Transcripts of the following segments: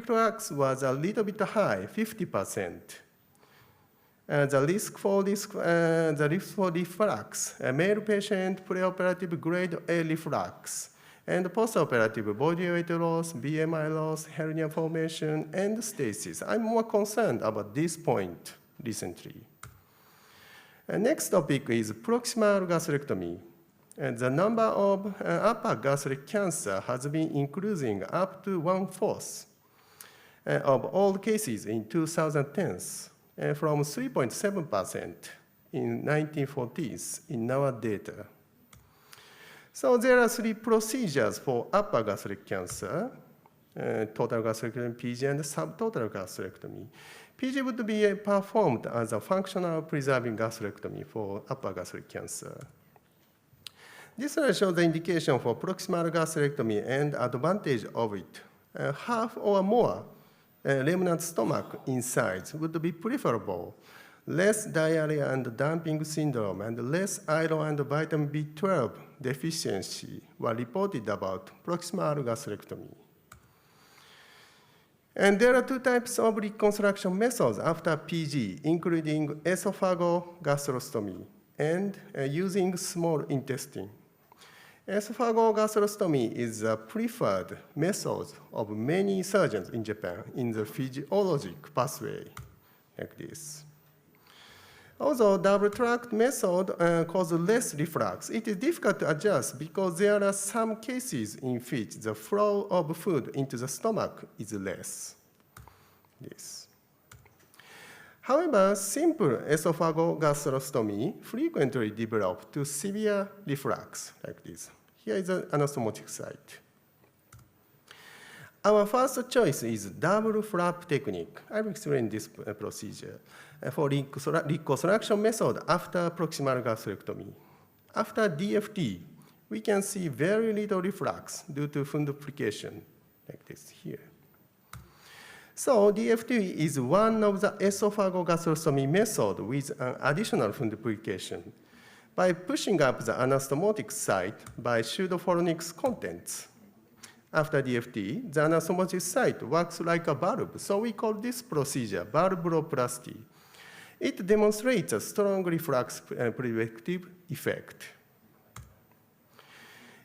reflux was a little bit high, 50%. The risk for reflux, a male patient preoperative grade A reflux, and postoperative body weight loss, BMI loss, hernia formation, and stasis. I'm more concerned about this point recently. Next topic is proximal gastrectomy. The number of upper gastric cancer has been increasing up to 1/4 of all cases in 2010s, from 3.7% in 1940s in our data. So there are 3 procedures for upper gastric cancer, total gastrectomy, PG, and subtotal gastrectomy. PG would be performed as a functional preserving gastrectomy for upper gastric cancer. This slide shows the indication for proximal gastrectomy and advantage of it. Half or more remnant stomach insides would be preferable. Less diarrhea and dumping syndrome and less iron and vitamin B12 deficiency were reported about proximal gastrectomy. And there are 2 types of reconstruction methods after PG, including esophagogastrostomy and using small intestine. Esophagogastrostomy is a preferred method of many surgeons in Japan in the physiologic pathway, like this. Although double tract method causes less reflux, it is difficult to adjust because there are some cases in which the flow of food into the stomach is less. This. However, simple esophagogastrostomy frequently develops to severe reflux, like this. Here is an anastomotic site. Our first choice is double flap technique. I will explain this procedure for reconstruction method after proximal gastrectomy. After DFT, we can see very little reflux due to fundoplication, like this here. So DFT is one of the esophagogastrostomy method with an additional fundoplication. By pushing up the anastomotic site by pseudophoronics contents. After DFT, the anastomotic site works like a valve, so we call this procedure valvuloplasty. It demonstrates a strong reflux preventive effect.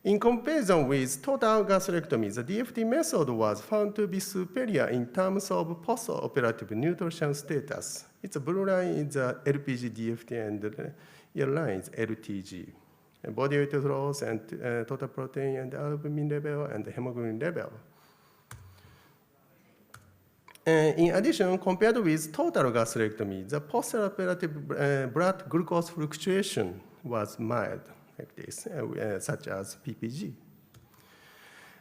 In comparison with total gastrectomy, the DFT method was found to be superior in terms of post-operative nutrition status. Its blue line is the LPG DFT and the yellow line is LTG. Body weight loss and total protein and albumin level and hemoglobin level. In addition, compared with total gastrectomy, the post-operative blood glucose fluctuation was mild, like this, such as PPG.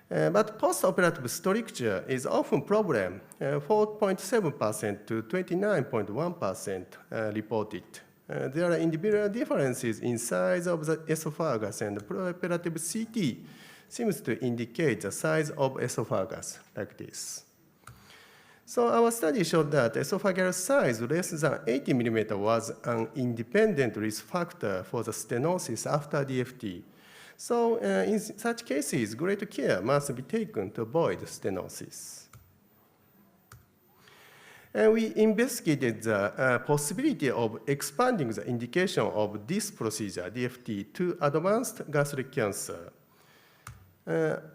But post-operative stricture is often a problem, 4.7% to 29.1% reported. There are individual differences in size of the esophagus, and preoperative CT seems to indicate the size of esophagus, like this. So our study showed that esophageal size less than 80 millimeters was an independent risk factor for the stenosis after DFT. So in such cases, great care must be taken to avoid stenosis. And we investigated the possibility of expanding the indication of this procedure, DFT, to advanced gastric cancer.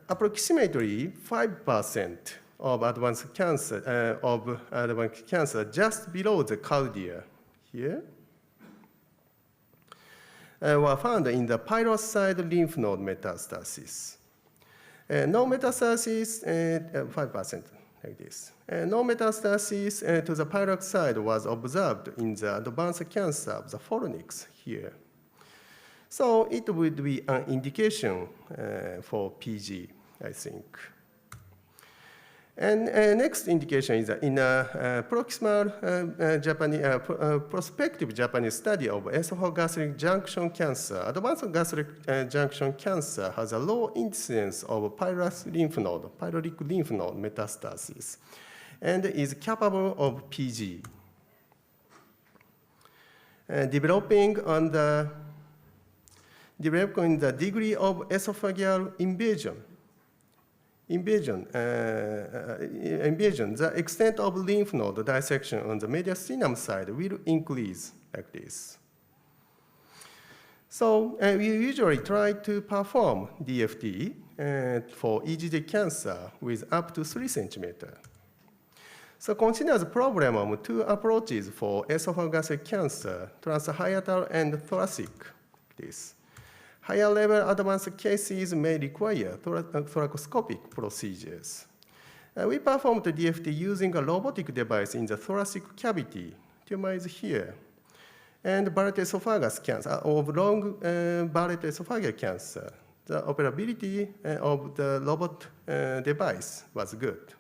Approximately 5% of advanced cancer just below the cardia here were found in the pyloid lymph node metastasis. No metastasis, 5%. Like this. No metastasis to the pyloid side was observed in the advanced cancer of the fornix here. So it would be an indication for PG, I think. And next indication is in a proximal prospective Japanese study of esophagogastric junction cancer. Advanced gastric junction cancer has a low incidence of pyloric lymph node metastasis, and is capable of PG. Developing the degree of esophageal invasion invasion, the extent of lymph node dissection on the mediastinum side will increase like this. So we usually try to perform DFT for EGJ cancer with up to 3 centimeters. So consider the problem of 2 approaches for esophageal cancer, transhiatal and thoracic. This. Higher level advanced cases may require thoracoscopic procedures. We performed DFT using a robotic device in the thoracic cavity. Tumor is here. And Barrett esophagus cancer, of long Barrett esophageal cancer, the operability of the robot device was good,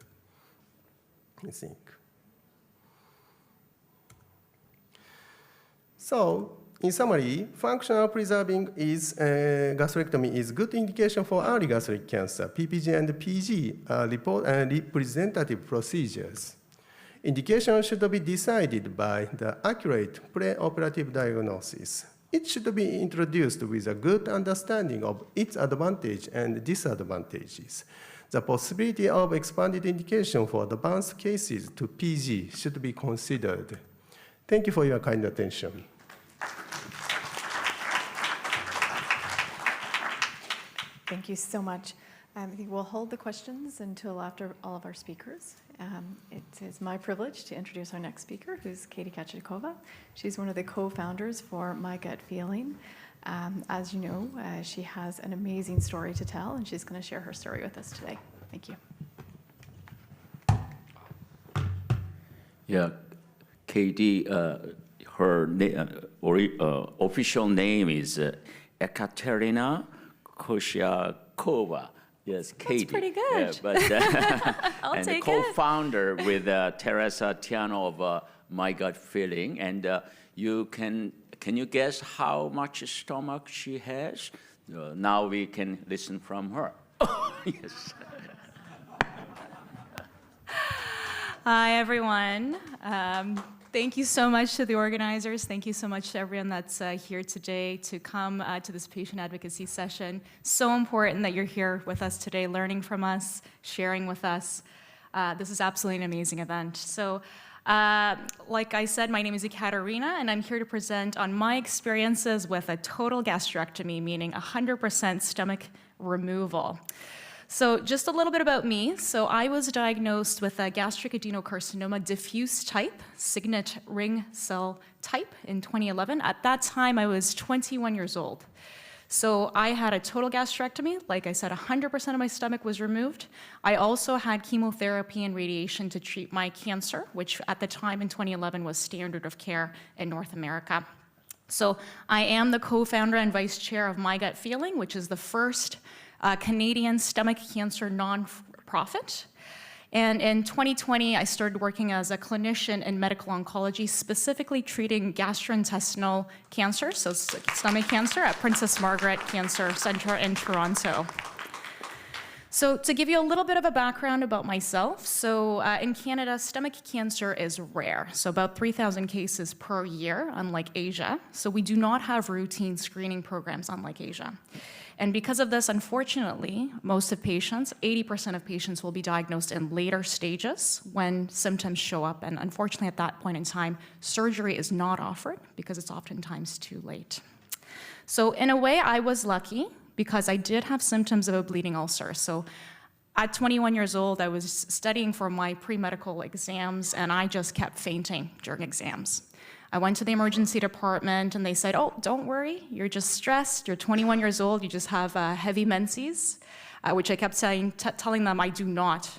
I think. So, in summary, functional preserving gastrectomy is good indication for early gastric cancer. PPG and PG are representative procedures. Indication should be decided by the accurate preoperative diagnosis. It should be introduced with a good understanding of its advantages and disadvantages. The possibility of expanded indication for advanced cases to PG should be considered. Thank you for your kind attention. Thank you so much. I think we'll hold the questions until after all of our speakers. It is my privilege to introduce our next speaker, who's Katie Kachikova. She's one of the co-founders for My Gut Feeling. As you know, she has an amazing story to tell, and she's going to share her story with us today. Thank you. Yeah, Katie, her official name is Ekaterina Koshakova. Yes, Katie. That's pretty good. Yeah, but, I'll and take co-founder with Teresa Tiano of My Gut Feeling. And can you guess how much stomach she has? Now we can listen from her. Yes. Hi, everyone. Thank you so much to the organizers. Thank you so much to everyone that's here today to come to this patient advocacy session. So important that you're here with us today, learning from us, sharing with us. This is absolutely an amazing event. So, like I said, my name is Ekaterina, and I'm here to present on my experiences with a total gastrectomy, meaning 100% stomach removal. So just a little bit about me. So I was diagnosed with a gastric adenocarcinoma diffuse type, signet ring cell type in 2011. At that time, I was 21 years old. So I had a total gastrectomy. Like I said, 100% of my stomach was removed. I also had chemotherapy and radiation to treat my cancer, which at the time in 2011 was standard of care in North America. So I am the co-founder and vice chair of My Gut Feeling, which is the first Canadian stomach cancer non-profit. And in 2020, I started working as a clinician in medical oncology, specifically treating gastrointestinal cancer, so stomach cancer, at Princess Margaret Cancer Centre in Toronto. So to give you a little bit of a background about myself, so in Canada, stomach cancer is rare, so about 3,000 cases per year, unlike Asia. So we do not have routine screening programs, unlike Asia. And because of this, unfortunately, most of patients, 80% of patients will be diagnosed in later stages when symptoms show up. And unfortunately, at that point in time, surgery is not offered because it's oftentimes too late. So in a way, I was lucky because I did have symptoms of a bleeding ulcer. So at 21 years old, I was studying for my pre-medical exams, and I just kept fainting during exams. I went to the emergency department, and they said, oh, don't worry, you're just stressed, you're 21 years old, you just have heavy menses, which I kept telling them I do not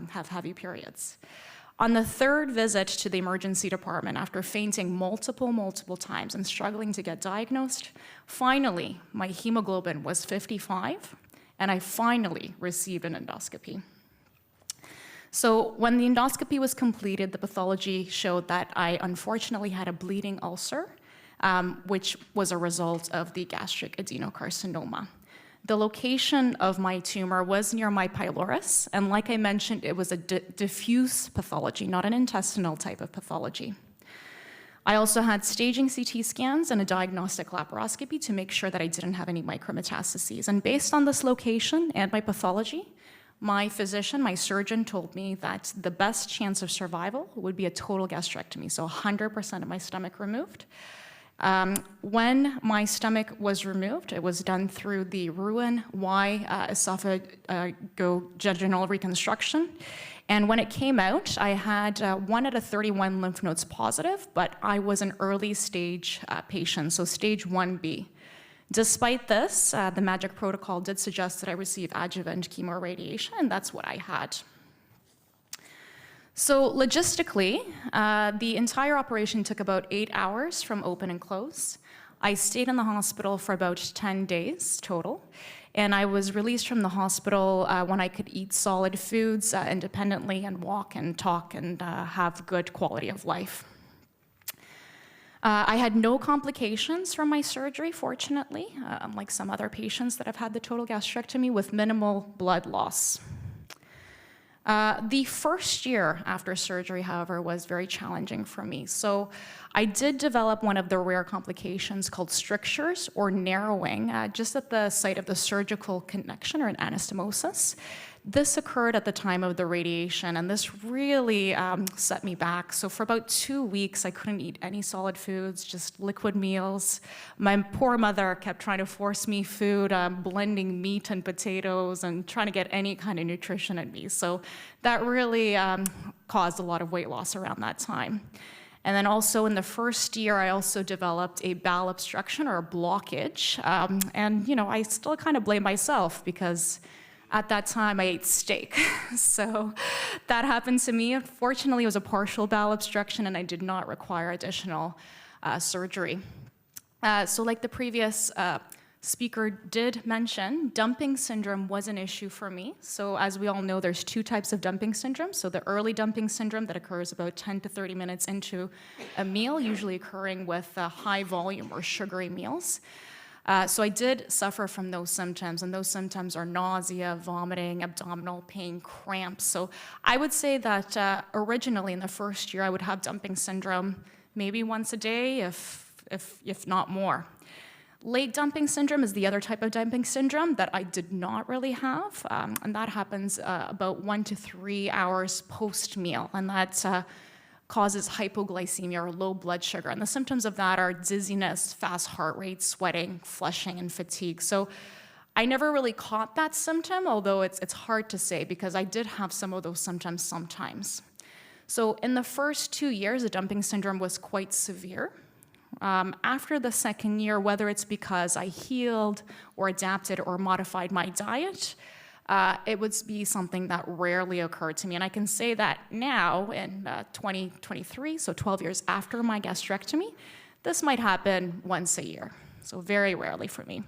have heavy periods. On the third visit to the emergency department, after fainting multiple times and struggling to get diagnosed, finally, my hemoglobin was 55, and I finally received an endoscopy. So when the endoscopy was completed, the pathology showed that I unfortunately had a bleeding ulcer, which was a result of the gastric adenocarcinoma. The location of my tumor was near my pylorus, and like I mentioned, it was a diffuse pathology, not an intestinal type of pathology. I also had staging CT scans and a diagnostic laparoscopy to make sure that I didn't have any micrometastases. And based on this location and my pathology, my physician, my surgeon, told me that the best chance of survival would be a total gastrectomy, so 100% of my stomach removed. When my stomach was removed, it was done through the Roux-en-Y esophageal reconstruction. And when it came out, I had 1 out of 31 lymph nodes positive, but I was an early stage patient, so stage 1B. Despite this, the MAGIC protocol did suggest that I receive adjuvant chemoradiation, and that's what I had. So logistically, the entire operation took about 8 hours from open and close. I stayed in the hospital for about 10 days total, and I was released from the hospital when I could eat solid foods independently and walk and talk and have good quality of life. I had no complications from my surgery, fortunately, unlike some other patients that have had the total gastrectomy with minimal blood loss. The first year after surgery, however, was very challenging for me. So I did develop one of the rare complications called strictures or narrowing, just at the site of the surgical connection or an anastomosis. This occurred at the time of the radiation, and this really set me back. So for about 2 weeks, I couldn't eat any solid foods, just liquid meals. My poor mother kept trying to force me food, blending meat and potatoes and trying to get any kind of nutrition in me. So that really caused a lot of weight loss around that time. And then also in the first year, I also developed a bowel obstruction or a blockage. And I still kind of blame myself because at that time, I ate steak. So that happened to me. Fortunately, it was a partial bowel obstruction, and I did not require additional surgery. So like the previous speaker did mention, dumping syndrome was an issue for me. So as we all know, there's 2 types of dumping syndrome. So the early dumping syndrome that occurs about 10 to 30 minutes into a meal, usually occurring with high volume or sugary meals. So I did suffer from those symptoms, and those symptoms are nausea, vomiting, abdominal pain, cramps. So I would say that originally in the first year, I would have dumping syndrome maybe once a day, if not more. Late dumping syndrome is the other type of dumping syndrome that I did not really have, and that happens about 1 to 3 hours post-meal, and that causes hypoglycemia or low blood sugar. And the symptoms of that are dizziness, fast heart rate, sweating, flushing, and fatigue. So I never really caught that symptom, although it's hard to say because I did have some of those symptoms sometimes. So in the first 2 years, the dumping syndrome was quite severe. After the second year, whether it's because I healed or adapted or modified my diet, it would be something that rarely occurred to me. And I can say that now in 2023, so 12 years after my gastrectomy, this might happen once a year, so very rarely for me.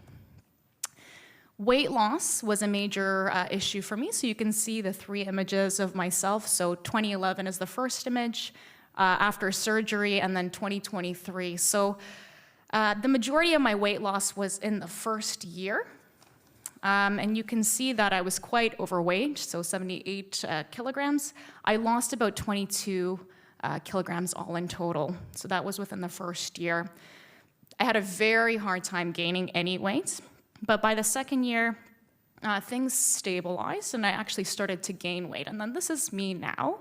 Weight loss was a major issue for me. So you can see the 3 images of myself. So 2011 is the first image after surgery, and then 2023. So the majority of my weight loss was in the first year. And you can see that I was quite overweight, so 78 kilograms. I lost about 22 kilograms all in total. So that was within the first year. I had a very hard time gaining any weight, but by the second year, things stabilized and I actually started to gain weight. And then this is me now.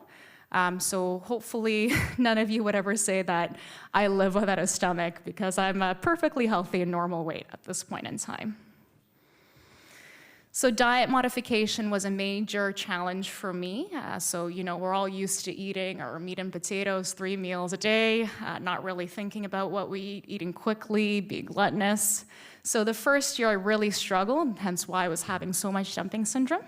So hopefully none of you would ever say that I live without a stomach because I'm a perfectly healthy and normal weight at this point in time. So diet modification was a major challenge for me. We're all used to eating our meat and potatoes 3 meals a day, not really thinking about what we eat, eating quickly, being gluttonous. So the first year I really struggled, hence why I was having so much dumping syndrome.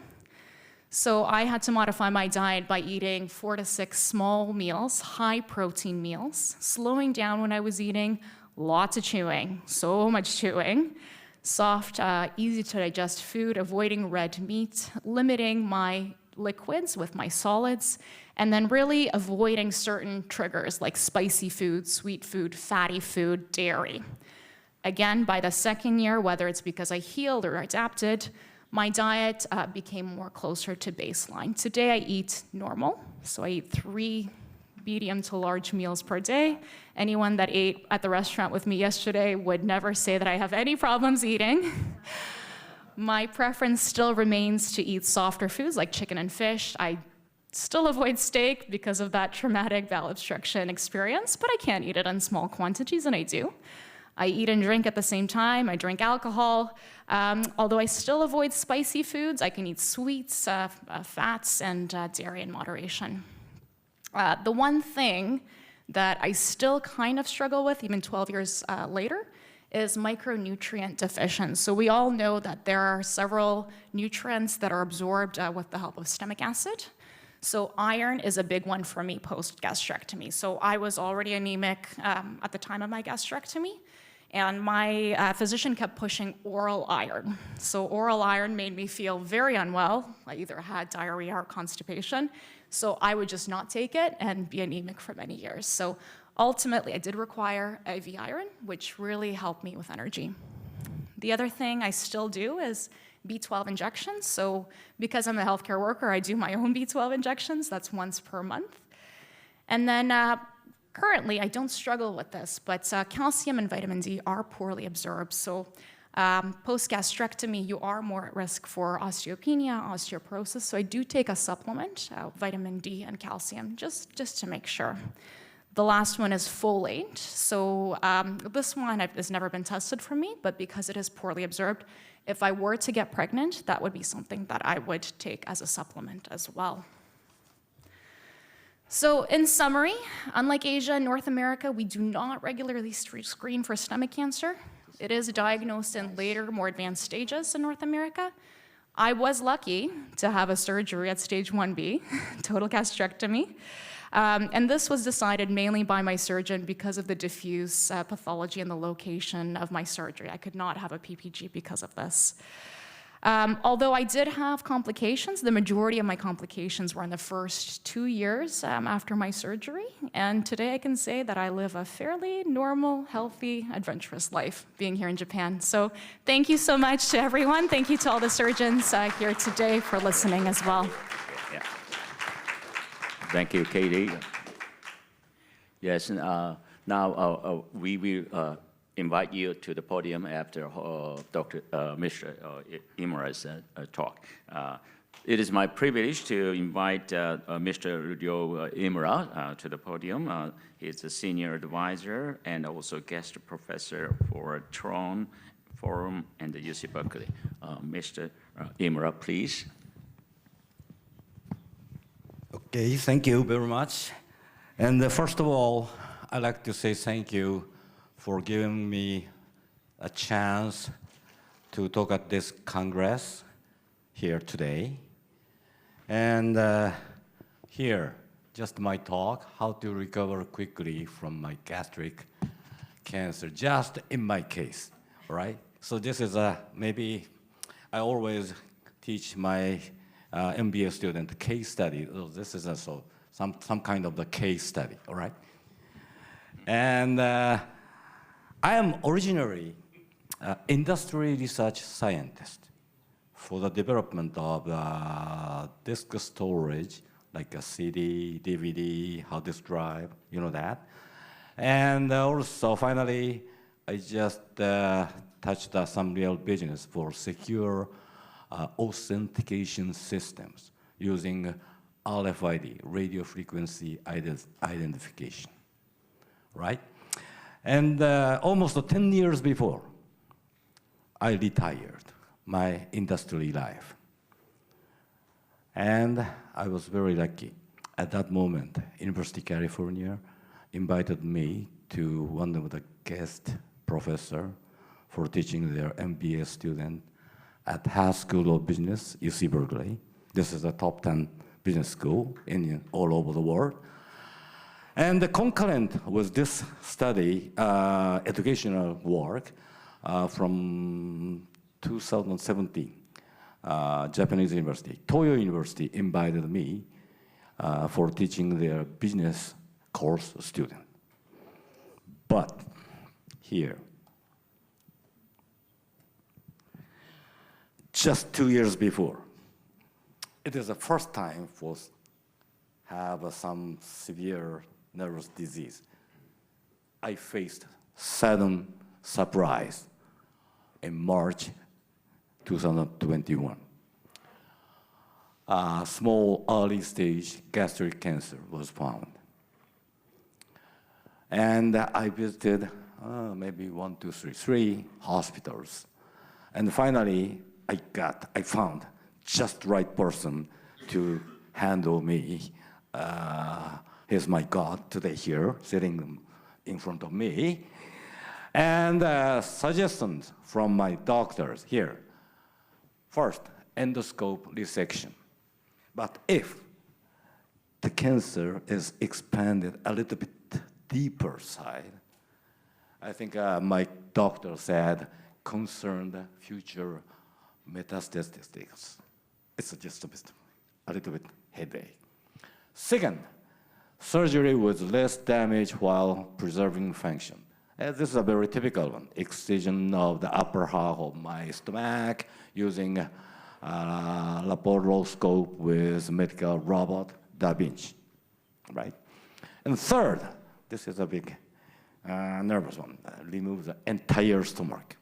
So I had to modify my diet by eating 4 to 6 small meals, high protein meals, slowing down when I was eating, lots of chewing, so much chewing, soft, easy to digest food, avoiding red meat, limiting my liquids with my solids, and then really avoiding certain triggers like spicy food, sweet food, fatty food, dairy. Again, by the second year, whether it's because I healed or adapted, my diet became more closer to baseline. Today I eat normal, so I eat 3 medium to large meals per day. Anyone that ate at the restaurant with me yesterday would never say that I have any problems eating. my preference still remains to eat softer foods like chicken and fish. I still avoid steak because of that traumatic bowel obstruction experience, but I can't eat it in small quantities, and I do. I eat and drink at the same time. I drink alcohol. Although I still avoid spicy foods, I can eat sweets, fats, and dairy in moderation. The one thing that I still kind of struggle with, even 12 years later, is micronutrient deficiency. So we all know that there are several nutrients that are absorbed with the help of stomach acid. So iron is a big one for me post-gastrectomy. So I was already anemic at the time of my gastrectomy, and my physician kept pushing oral iron. So oral iron made me feel very unwell. I either had diarrhea or constipation. So I would just not take it and be anemic for many years. So ultimately, I did require IV iron, which really helped me with energy. The other thing I still do is B12 injections. So because I'm a healthcare worker, I do my own B12 injections. That's once per month. And then currently, I don't struggle with this, but calcium and vitamin D are poorly absorbed. So post-gastrectomy, you are more at risk for osteopenia, osteoporosis. So I do take a supplement, vitamin D and calcium, just to make sure. The last one is folate. So this one has never been tested for me, but because it is poorly absorbed, if I were to get pregnant, that would be something that I would take as a supplement as well. So in summary, unlike Asia and North America, we do not regularly screen for stomach cancer. It is diagnosed in later, more advanced stages in North America. I was lucky to have a surgery at stage 1B, total gastrectomy. And this was decided mainly by my surgeon because of the diffuse pathology and the location of my surgery. I could not have a PPG because of this. Although I did have complications, the majority of my complications were in the first 2 years after my surgery. And today I can say that I live a fairly normal, healthy, adventurous life being here in Japan. So thank you so much to everyone. Thank you to all the surgeons here today for listening as well. Yeah. Thank you, Katie. Yes, now we will invite you to the podium after Mr. Imura's talk. It is my privilege to invite Mr. Ryo Imura to the podium. He's a senior advisor and also guest professor for Tron Forum and the UC Berkeley. Mr. Imura, please. Okay, thank you very much. And first of all, I'd like to say thank you for giving me a chance to talk at this Congress here today. And here, just my talk, how to recover quickly from my gastric cancer, just in my case, all right? So this is maybe I always teach my MBA student case study. So this is also some kind of the case study, all right? And I am originally an industry research scientist for the development of disk storage, like a CD, DVD, hard disk drive, you know that. And also, finally, I just touched some real business for secure authentication systems using RFID, radio frequency identification, right? And almost 10 years before, I retired my industry life. And I was very lucky. At that moment, University of California invited me to one of the guest professor for teaching their MBA student at Haas School of Business, UC Berkeley. This is a top 10 business school all over the world. And the concurrent with this study, educational work from 2017, Japanese university, Toyo University invited me for teaching their business course student. But here, just 2 years before, it is the first time for have some severe nervous disease. I faced sudden surprise in March 2021. A small early stage gastric cancer was found. And I visited maybe 3 hospitals. And finally, I found just right person to handle me. Here's my God today here, sitting in front of me. And suggestions from my doctors here. First, endoscope resection. But if the cancer is expanded a little bit deeper side, I think my doctor said, concerned future metastasis. It's just a little bit headache. Second, surgery with less damage while preserving function. This is a very typical one. Excision of the upper half of my stomach using laparoscope with medical robot, Da Vinci, right? And third, this is a big nervous one, remove the entire stomach.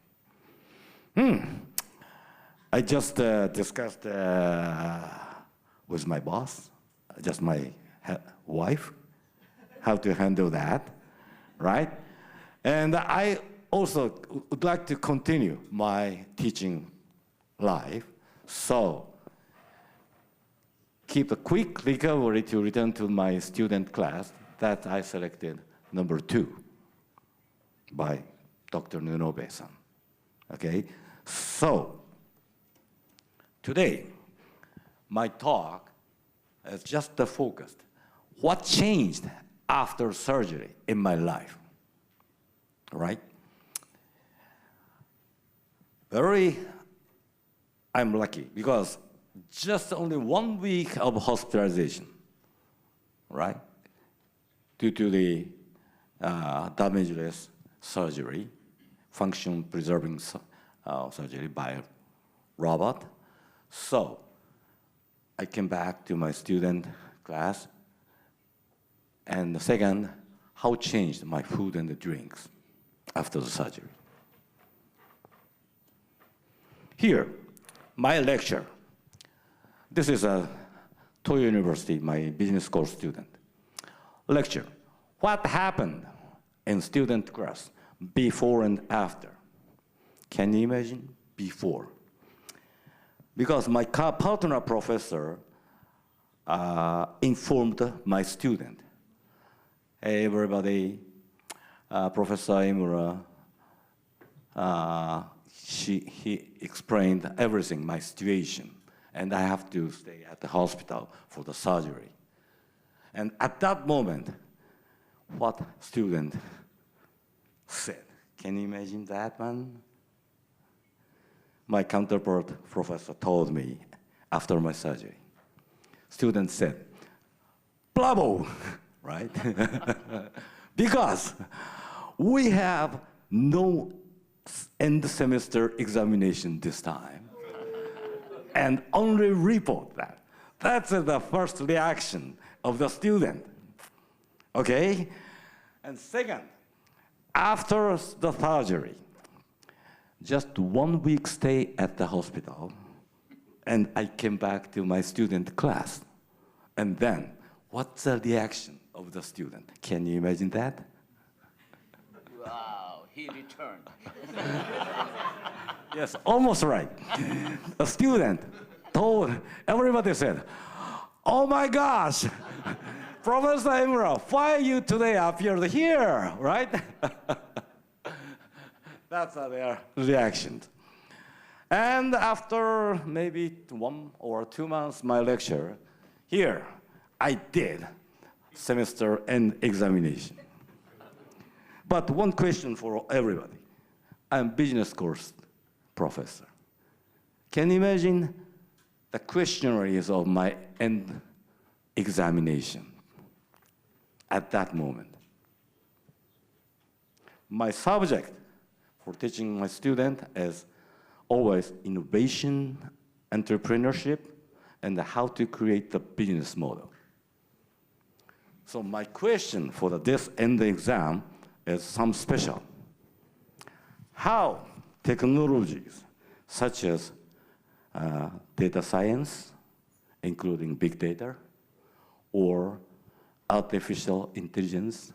I just discussed with my boss, just my wife, how to handle that, right? And I also would like to continue my teaching life, so keep a quick recovery to return to my student class that I selected number 2 by Dr. Nunobe-san. Okay, so today my talk is just focused. What changed after surgery in my life, right? I'm lucky because just only 1 week of hospitalization, right? Due to the damageless surgery, function preserving surgery by robot. So I came back to my student class. And the second, how changed my food and the drinks after the surgery. Here, my lecture. This is a Toyo University, my business course student. Lecture, what happened in student class before and after? Can you imagine? Before. Because my partner professor informed my student, hey everybody, Professor Imura, he explained everything, my situation, and I have to stay at the hospital for the surgery. And at that moment, what student said? Can you imagine that one? My counterpart professor told me after my surgery. Student said, bravo, right? Because we have no end semester examination this time and only report that. That's the first reaction of the student, okay? And second, after the surgery, just 1 week stay at the hospital, and I came back to my student class. And then, what's the reaction of the student? Can you imagine that? Wow, he returned. Yes, almost right. The student told, everybody said, oh my gosh, Professor Imura, why you today appeared here, right? That's their reaction. And after maybe 1 or 2 months, my lecture, here, I did semester end examination. But one question for everybody. I'm business course professor. Can you imagine the questionnaires of my end examination at that moment? My subject for teaching my student is always innovation, entrepreneurship, and how to create the business model. So my question for this end exam is some special. How technologies such as data science, including big data, or artificial intelligence,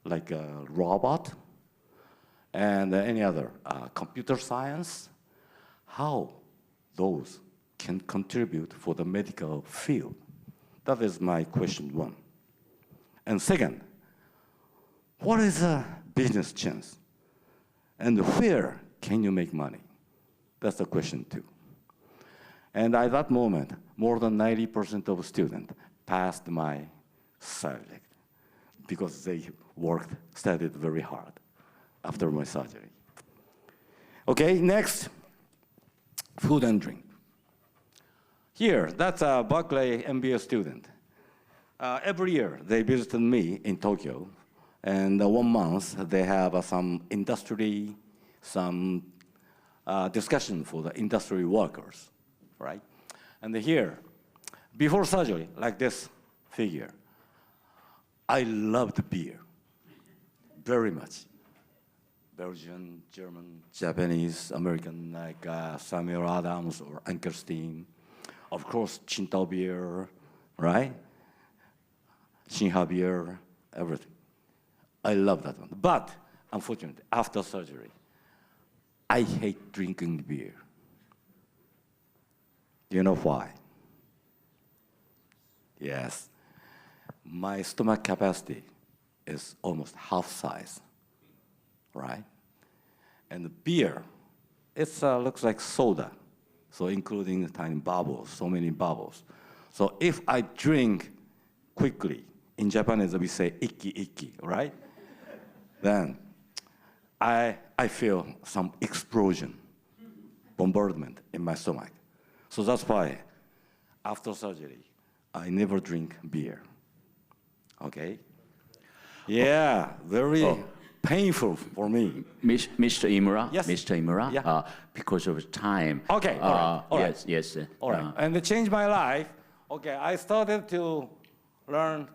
like a robot, and any other computer science, how those can contribute for the medical field. That is my question one. And second, what is a business chance? And where can you make money? That's the question two. And at that moment, more than 90% of students passed my subject because they studied very hard after my surgery. Okay, next, food and drink. Here, that's a Berkeley MBA student. Every year, they visited me in Tokyo, and 1 month, they have some industry, some discussion for the industry workers, right? And here, before surgery, like this figure, I loved beer very much. Belgian, German, Japanese, American, like Samuel Adams or Ankerstein. Of course, Qingdao beer, right? Xinhua beer, everything. I love that one. But, unfortunately, after surgery, I hate drinking beer. Do you know why? Yes. My stomach capacity is almost half size, right? And the beer, it looks like soda, so including the tiny bubbles, so many bubbles. So if I drink quickly, in Japanese we say ikki ikki, right? Then I feel some explosion, bombardment in my stomach. So that's why after surgery, I never drink beer. Okay? Yeah, very painful for me. Mr. Imura, Yes. Mr. Imura, Yeah. because of time. Okay, all right, all right. Yes, yes. All right, and it changed my life. Okay, I started to learn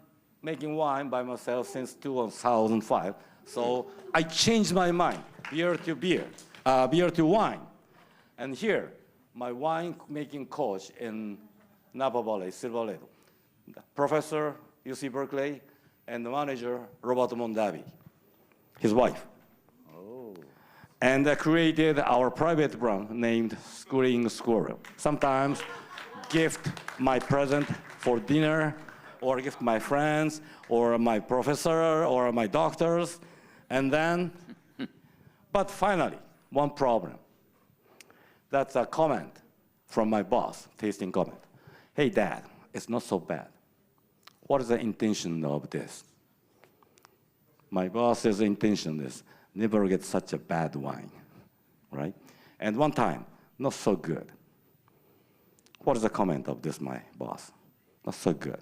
making wine by myself since 2005. So I changed my mind, beer to wine. And here, my wine making coach in Napa Valley, Silver Lake, Professor UC Berkeley, and the manager, Roberto Mondavi, his wife. Oh. And I created our private brand named Screen Squirrel. Sometimes gift my present for dinner, or gift my friends, or my professor, or my doctors, and then, but finally, one problem. That's a comment from my boss, tasting comment. Hey, Dad, it's not so bad. What is the intention of this? My boss's intention is never get such a bad wine, right? And one time, not so good. What is the comment of this, my boss? Not so good.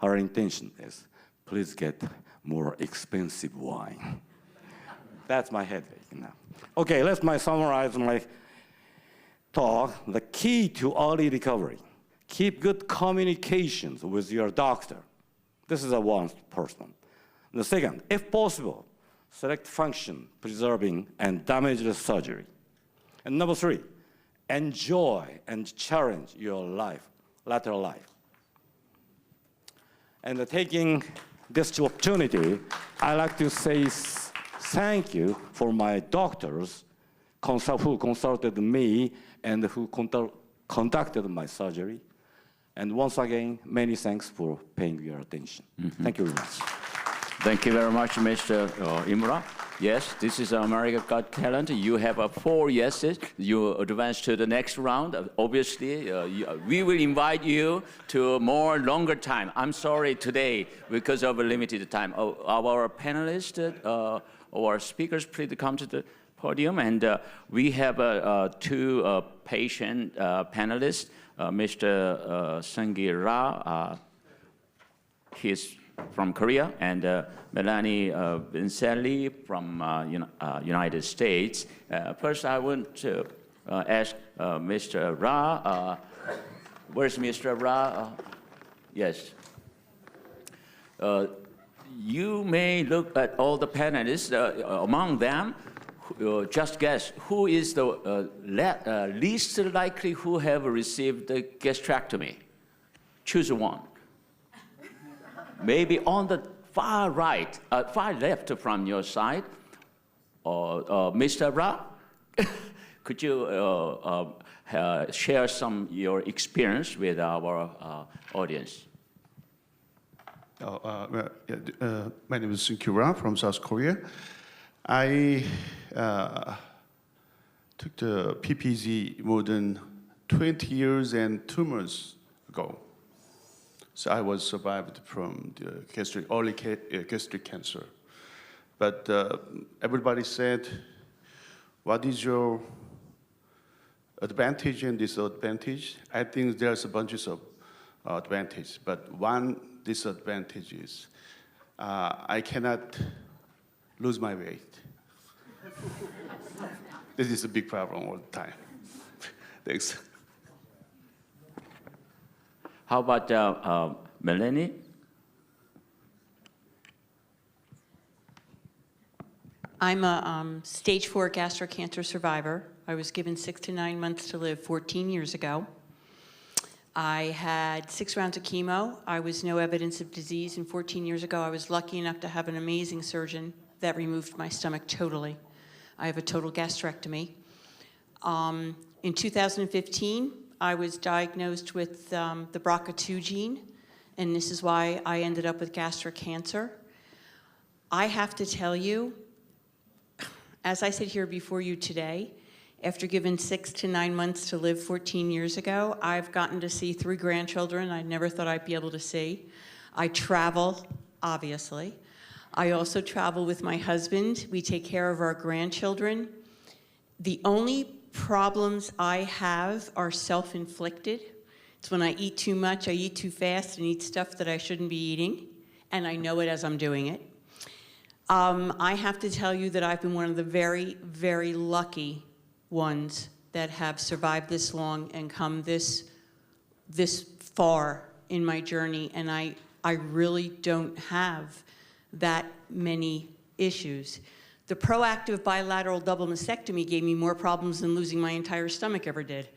Her intention is, please get more expensive wine. That's my headache now. Okay, let's summarize my talk. The key to early recovery. Keep good communications with your doctor. This is one person. The second, if possible, select function preserving and damageless surgery. And number three, enjoy and challenge your life, later life. And taking this opportunity, I'd like to say thank you for my doctors who consulted me and who conducted my surgery. And once again, many thanks for paying your attention. Mm-hmm. Thank you very much. Thank you very much, Mr. Imura. Yes, this is America Got Talent. You have 4 yeses. You advance to the next round. Obviously, we will invite you to more longer time. I'm sorry today because of a limited time. Our panelists, our speakers, please come to the podium. And we have 2 patient panelists. Mr. Seung-gi Ra, he's from Korea, and Melanie Vincelli from United States. First, I want to ask Mr. Ra. Where's Mr. Ra? Yes. You may look at all the panelists. Among them, just guess, who is the least likely who have received the gastrectomy? Choose one. Maybe on the far right, far left from your side, or Mr. Ra, could you share some your experience with our audience? My name is Sun-Kyu from South Korea. I took the PPG more than 20 years and 2 months ago. So I was survived from the early gastric cancer. But everybody said, what is your advantage and disadvantage? I think there's a bunch of advantages, but one disadvantage is I cannot lose my weight. This is a big problem all the time. Thanks. How about Melanie? I'm a stage 4 gastric cancer survivor. I was given 6 to 9 months to live 14 years ago. I had 6 rounds of chemo. I was no evidence of disease, and 14 years ago I was lucky enough to have an amazing surgeon that removed my stomach totally. I have a total gastrectomy. In 2015, I was diagnosed with the BRCA2 gene, and this is why I ended up with gastric cancer. I have to tell you, as I sit here before you today, after given 6 to 9 months to live 14 years ago, I've gotten to see 3 grandchildren I never thought I'd be able to see. I travel, obviously. I also travel with my husband. We take care of our grandchildren. The only problems I have are self-inflicted. It's when I eat too much, I eat too fast, and eat stuff that I shouldn't be eating, and I know it as I'm doing it. I have to tell you that I've been one of the very, very lucky ones that have survived this long and come this far in my journey, and I really don't have that many issues. The proactive bilateral double mastectomy gave me more problems than losing my entire stomach ever did.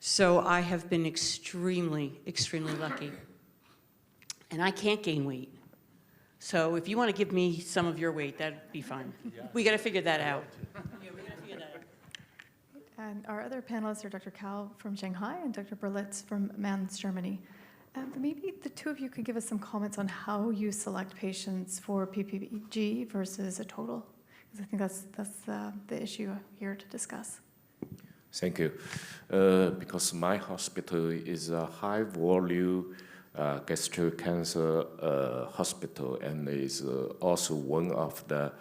So I have been extremely, extremely lucky. And I can't gain weight. So if you want to give me some of your weight, that'd be fine. Yeah. We got to figure that out. And our other panelists are Dr. Cao from Shanghai and Dr. Berlitz from Mainz, Germany. Maybe the two of you could give us some comments on how you select patients for PPG versus a total, because I think that's the issue here to discuss. Thank you. Because my hospital is a high-volume gastric cancer hospital, and is also one of the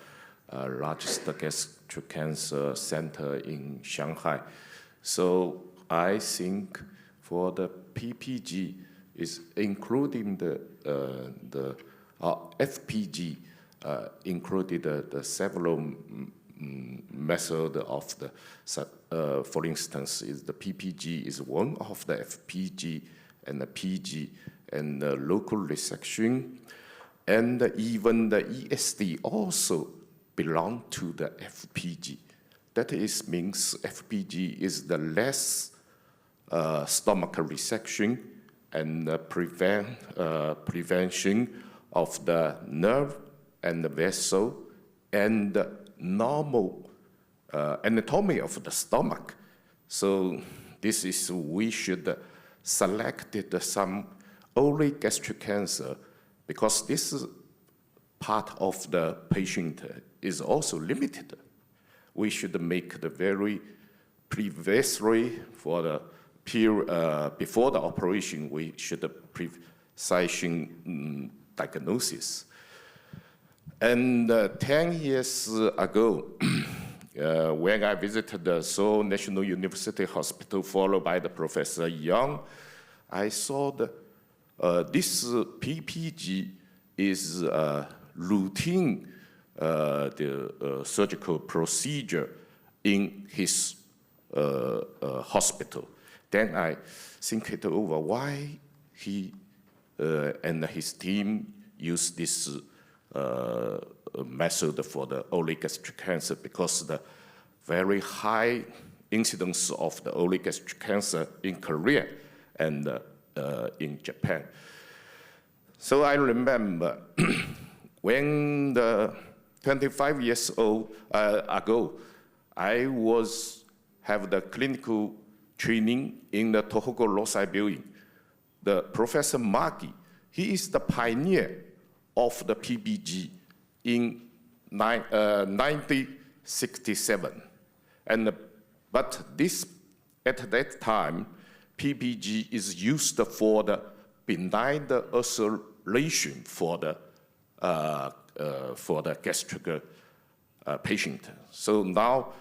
largest gastric cancer center in Shanghai. So I think for the PPG is including the FPG, included the several methods of the, for instance, is the PPG is one of the FPG and the PG and the local resection, and even the ESD also belong to the FPG. That is means FPG is the less stomach resection and prevention of the nerve and the vessel and the normal anatomy of the stomach. So this is, we should select some early gastric cancer, because this part of the patient is also limited. We should make the very previously for the before the operation, we should precision diagnosis. And 10 years ago, when I visited the Seoul National University Hospital, followed by the Professor Yang, I saw this PPG is routine the surgical procedure in his hospital. Then I think it over why he and his team use this method for the early gastric cancer, because very high incidence of the early gastric cancer in Korea and in Japan. So I remember when 25 years ago, I have the clinical training in the Tohoku Rosai building. The Professor Maki, he is the pioneer of the PBG in 1967. But at that time, PBG is used for the benign ulceration for the gastric patient. So now,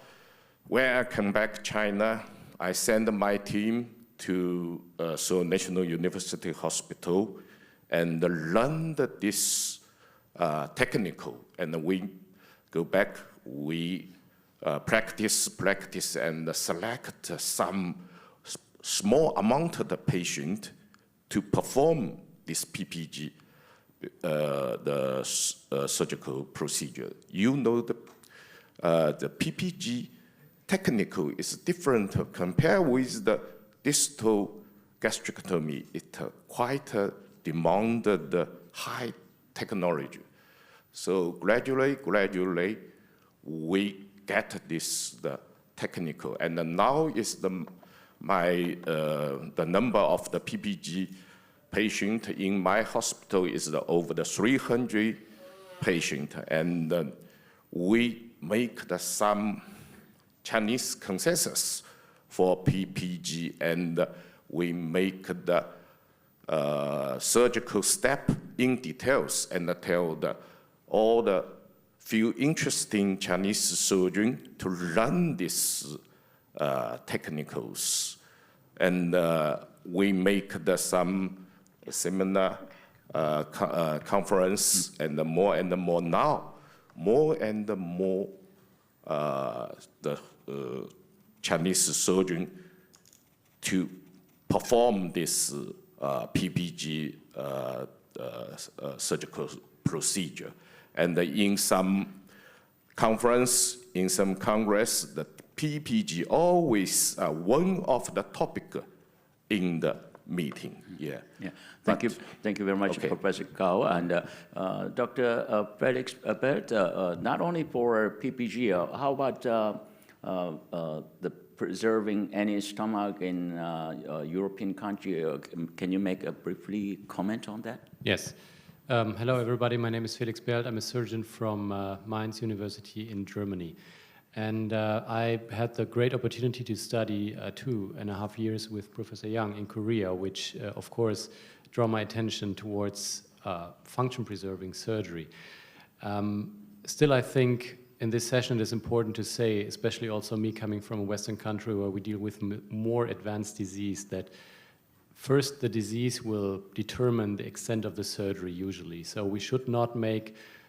when I come back to China, I send my team to Seoul National University Hospital and learn this technical. And we go back, we practice, and select some small amount of the patient to perform this PPG, the surgical procedure. You know the PPG technical is different compared with the distal gastrectomy. It quite demanded high technology. So gradually, we get this technical, and now is the number of the PPG patient in my hospital is over the 300 patient, and we make some Chinese consensus for PPG, and we make the surgical step in details and tell all the few interesting Chinese surgeons to learn these technicals. And we make some seminar, conference, and more now. More and more the Chinese surgeon to perform this PPG surgical procedure. And in some conference, in some congress, the PPG always one of the topic in the meeting. Yeah. Thank you very much, Professor Gao. And Dr. Felix Bert, not only for PPG, how about the preserving any stomach in European country? Can you make a briefly comment on that? Yes. Hello, everybody. My name is Felix Bert. I'm a surgeon from Mainz University in Germany. And I had the great opportunity to study 2.5 years with Professor Yang in Korea, which, of course, draw my attention towards function-preserving surgery. Still, I think in this session it is important to say, especially also me coming from a Western country where we deal with more advanced disease, that first the disease will determine the extent of the surgery usually. So we should not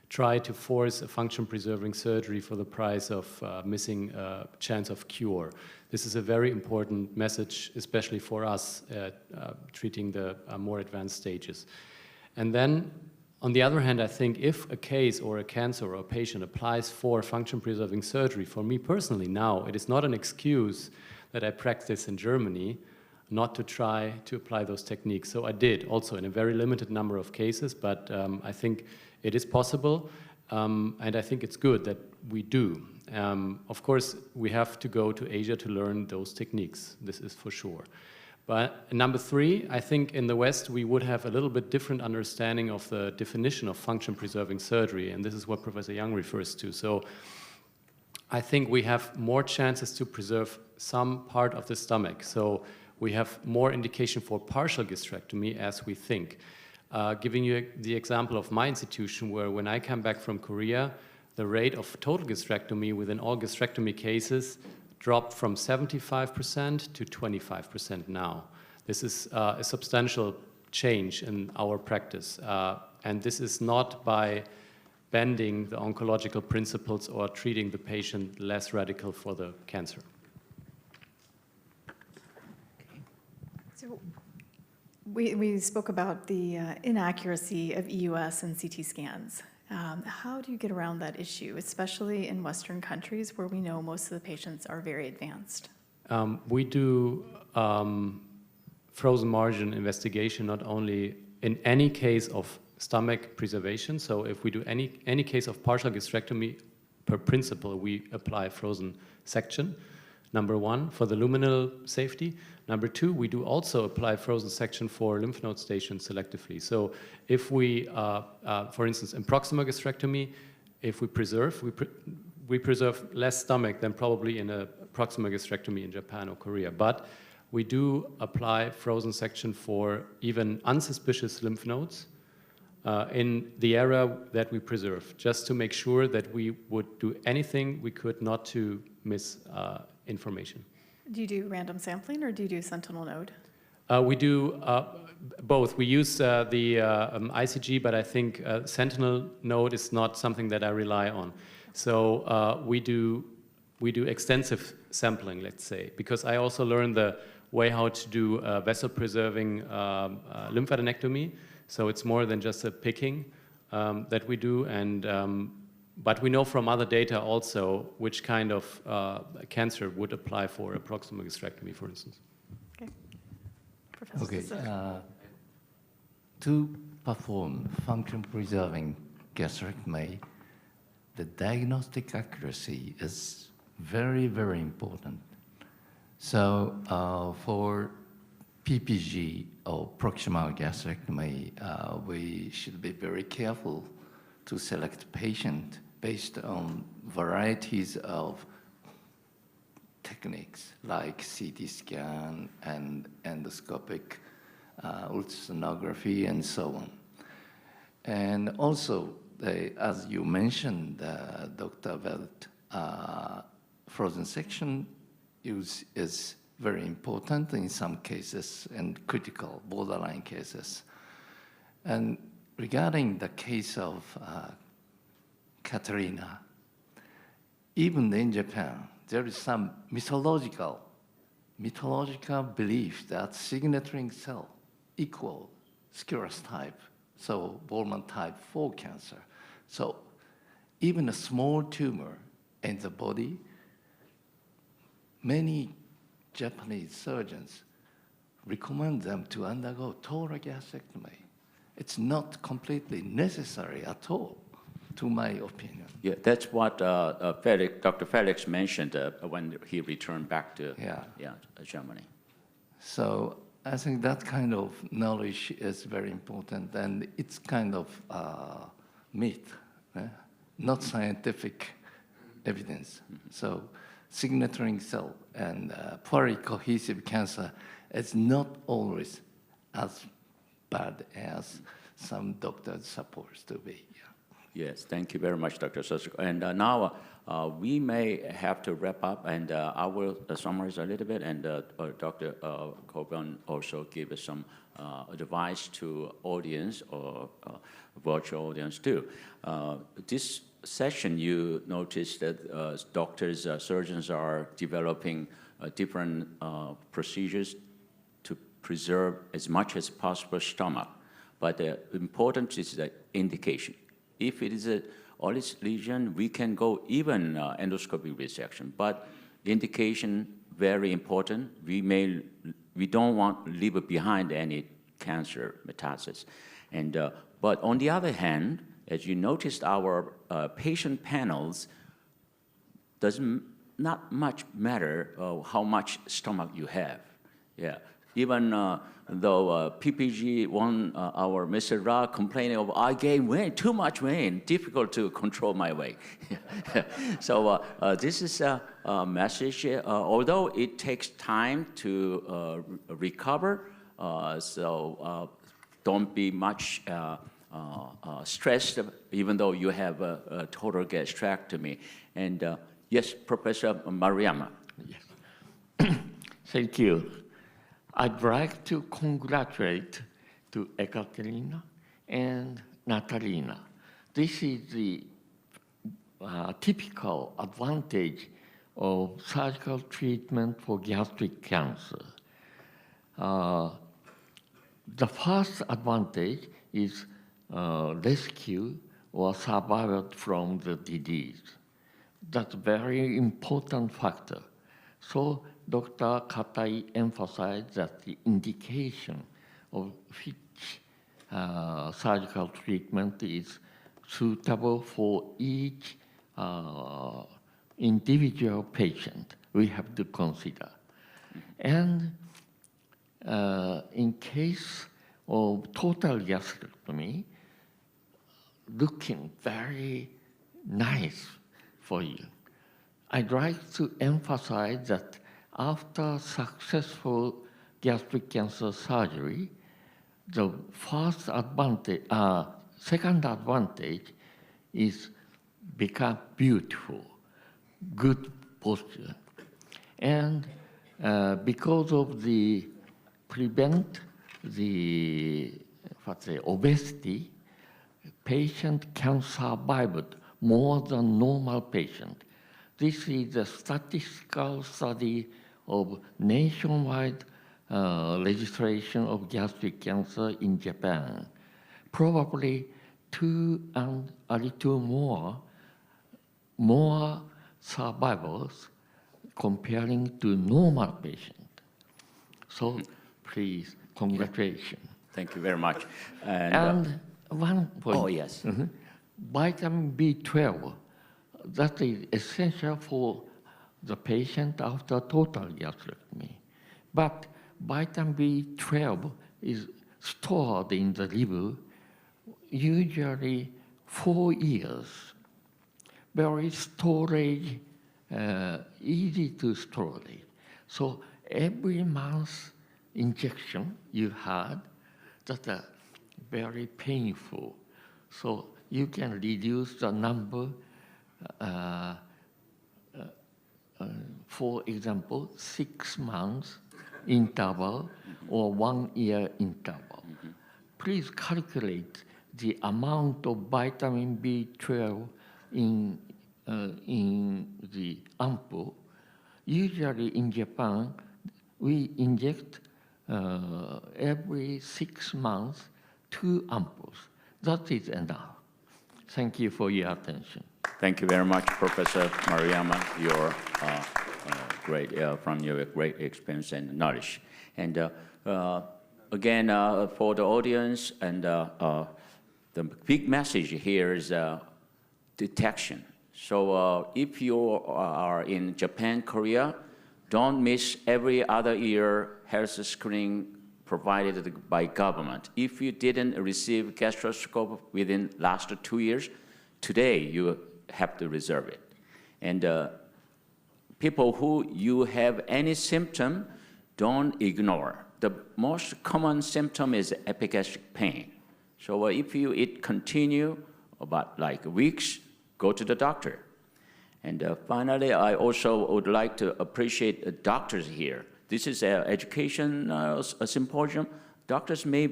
try to force a function-preserving surgery for the price of missing a chance of cure. This is a very important message, especially for us treating the more advanced stages. And then, on the other hand, I think if a case or a cancer or a patient applies for function-preserving surgery, for me personally now, it is not an excuse that I practice in Germany not to try to apply those techniques. So I did, also in a very limited number of cases, but I think it is possible, and I think it's good that we do. Of course, we have to go to Asia to learn those techniques, this is for sure. But number 3, I think in the West we would have a little bit different understanding of the definition of function-preserving surgery, and this is what Professor Yang refers to. So I think we have more chances to preserve some part of the stomach. So we have more indication for partial gastrectomy as we think. Giving you the example of my institution, where when I come back from Korea, the rate of total gastrectomy within all gastrectomy cases dropped from 75% to 25% now. This is a substantial change in our practice. And this is not by bending the oncological principles or treating the patient less radical for the cancer. So we spoke about the inaccuracy of EUS and CT scans. How do you get around that issue, especially in Western countries where we know most of the patients are very advanced? We do frozen margin investigation not only in any case of stomach preservation. So if we do any case of partial gastrectomy, per principle, we apply frozen section. Number one, for the luminal safety. Number two, we do also apply frozen section for lymph node stations selectively. So if we, for instance, in proximal gastrectomy, if we preserve, we preserve less stomach than probably in a proximal gastrectomy in Japan or Korea. But we do apply frozen section for even unsuspicious lymph nodes in the area that we preserve, just to make sure that we would do anything we could not to miss information. Do you do random sampling or do you do sentinel node? We do both. We use the ICG, but I think sentinel node is not something that I rely on. So we do extensive sampling, let's say, because I also learned the way how to do vessel-preserving lymphadenectomy. So it's more than just a picking that we do, and but we know from other data also which kind of cancer would apply for a proximal gastrectomy, for instance. Okay. Professor Okay. Sisson. To perform function-preserving gastrectomy, the diagnostic accuracy is very, very important. So for PPG or proximal gastrectomy, we should be very careful to select patient based on varieties of techniques like CT scan and endoscopic ultrasonography and so on. And also, as you mentioned, Dr. Velt, frozen section use is very important in some cases and critical borderline cases. And regarding the case of Katerina, even in Japan, there is some mythological belief that signature cell equal squamous type, so Bowman type 4 cancer. So even a small tumor in the body, many Japanese surgeons recommend them to undergo total gastrectomy. It's not completely necessary at all, to my opinion. Yeah, that's what Dr. Felix mentioned when he returned back to Germany. So I think that kind of knowledge is very important, and it's kind of myth, not scientific evidence. Mm-hmm. So signaturing cell and poorly cohesive cancer is not always as bad as some doctors supposed to be. Yeah. Yes, thank you very much, Dr. Sosako. And now we may have to wrap up, and I will summarize a little bit, and Dr. Coburn also give us some advice to audience or virtual audience too. This session, you noticed that doctors, surgeons are developing different procedures to preserve as much as possible stomach. But the important is the indication. If it is a Ollis lesion, we can go even endoscopic resection. But indication, very important. We don't want to leave behind any cancer metastasis. And but on the other hand, as you noticed, our patient panels does not much matter how much stomach you have. Yeah, even though PPG, our Mr. Ra complaining of I gain weight, too much weight, difficult to control my weight. So this is a message. Although it takes time to recover, so don't be much stressed, even though you have a total gastrectomy. And yes, Professor Maruyama. Yes. Thank you. I'd like to congratulate to Ekaterina and Natalina. This is the typical advantage of surgical treatment for gastric cancer. The first advantage is rescue or survived from the disease. That's a very important factor. So Dr. Katai emphasized that the indication of which surgical treatment is suitable for each individual patient we have to consider. And in case of total gastrectomy, looking very nice for you, I'd like to emphasize that after successful gastric cancer surgery, the second advantage is become beautiful, good posture. And because of the prevent the obesity, patient can survive more than normal patient. This is a statistical study of nationwide registration of gastric cancer in Japan. Probably 2 and a little more survivors comparing to normal patient. So please, congratulations. Thank you very much. And one point. Oh, yes. Vitamin B12, that is essential for the patient after total gastrectomy. But vitamin B12 is stored in the liver usually 4 years. Very storage, easy to storage. So every month injection you had, that are very painful. So you can reduce the number, for example, 6 months interval or 1 year interval. Please calculate the amount of vitamin B12 in the ampoule. Usually in Japan, we inject every 6 months 2 ampoules. That is enough. Thank you for your attention. Thank you very much, Professor Maruyama, your from your great experience and knowledge. And again, for the audience, and the big message here is detection. So if you are in Japan, Korea, don't miss every other year health screening provided by government. If you didn't receive gastroscope within last 2 years, today you have to reserve it. And people who you have any symptom, don't ignore. The most common symptom is epigastric pain. So if it continue about like weeks, go to the doctor. And finally, I also would like to appreciate the doctors here. This is an education symposium. Doctors may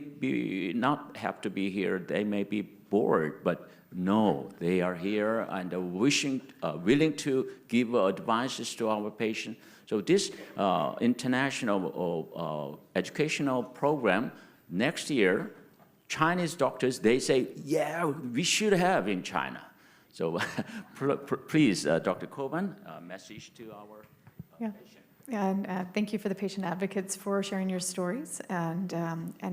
not have to be here. They may be bored, but no, they are here and willing to give advices to our patients. So this international educational program, next year, Chinese doctors, they say, yeah, we should have in China. So please, Dr. Koban, a message to our patients. And thank you for the patient advocates for sharing your stories and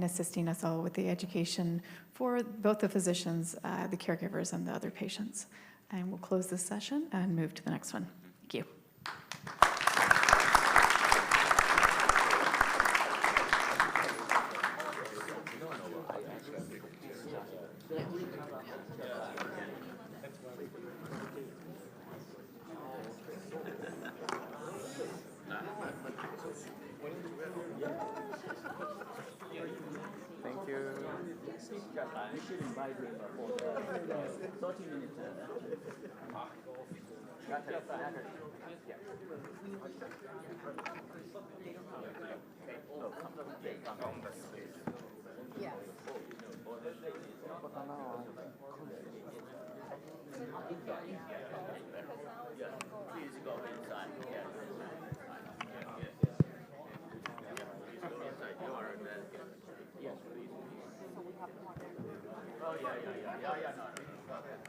assisting us all with the education for both the physicians, the caregivers, and the other patients. And we'll close this session and move to the next one. Thank you. Thank you. We should invite him for 30 minutes. Please go inside. Yes, please. Oh, yeah.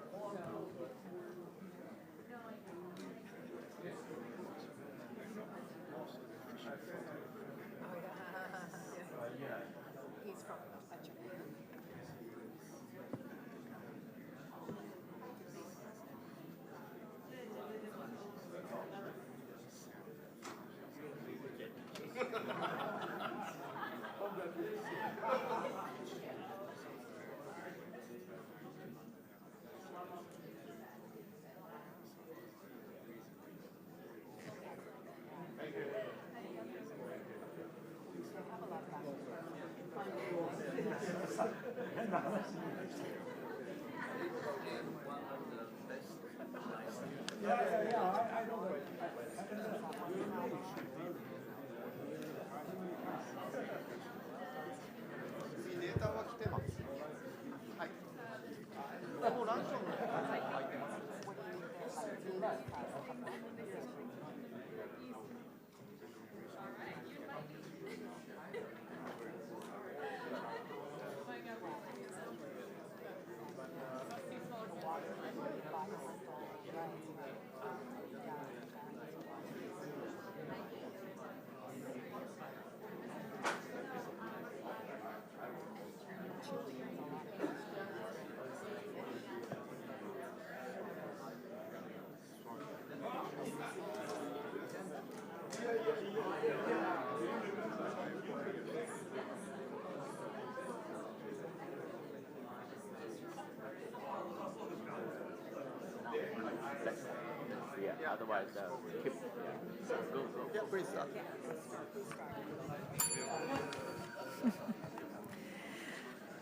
Yeah, otherwise, keep, go. Yeah, please start.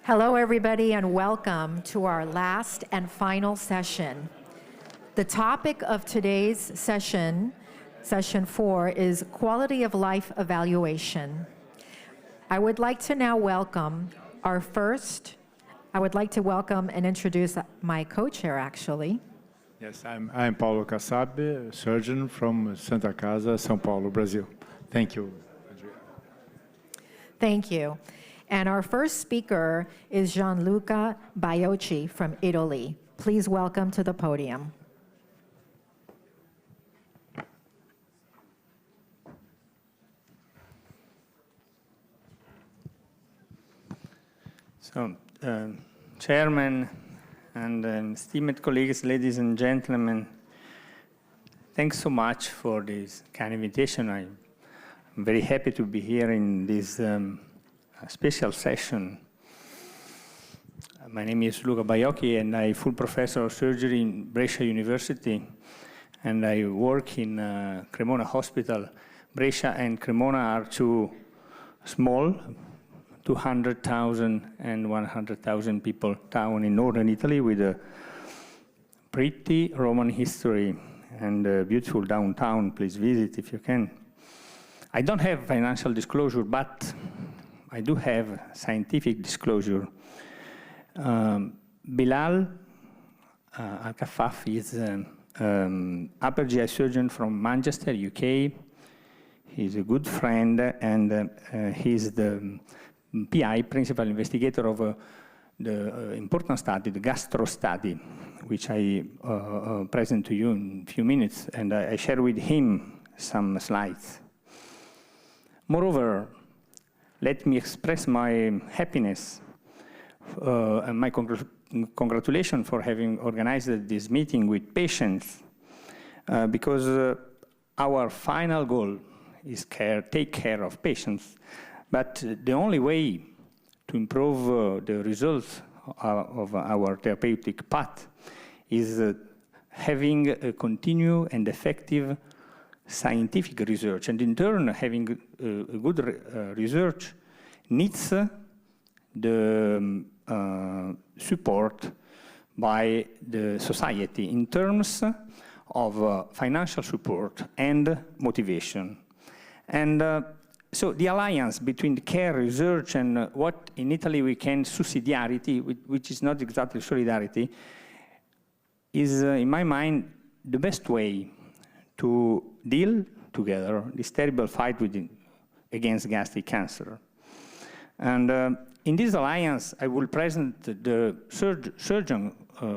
Hello, everybody, and welcome to our last and final session. The topic of today's session, session 4, is quality of life evaluation. I would like to now welcome and introduce my co-chair, actually. Yes, I'm Paulo Kassab, a surgeon from Santa Casa, São Paulo, Brazil. Thank you, Andrea. Thank you. And our first speaker is Gianluca Baiocchi from Italy. Please welcome to the podium. So, Chairman and esteemed colleagues, ladies and gentlemen, thanks so much for this kind invitation. I'm very happy to be here in this special session. My name is Luca Baiocchi, and I'm full professor of surgery in Brescia University, and I work in Cremona Hospital. Brescia and Cremona are two small, 200,000 and 100,000 people town in northern Italy with a pretty Roman history and a beautiful downtown. Please visit if you can. I don't have financial disclosure, but I do have scientific disclosure. Bilal Al-Kafaf is an upper GI surgeon from Manchester, UK. He's a good friend, and he's the PI, principal investigator of the important study, the gastro study, which I present to you in a few minutes, and I share with him some slides. Moreover, let me express my happiness and my congratulations for having organized this meeting with patients, because our final goal is take care of patients. But the only way to improve the results of our therapeutic path is having a continued and effective scientific research. And in turn, having a good research needs the support by the society in terms of financial support and motivation. And so the alliance between the care, research, and what in Italy we can subsidiarity, which is not exactly solidarity, is, in my mind, the best way to deal together this terrible fight against gastric cancer. And in this alliance, I will present the surgeon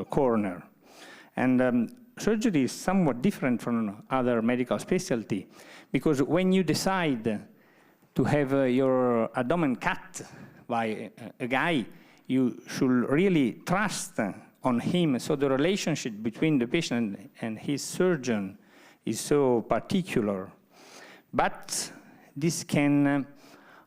corner. And surgery is somewhat different from other medical specialty, because when you decide to have your abdomen cut by a guy, you should really trust on him. So the relationship between the patient and his surgeon is so particular. But this can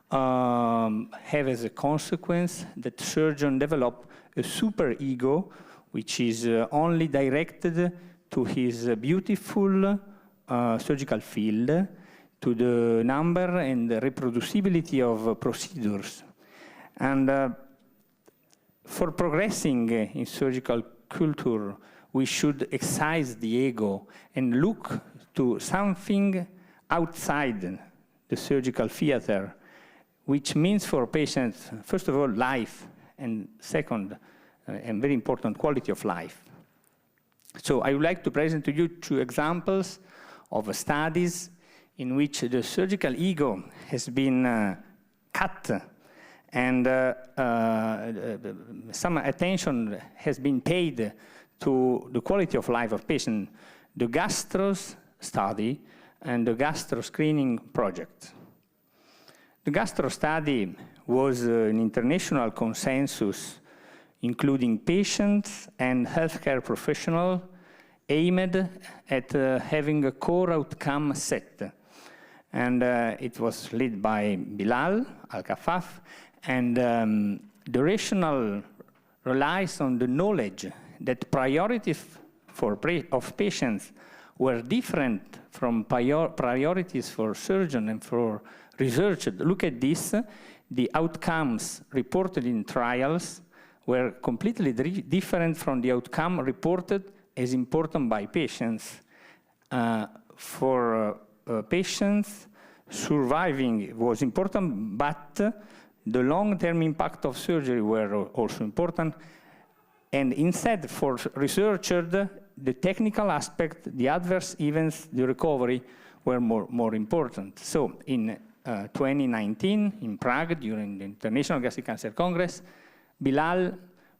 have as a consequence that surgeon develop a super ego, which is only directed to his beautiful surgical field, to the number and the reproducibility of procedures. And for progressing in surgical culture, we should excise the ego and look to something outside the surgical theater, which means for patients, first of all, life, and second, and very important, quality of life. So I would like to present to you 2 examples of studies in which the surgical ego has been cut and some attention has been paid to the quality of life of patients, the gastros study and the gastro screening project. The gastro study was an international consensus including patients and healthcare professionals aimed at having a core outcome set. And it was led by Bilal Al-Kafaf, and the rationale relies on the knowledge that priorities of patients were different from priorities for surgeons and for researchers. Look at this, the outcomes reported in trials were completely different from the outcome reported as important by patients. For patients, surviving was important, but the long-term impact of surgery were also important. And instead, for researchers, the technical aspect, the adverse events, the recovery were more important. So in 2019, in Prague, during the International Gastric Cancer Congress, Bilal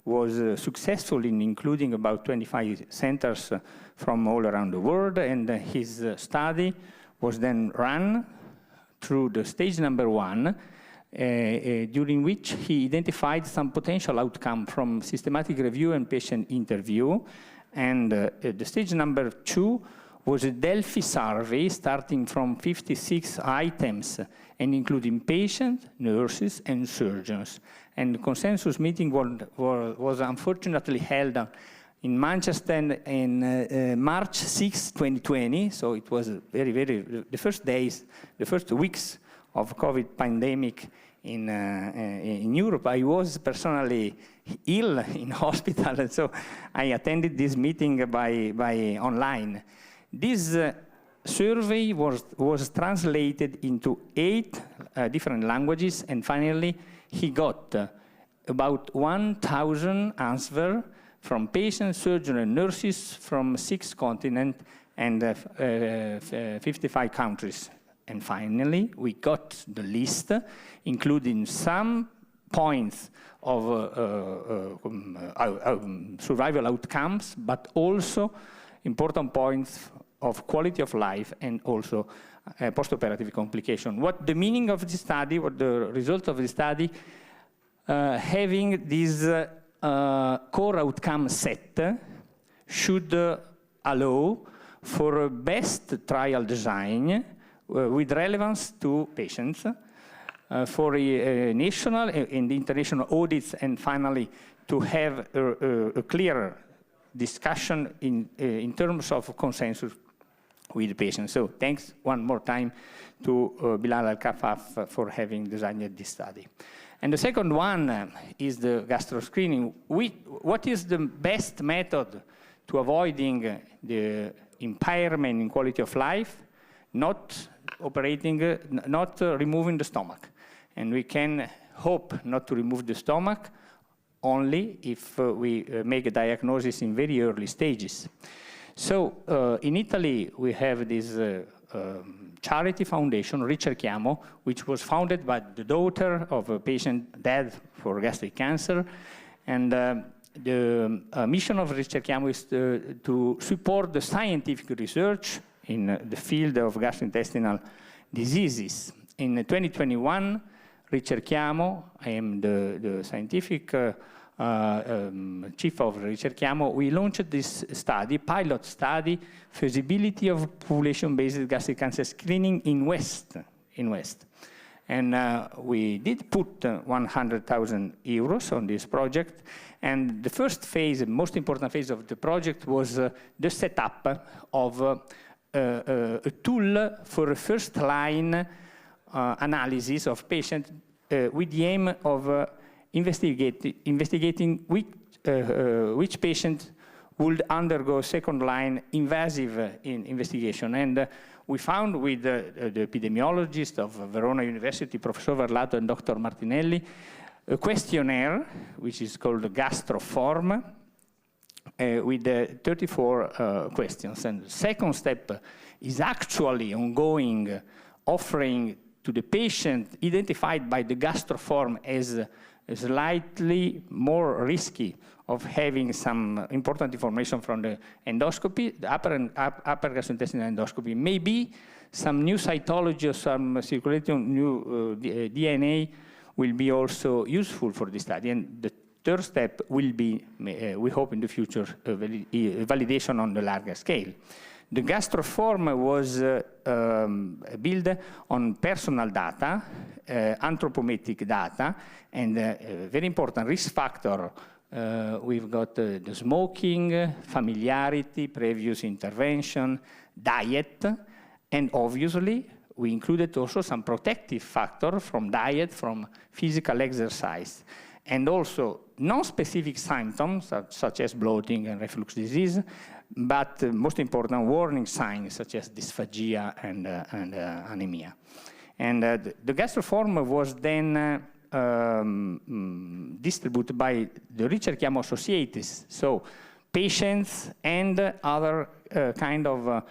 was successful in including about 25 centers from all around the world, and his study was then run through the stage number 1, during which he identified some potential outcome from systematic review and patient interview. And the stage number 2 was a Delphi survey starting from 56 items and including patients, nurses, and surgeons. And the consensus meeting was unfortunately held in Manchester in March 6, 2020. So it was the first days, the first weeks of COVID pandemic in Europe. I was personally ill in hospital, and so I attended this meeting by online. This survey was translated into 8 different languages, and finally he got about 1,000 answers from patients, surgeons, and nurses from 6 continents and 55 countries. And finally, we got the list, including some points of survival outcomes, but also important points of quality of life and also postoperative complication. What the meaning of the study, what the result of the study, having this core outcome set should allow for a best trial design with relevance to patients, for national and international audits, and finally to have a clear discussion in terms of consensus with the patients. So thanks one more time to Bilal Al-Kafaf for having designed this study. And the second one is the gastro screening. What is the best method to avoiding the impairment in quality of life? Not operating, not removing the stomach. And we can hope not to remove the stomach only if we make a diagnosis in very early stages. So in Italy, we have this charity foundation, Ricerchiamo, which was founded by the daughter of a patient dead for gastric cancer. And the mission of Ricerchiamo is to support the scientific research in the field of gastrointestinal diseases. In 2021, Ricerchiamo, I am the scientific chief of Ricerchiamo, we launched this study, pilot study, feasibility of population-based gastric cancer screening in West. And we did put 100,000 euros on this project. And the first phase, the most important phase of the project was the setup of a tool for a first-line analysis of patients with the aim of investigating which patients would undergo second-line invasive investigation. And we found with the epidemiologist of Verona University, Professor Verlato and Dr. Martinelli, a questionnaire, which is called the GastroForm, with 34 questions. And the second step is actually ongoing, offering to the patient identified by the GastroForm as slightly more risky of having some important information from the endoscopy, the upper gastrointestinal endoscopy, maybe some new cytology or some circulating new DNA will be also useful for this study. And the third step will be, we hope in the future, validation on the larger scale. The GastroForm was built on personal data, anthropometric data, and very important risk factor. We've got the smoking, familiarity, previous intervention, diet, and obviously we included also some protective factor from diet, from physical exercise, and also non-specific symptoms such as bloating and reflux disease, but most important warning signs such as dysphagia and anemia. And the GastroForm was then distributed by the Ricerchiamo Societies, so patients and other kind of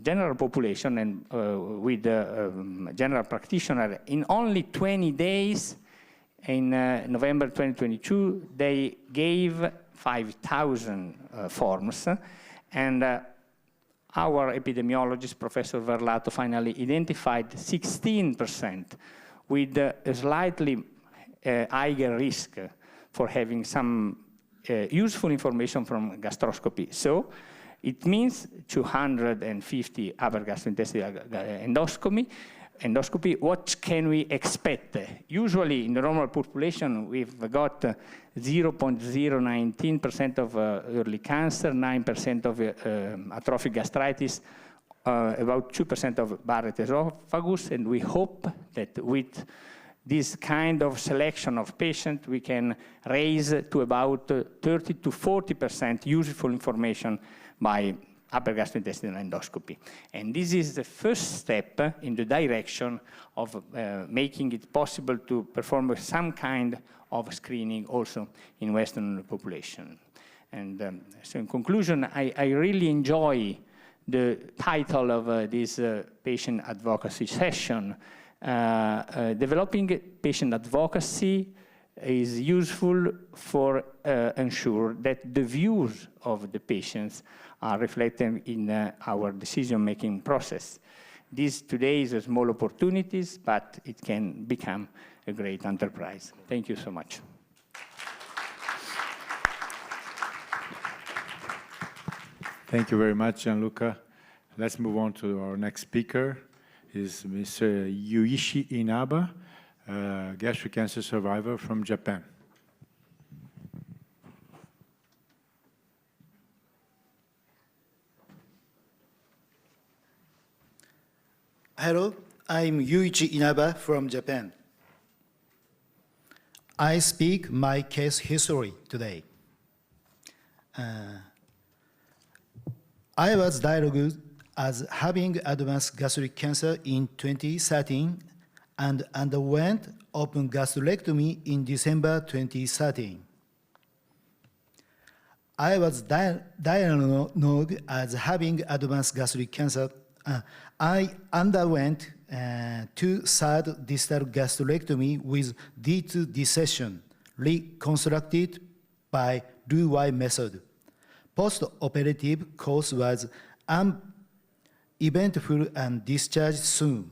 general population and with general practitioner. In only 20 days, in November 2022, they gave 5,000 forms, and our epidemiologist, Professor Verlato, finally identified 16% with a slightly higher risk for having some useful information from gastroscopy. So it means 250 upper gastrointestinal endoscopy. What can we expect? Usually in the normal population, we've got 0.019% of early cancer, 9% of atrophic gastritis, about 2% of Barrett esophagus, and we hope that with this kind of selection of patients, we can raise to about 30 to 40% useful information by upper gastrointestinal endoscopy. And this is the first step in the direction of making it possible to perform some kind of screening also in Western population. And so in conclusion, I really enjoy the title of this patient advocacy session. Developing patient advocacy is useful for ensure that the views of the patients are reflected in our decision-making process. This today is a small opportunities, but it can become a great enterprise. Thank you so much. Thank you very much, Gianluca. Let's move on to our next speaker. Is Mr. Yuichi Inaba, gastric cancer survivor from Japan. Hello, I'm Yuichi Inaba from Japan. I speak my case history today. I was diagnosed as having advanced gastric cancer in 2013 and underwent open gastrectomy in December 2013. I was diagnosed as having advanced gastric cancer. I underwent 2 third distal gastrectomy with D2 dissection, reconstructed by Roux-Y method. Post-operative course was eventful and discharged soon.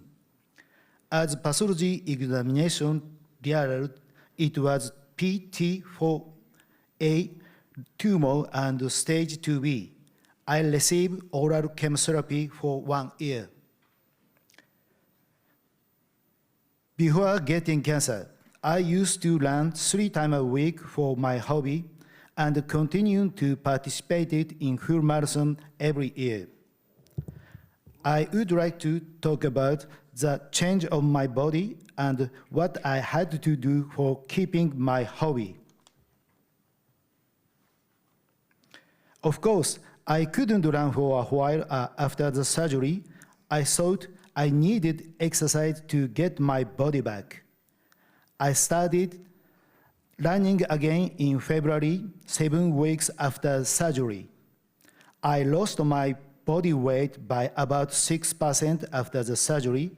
As pathology examination revealed, it was PT4A tumor and stage 2B. I received oral chemotherapy for 1 year. Before getting cancer, I used to run 3 times a week for my hobby and continue to participate in full marathon every year. I would like to talk about the change of my body and what I had to do for keeping my hobby. Of course, I couldn't run for a while after the surgery. I thought I needed exercise to get my body back. I started running again in February, 7 weeks after surgery. I lost my body weight by about 6% after the surgery.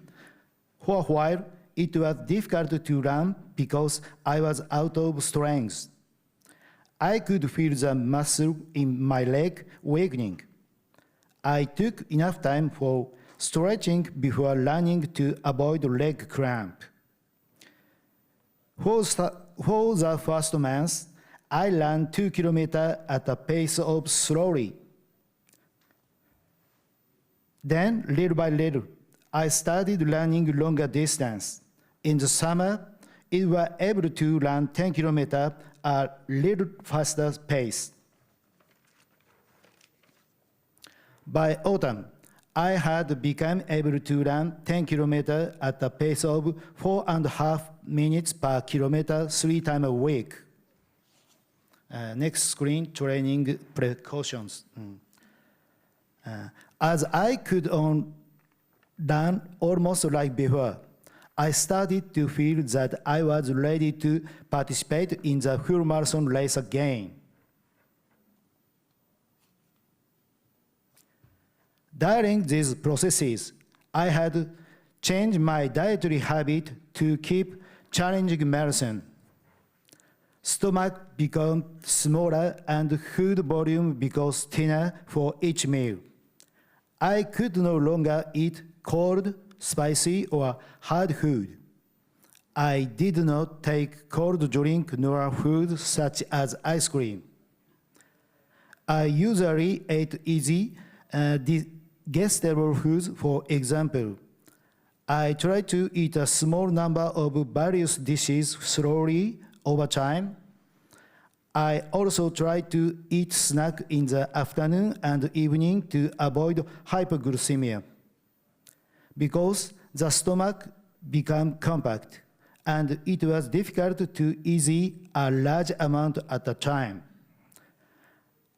For a while, it was difficult to run because I was out of strength. I could feel the muscle in my leg weakening. I took enough time for stretching before running to avoid leg cramp. For the first month, I ran 2 kilometers at a pace of slowly. Then, little by little, I started running longer distance. In the summer, I was able to run 10 kilometers at a little faster pace. By autumn, I had become able to run 10 kilometers at a pace of 4.5 minutes per kilometer 3 times a week. Next screen, training precautions. As I could run almost like before, I started to feel that I was ready to participate in the full marathon race again. During these processes, I had changed my dietary habit to keep challenging marathon. Stomach became smaller and food volume becomes thinner for each meal. I could no longer eat cold, spicy, or hard food. I did not take cold drink nor food such as ice cream. I usually ate easy, digestible foods. For example, I tried to eat a small number of various dishes slowly over time. I also tried to eat snack in the afternoon and evening to avoid hypoglycemia. Because the stomach became compact and it was difficult to eat a large amount at a time,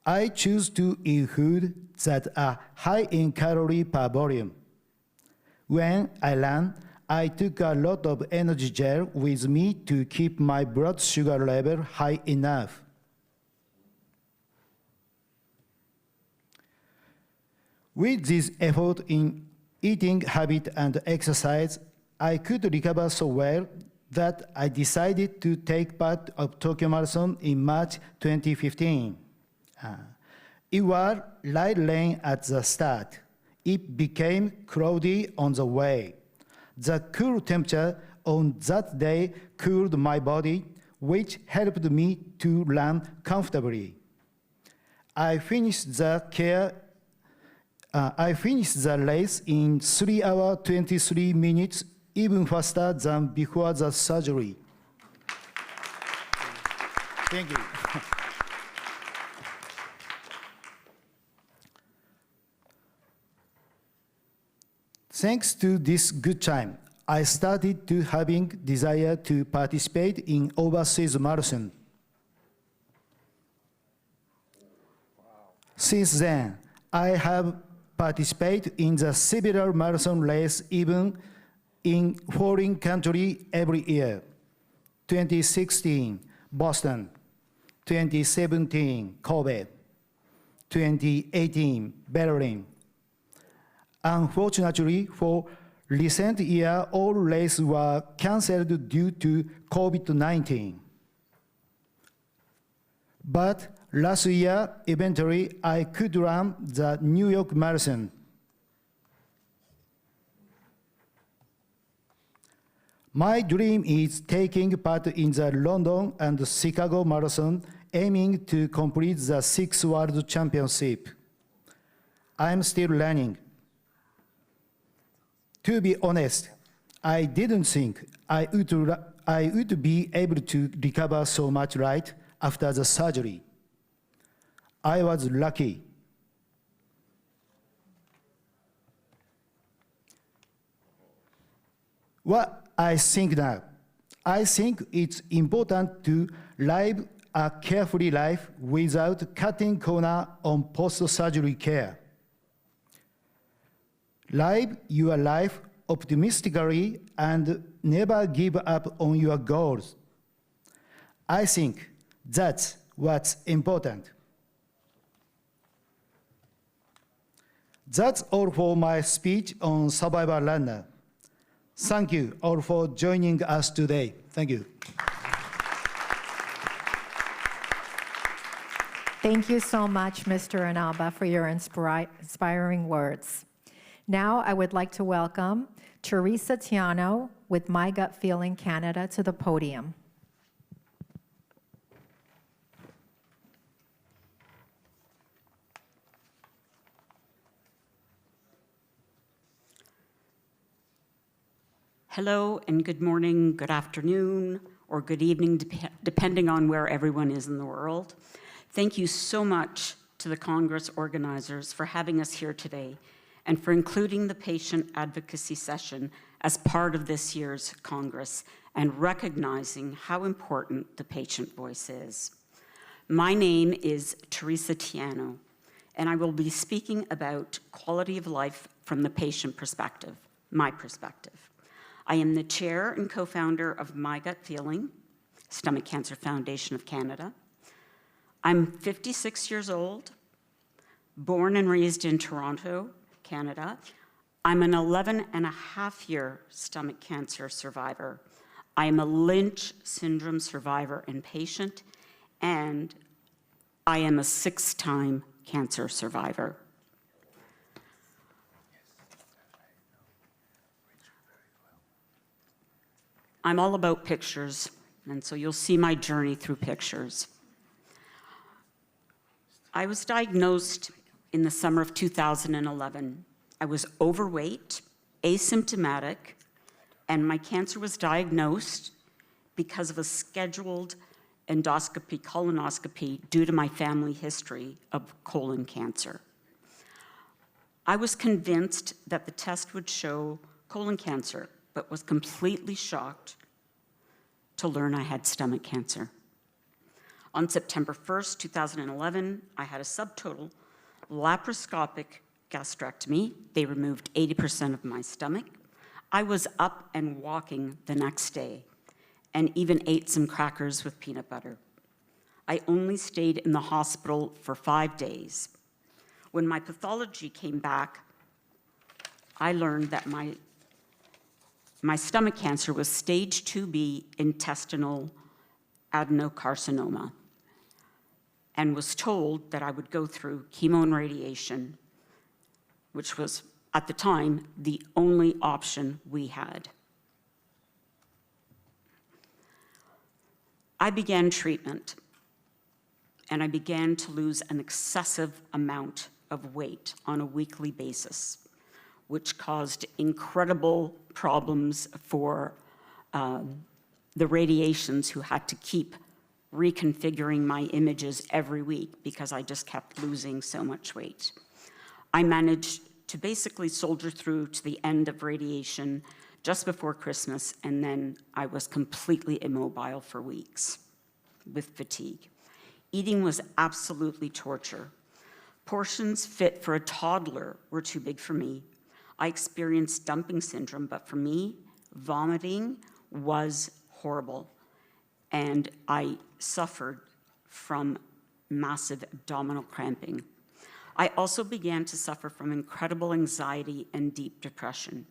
I choose to eat food that are high in calorie per volume. When I ran, I took a lot of energy gel with me to keep my blood sugar level high enough. With this effort in eating habit and exercise, I could recover so well that I decided to take part of Tokyo Marathon in March 2015. It was light rain at the start. It became cloudy on the way. The cool temperature on that day cooled my body, which helped me to run comfortably. I finished the race in 3 hours 23 minutes, even faster than before the surgery. Thank you. Thanks to this good time, I started to having desire to participate in overseas marathon. Since then, I have participated in the several marathon races, even in foreign country every year. 2016, Boston. 2017, Kobe. 2018, Berlin. Unfortunately, for recent year, all races were canceled due to COVID-19. But last year, eventually, I could run the New York Marathon. My dream is taking part in the London and Chicago Marathon, aiming to complete the 6th World Championship. I'm still learning. To be honest, I didn't think I would be able to recover so much right after the surgery. I was lucky. What I think now, I think it's important to live a carefree life without cutting corner on post-surgery care. Live your life optimistically and never give up on your goals. I think that's what's important. That's all for my speech on Survivor Runner. Thank you all for joining us today. Thank you. Thank you so much, Mr. Inaba, for your inspiring words. Now I would like to welcome Teresa Tiano with My Gut Feeling Canada to the podium. Hello and good morning, good afternoon, or good evening, depending on where everyone is in the world. Thank you so much to the Congress organizers for having us here today and for including the patient advocacy session as part of this year's Congress and recognizing how important the patient voice is. My name is Teresa Tiano, and I will be speaking about quality of life from the patient perspective, my perspective. I am the chair and co-founder of My Gut Feeling, Stomach Cancer Foundation of Canada. I'm 56 years old, born and raised in Toronto, Canada. I'm an 11-and-a-half-year stomach cancer survivor. I am a Lynch syndrome survivor and patient, and I am a 6-time cancer survivor. I'm all about pictures, and so you'll see my journey through pictures. I was diagnosed in the summer of 2011. I was overweight, asymptomatic, and my cancer was diagnosed because of a scheduled endoscopy, colonoscopy, due to my family history of colon cancer. I was convinced that the test would show colon cancer, but was completely shocked to learn I had stomach cancer. On September 1st, 2011, I had a subtotal laparoscopic gastrectomy. They removed 80% of my stomach. I was up and walking the next day and even ate some crackers with peanut butter. I only stayed in the hospital for 5 days. When my pathology came back, I learned that my stomach cancer was stage 2B intestinal adenocarcinoma, and was told that I would go through chemo and radiation, which was, at the time, the only option we had. I began treatment, and I began to lose an excessive amount of weight on a weekly basis, which caused incredible problems for the radiations, who had to keep reconfiguring my images every week because I just kept losing so much weight. I managed to basically soldier through to the end of radiation just before Christmas, and then I was completely immobile for weeks with fatigue. Eating was absolutely torture. Portions fit for a toddler were too big for me. I experienced dumping syndrome, but for me, vomiting was horrible. And I suffered from massive abdominal cramping. I also began to suffer from incredible anxiety and deep depression.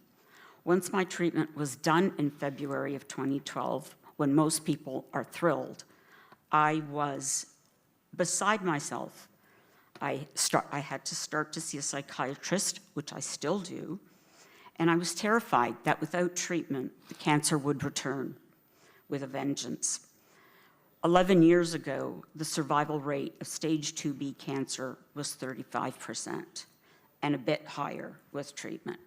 Once my treatment was done in February of 2012, when most people are thrilled, I was beside myself. I had to start to see a psychiatrist, which I still do, and I was terrified that without treatment, the cancer would return with a vengeance. 11 years ago, the survival rate of stage 2B cancer was 35%, and a bit higher with treatment.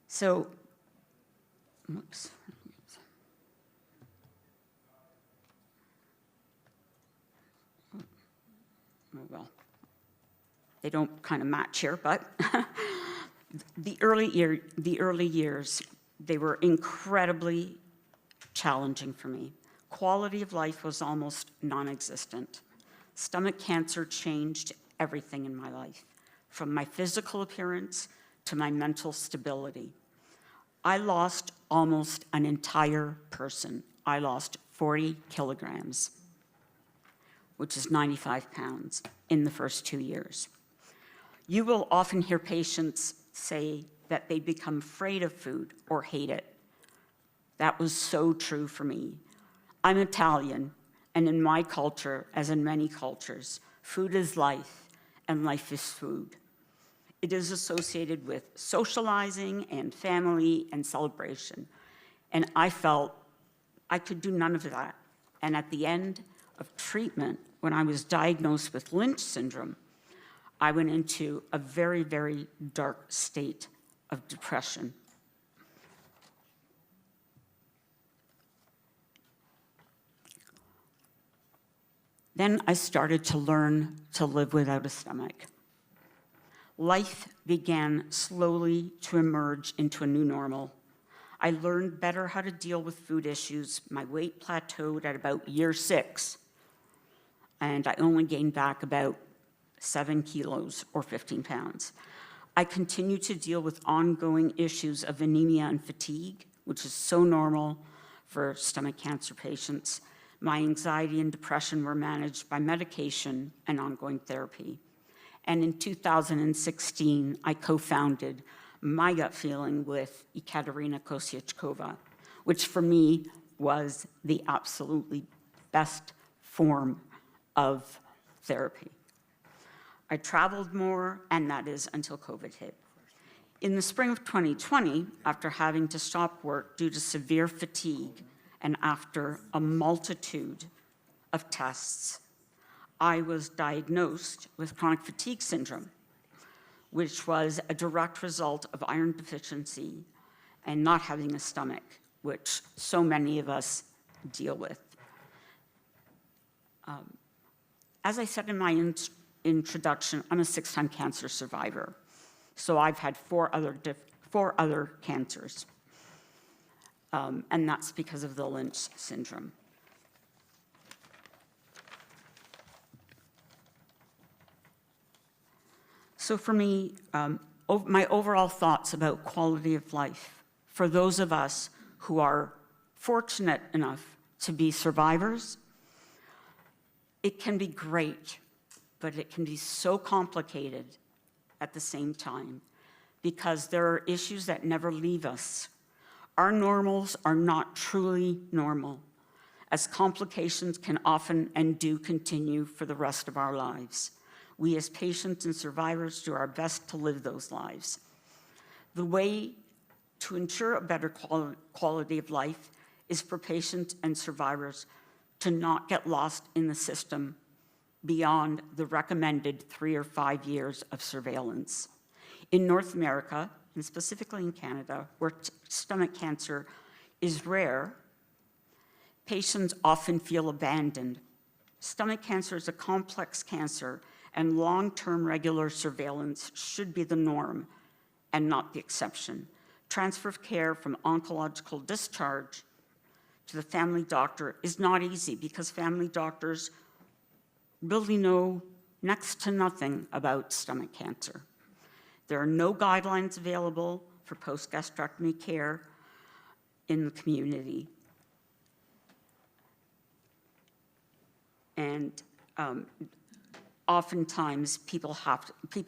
So, whoops. Oh, well, they don't kind of match here, but the early years, They were incredibly challenging for me. Quality of life was almost non-existent. Stomach cancer changed everything in my life, from my physical appearance to my mental stability. I lost almost an entire person. I lost 40 kilograms, which is 95 pounds, in the first 2 years. You will often hear patients say that they become afraid of food or hate it. That was so true for me. I'm Italian, and in my culture, as in many cultures, food is life, and life is food. It is associated with socializing and family and celebration. And I felt I could do none of that. And at the end of treatment, when I was diagnosed with Lynch syndrome, I went into a very, very dark state of depression. Then I started to learn to live without a stomach. Life began slowly to emerge into a new normal. I learned better how to deal with food issues. My weight plateaued at about year 6, and I only gained back about 7 kilos or 15 pounds. I continued to deal with ongoing issues of anemia and fatigue, which is so normal for stomach cancer patients. My anxiety and depression were managed by medication and ongoing therapy. And in 2016, I co-founded My Gut Feeling with Ekaterina Kosiachkova, which for me was the absolutely best form of therapy. I traveled more, and that is until COVID hit. In the spring of 2020, after having to stop work due to severe fatigue and after a multitude of tests, I was diagnosed with chronic fatigue syndrome, which was a direct result of iron deficiency and not having a stomach, which so many of us deal with. As I said in my introduction, I'm a 6-time cancer survivor. So I've had 4 other cancers. And that's because of the Lynch syndrome. So for me, my overall thoughts about quality of life, for those of us who are fortunate enough to be survivors, it can be great, but it can be so complicated at the same time because there are issues that never leave us. Our normals are not truly normal, as complications can often and do continue for the rest of our lives. We as patients and survivors do our best to live those lives. The way to ensure a better quality of life is for patients and survivors to not get lost in the system beyond the recommended 3 or 5 years of surveillance. In North America, and specifically in Canada, where stomach cancer is rare, patients often feel abandoned. Stomach cancer is a complex cancer, and long-term regular surveillance should be the norm and not the exception. Transfer of care from oncological discharge to the family doctor is not easy because family doctors really know next to nothing about stomach cancer. There are no guidelines available for post-gastrectomy care in the community. And oftentimes people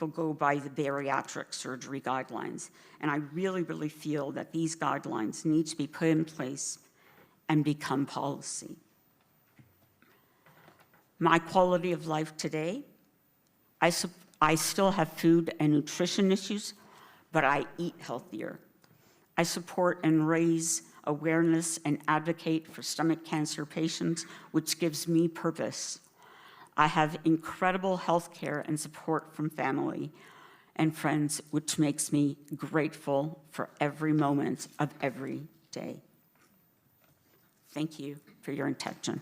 go by the bariatric surgery guidelines. And I really, really feel that these guidelines need to be put in place and become policy. My quality of life today, I still have food and nutrition issues, but I eat healthier. I support and raise awareness and advocate for stomach cancer patients, which gives me purpose. I have incredible health care and support from family and friends, which makes me grateful for every moment of every day. Thank you for your attention.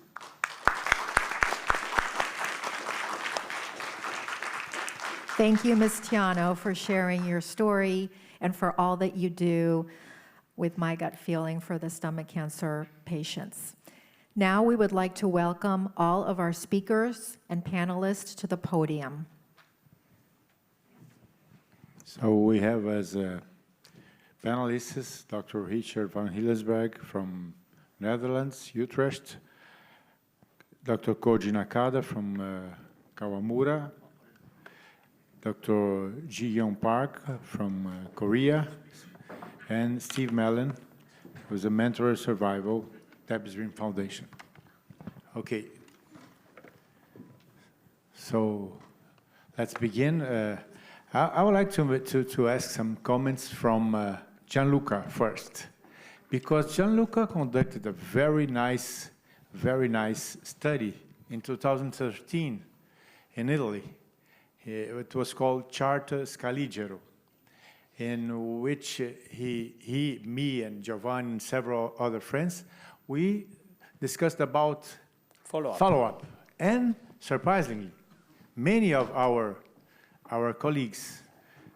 Thank you, Ms. Tiano, for sharing your story and for all that you do. with My Gut Feeling for the stomach cancer patients. Now we would like to welcome all of our speakers and panelists to the podium. So we have as panelists Dr. Richard van Hillesberg from Netherlands, Utrecht, Dr. Koji Nakada from Kawamura, Dr. Ji-Young Park from Korea, and Steve Mellon, who's a mentor of survival, Tabby's Dream Foundation. Okay. So let's begin. I would like to ask some comments from Gianluca first, because Gianluca conducted a very nice study in 2013 in Italy. It was called Chart Scaligero, in which he, me, and Giovanni and several other friends, we discussed about follow-up. And surprisingly, many of our colleagues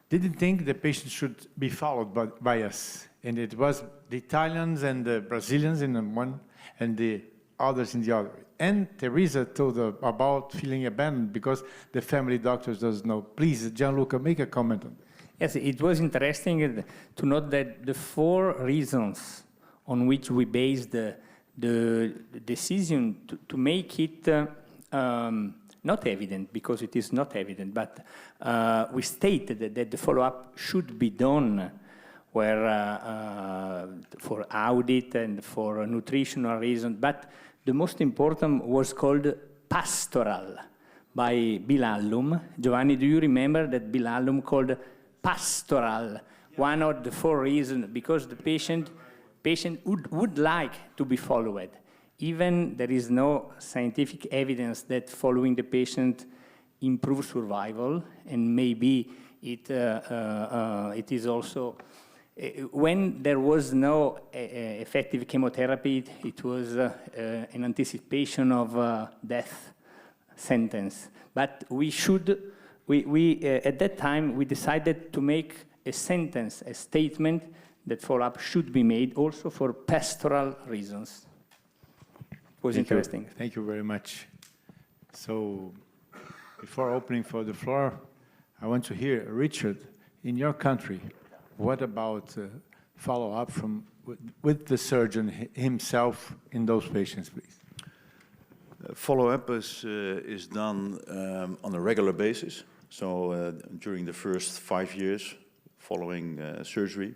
didn't think the patient should be followed by us. And it was the Italians and the Brazilians in the one and the others in the other. And Teresa told about feeling abandoned because the family doctors doesn't know. Please, Gianluca, make a comment on that. Yes, it was interesting to note that the 4 reasons on which we based the decision to make it not evident, because it is not evident, but we stated that the follow-up should be done where for audit and for nutritional reasons, but the most important was called pastoral by Bill Allum. Giovanni, do you remember that Bill Allum called pastoral one of the 4 reasons? Because the patient would like to be followed. Even there is no scientific evidence that following the patient improves survival, and maybe it is also, when there was no effective chemotherapy, it was an anticipation of death sentence. But at that time, we decided to make a sentence, a statement that follow-up should be made also for pastoral reasons. It was interesting. Thank you very much. So before opening for the floor, I want to hear, Richard, in your country, what about follow-up with the surgeon himself in those patients, please? Follow-up is done on a regular basis. So during the first 5 years following surgery,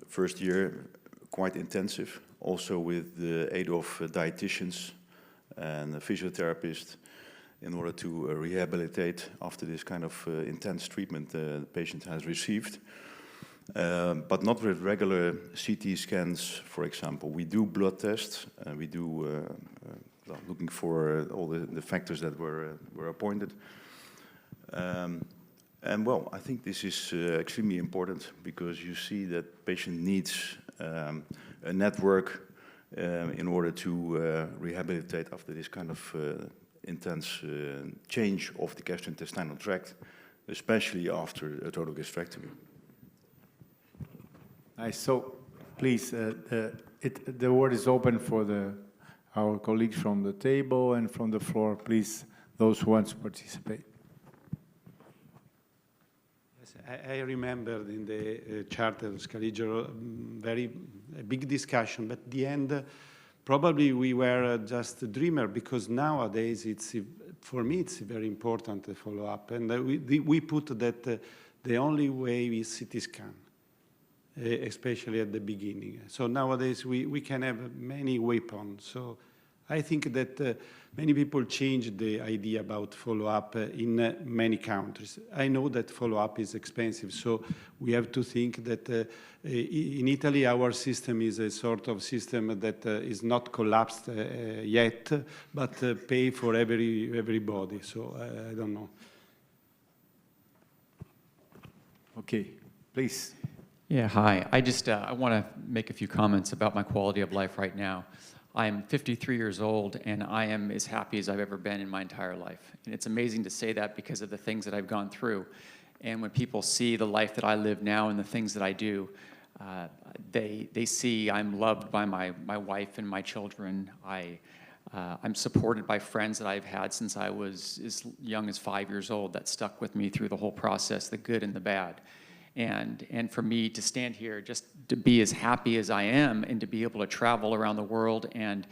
first year quite intensive, also with the aid of dietitians and physiotherapists in order to rehabilitate after this kind of intense treatment the patient has received. But not with regular CT scans, for example. We do blood tests, we do looking for all the factors that were appointed. And well, I think this is extremely important because you see that patient needs a network in order to rehabilitate after this kind of intense change of the gastrointestinal tract, especially after a total gastrectomy. Nice. So, please, the word is open for our colleagues from the table and from the floor. Please, those who want to participate. Yes, I remembered in the Charter Scaligero a big discussion, but at the end, probably we were just a dreamer because nowadays for me it's very important to follow up, and we put that the only way is CT scan. Especially at the beginning. So nowadays we can have many weapons. So I think that many people change the idea about follow-up in many countries. I know that follow-up is expensive, so we have to think that in Italy our system is a sort of system that is not collapsed yet, but pay for everybody. So I don't know. Okay, please. Yeah, hi. I want to make a few comments about my quality of life right now. I am 53 years old, and I am as happy as I've ever been in my entire life. And it's amazing to say that because of the things that I've gone through. And when people see the life that I live now and the things that I do, They see I'm loved by my wife and my children. I'm supported by friends that I've had since I was as young as 5 years old that stuck with me through the whole process, the good and the bad. And for me to stand here, just to be as happy as I am and to be able to travel around the world and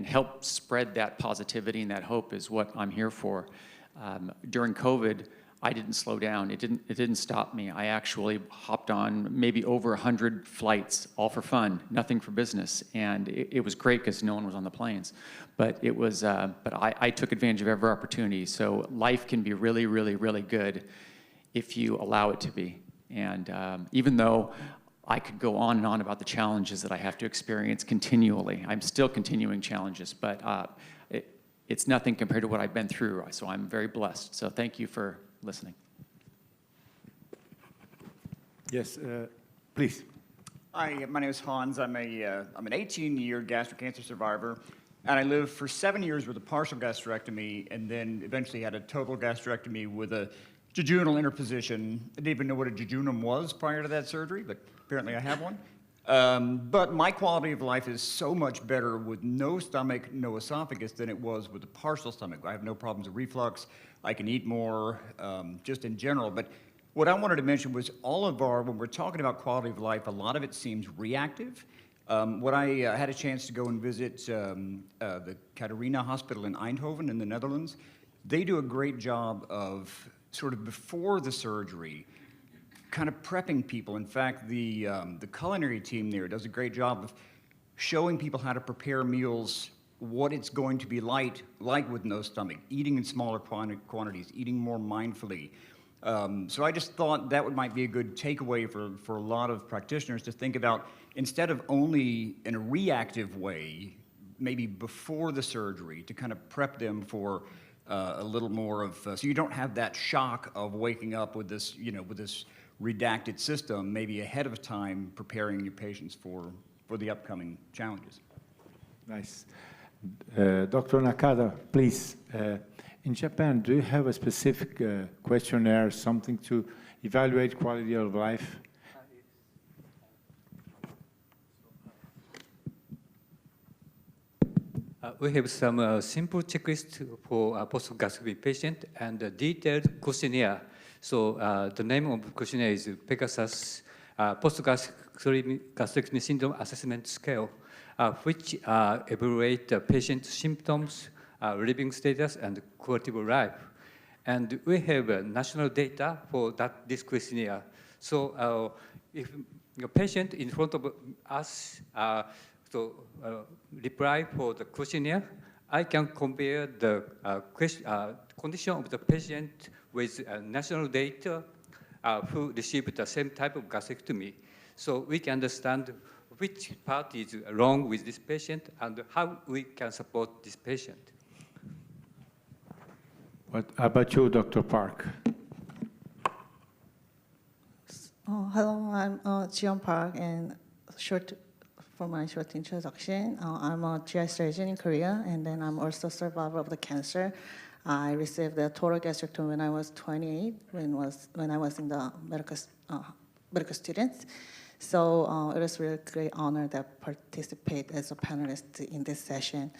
help spread that positivity and that hope is what I'm here for. During COVID, I didn't slow down. It didn't stop me. I actually hopped on maybe over 100 flights, all for fun, nothing for business. And it was great because no one was on the planes. But it was. But I took advantage of every opportunity. So life can be really, really, really good if you allow it to be. And even though I could go on and on about the challenges that I have to experience continually, I'm still continuing challenges. But it's nothing compared to what I've been through. So I'm very blessed. So thank you for listening. Yes, please. Hi, my name is Hans. I'm an 18-year gastric cancer survivor, and I lived for 7 years with a partial gastrectomy, and then eventually had a total gastrectomy with a jejunal interposition. I didn't even know what a jejunum was prior to that surgery, but apparently I have one. But my quality of life is so much better with no stomach, no esophagus than it was with a partial stomach. I have no problems with reflux. I can eat more, just in general. But what I wanted to mention was when we're talking about quality of life, a lot of it seems reactive. When I had a chance to go and visit the Catharina Hospital in Eindhoven in the Netherlands, they do a great job of sort of before the surgery, kind of prepping people. In fact, the culinary team there does a great job of showing people how to prepare meals, what it's going to be like with no stomach, eating in smaller quantities, eating more mindfully. So I just thought that might be a good takeaway for a lot of practitioners to think about, instead of only in a reactive way, maybe before the surgery, to kind of prep them for a little more of, so you don't have that shock of waking up with this, with this redacted system, maybe ahead of time preparing your patients for the upcoming challenges. Nice. Dr. Nakada, please. In Japan, do you have a specific questionnaire, something to evaluate quality of life? We have some simple checklist for post-gastric patient and a detailed questionnaire. So the name of the questionnaire is Pegasus Post-Gastrectomy Syndrome Assessment Scale, which evaluate the patient's symptoms, living status, and quality of life. And we have national data for this questionnaire. So if a patient in front of us reply for the questionnaire, I can compare the condition of the patient with national data who received the same type of gastrectomy. So we can understand which part is wrong with this patient and how we can support this patient. What about you, Dr. Park? Hello, I'm Jion Park, and for my short introduction, I'm a GI surgeon in Korea, and then I'm also a survivor of the cancer. I received a total gastrectomy when I was 28, when I was in the medical students. So it was really a great honor to participate as a panelist in this session.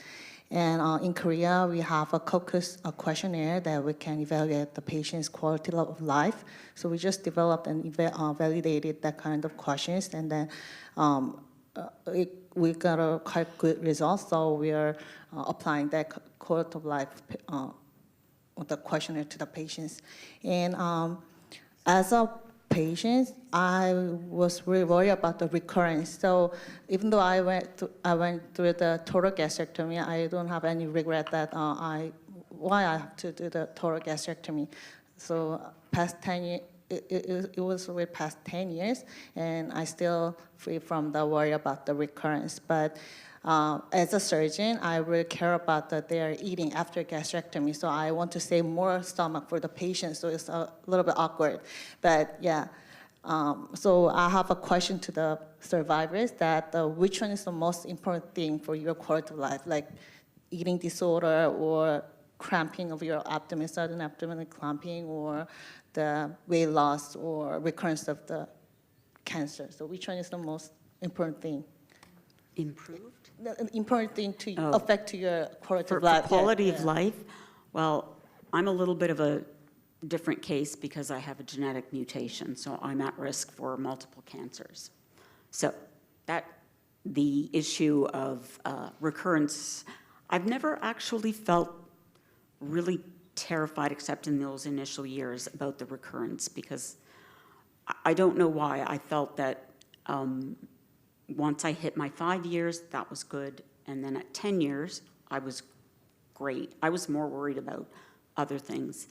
And in Korea, we have a questionnaire that we can evaluate the patient's quality of life. So we just developed and validated that kind of questions, and then we got a quite good results. So we are applying that quality of life the questionnaire to the patients. And as a patient, I was really worried about the recurrence. So even though I went through the total gastrectomy, I don't have any regret that why I have to do the total gastrectomy. So past 10 years, it was really past 10 years, and I still free from the worry about the recurrence. But as a surgeon, I really care about that they are eating after gastrectomy. So I want to save more stomach for the patient. So it's a little bit awkward, but yeah. So I have a question to the survivors that which one is the most important thing for your quality of life, like eating disorder or cramping of your abdomen, sudden abdominal cramping, or the weight loss or recurrence of the cancer. So which one is the most important thing? Improved? The important thing to Oh. affect your quality For of life. quality of life, well, I'm a little bit of a different case because I have a genetic mutation, so I'm at risk for multiple cancers. So the issue of recurrence, I've never actually felt really terrified, except in those initial years, about the recurrence, because I don't know why. I felt that once I hit my 5 years, that was good. And then at 10 years, I was great. I was more worried about other things,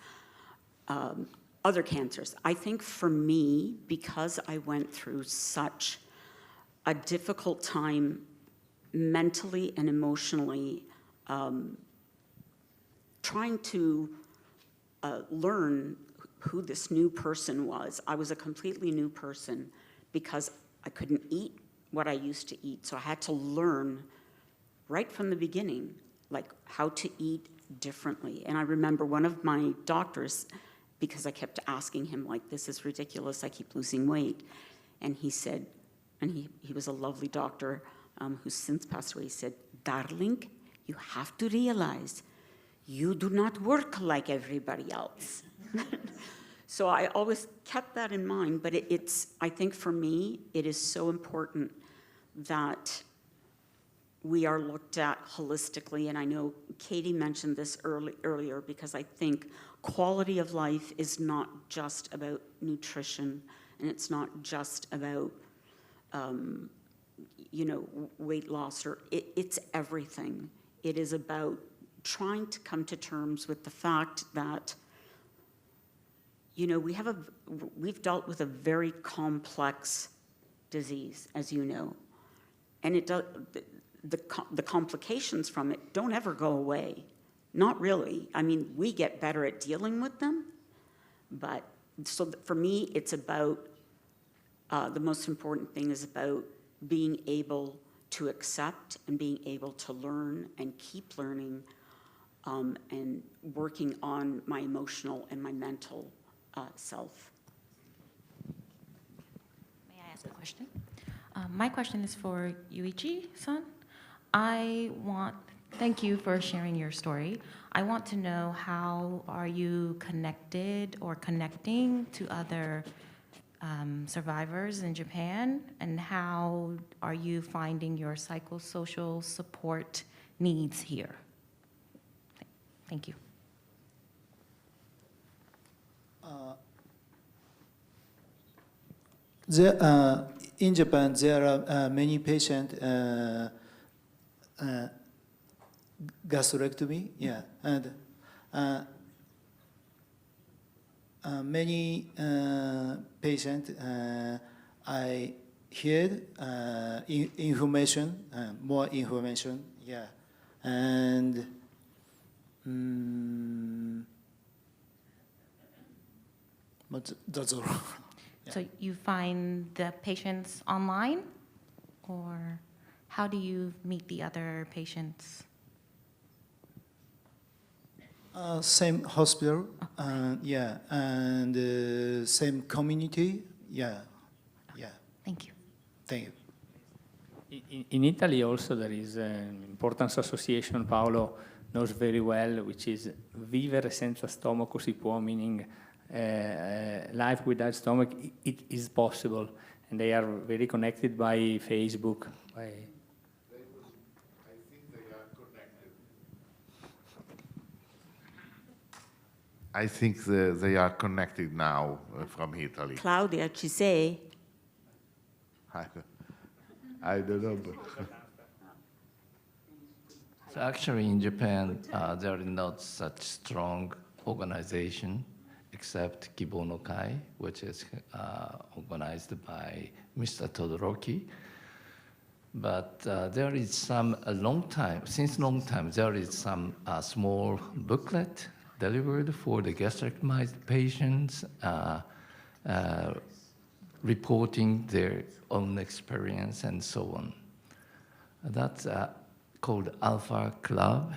other cancers. I think for me, because I went through such a difficult time mentally and emotionally, trying to learn who this new person was. I was a completely new person because I couldn't eat what I used to eat. So I had to learn right from the beginning, like how to eat differently. And I remember one of my doctors, because I kept asking him, like, this is ridiculous, I keep losing weight. And he said, and he was a lovely doctor who's since passed away, he said, darling, you have to realize you do not work like everybody else. So I always kept that in mind, but I think for me, it is so important that we are looked at holistically, and I know Katie mentioned this earlier, because I think quality of life is not just about nutrition, and it's not just about weight loss, or it's everything. It is about trying to come to terms with the fact that we've dealt with a very complex disease, as you know, and the complications from it don't ever go away. Not really. I mean, we get better at dealing with them, but so for me, it's about the most important thing is about being able to accept and being able to learn and keep learning, and working on my emotional and my mental self. May I ask a question? My question is for Yuichi-san. Thank you for sharing your story. I want to know, how are you connected or connecting to other survivors in Japan, and how are you finding your psychosocial support needs here? Thank you. In Japan, there are many patients gastrectomy, and many patients I heard information, more information, and but that's all. So you find the patients online, or how do you meet the other patients? Same hospital, and same community, Thank you. Thank you. In Italy also there is an important association, Paolo knows very well, which is Vivere senza stomaco si può, meaning life without stomach, it is possible. And they are very connected by Facebook. I think they are connected. I think they are connected now from Italy. Claudia, ci sei? I don't know. So actually in Japan, there is not such strong organization except Kibo Kai, which is organized by Mr. Todoroki. But there is since long time, there is some small booklet delivered for the gastrectomized patients, reporting their own experience and so on. That's called Alpha Club,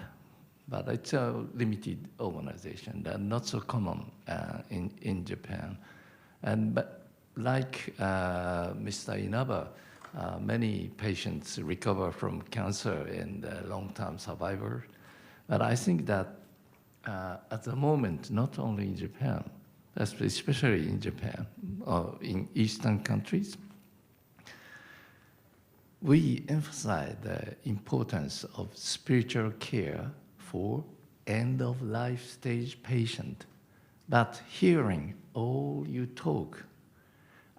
but it's a limited organization. They're not so common in Japan. But like Mr. Inaba, many patients recover from cancer and long-term survivor. But I think that at the moment, not only in Japan, especially in Japan or in Eastern countries, we emphasize the importance of spiritual care for end-of-life stage patient. But hearing all you talk,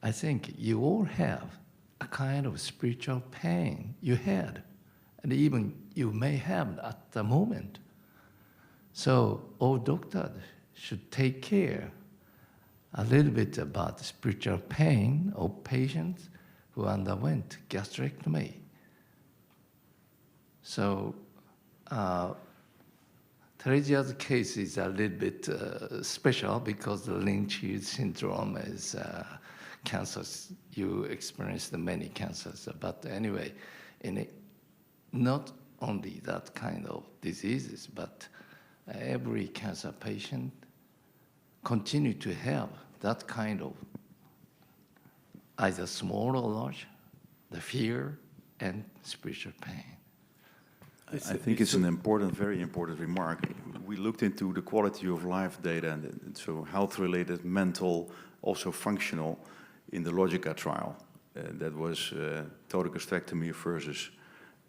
I think you all have a kind of spiritual pain you had, and even you may have at the moment. So all doctors should take care a little bit about the spiritual pain of patients who underwent gastrectomy. So Terezia's case is a little bit special because the Lynch-Hughes syndrome is cancers. You experienced many cancers, but anyway, not only that kind of diseases, but every cancer patient continue to have that kind of either small or large, the fear and spiritual pain. I think it's an important, very important remark. We looked into the quality of life data, and so health-related, mental, also functional, in the Logica trial. That was total gastrectomy versus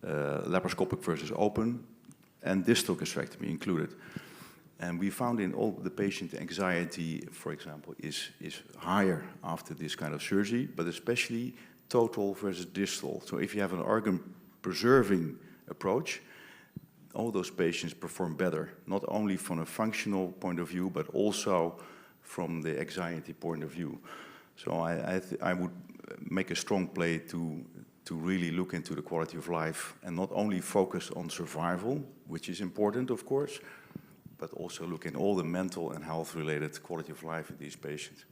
laparoscopic versus open, and distal gastrectomy included. And we found in all the patient anxiety, for example, is higher after this kind of surgery, but especially total versus distal. So if you have an organ-preserving approach, all those patients perform better, not only from a functional point of view, but also from the anxiety point of view. So I would make a strong play to really look into the quality of life and not only focus on survival, which is important, of course, but also look in all the mental and health-related quality of life of these patients.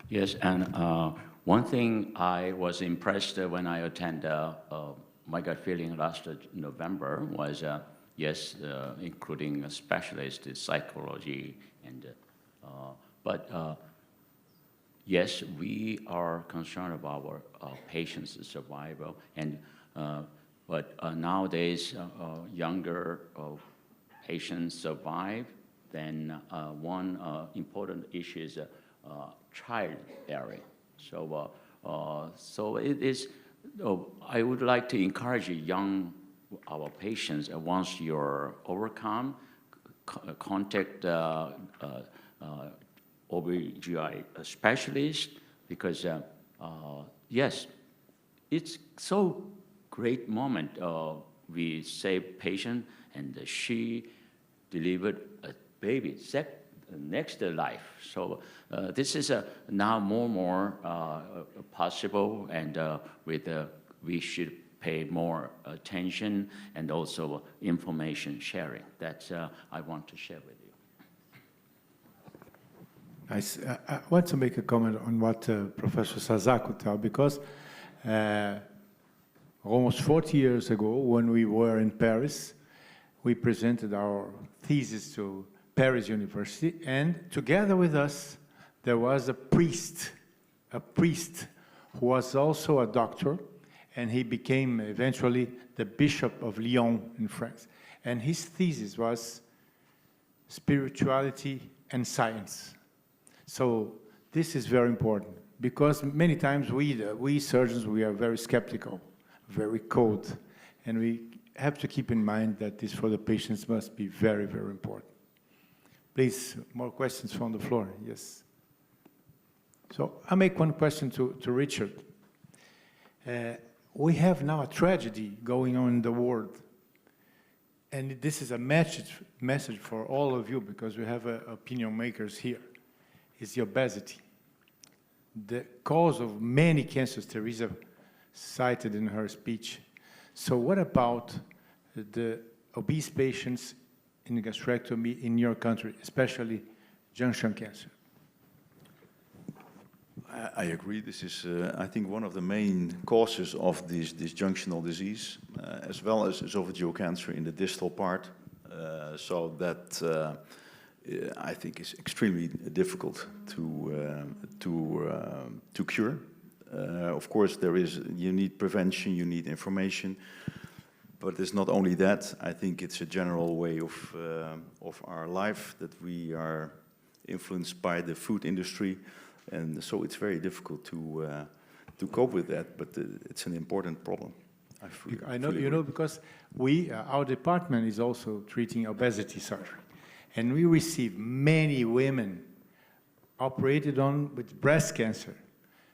Yes, and one thing I was impressed when I attended My Gut Feeling last November was, yes, including a specialist in psychology, and yes, we are concerned about our patients' survival, and but nowadays younger patients survive. Then one important issue is child area. So it is. I would like to encourage our patients. Once you're overcome, contact OB/GY specialist, because yes, it's so great moment. We save patient, and she delivered a baby next life. So this is now more and more possible, and we should pay more attention and also information sharing. That's I want to share with you. I want to make a comment on what Professor Sasaku told, because almost 40 years ago, when we were in Paris, we presented our thesis to Paris University, and together with us, there was a priest who was also a doctor, and he became eventually the Bishop of Lyon in France. And his thesis was spirituality and science. So this is very important, because many times we surgeons, we are very skeptical, very cold, and we have to keep in mind that this for the patients must be very, very important. Please, more questions from the floor. Yes. So I'll make one question to Richard. We have now a tragedy going on in the world, and this is a message for all of you, because we have opinion makers here. Is the obesity. The cause of many cancers, Teresa cited in her speech. So what about the obese patients in gastrectomy in your country, especially junction cancer? I agree. This is, I think, one of the main causes of this junctional disease, as well as esophageal cancer in the distal part. So that I think is extremely difficult to cure. Of course, you need prevention, you need information, but it's not only that. I think it's a general way of our life that we are influenced by the food industry, and so it's very difficult to cope with that. But it's an important problem. I know, because our department is also treating obesity surgery, and we receive many women operated on with breast cancer,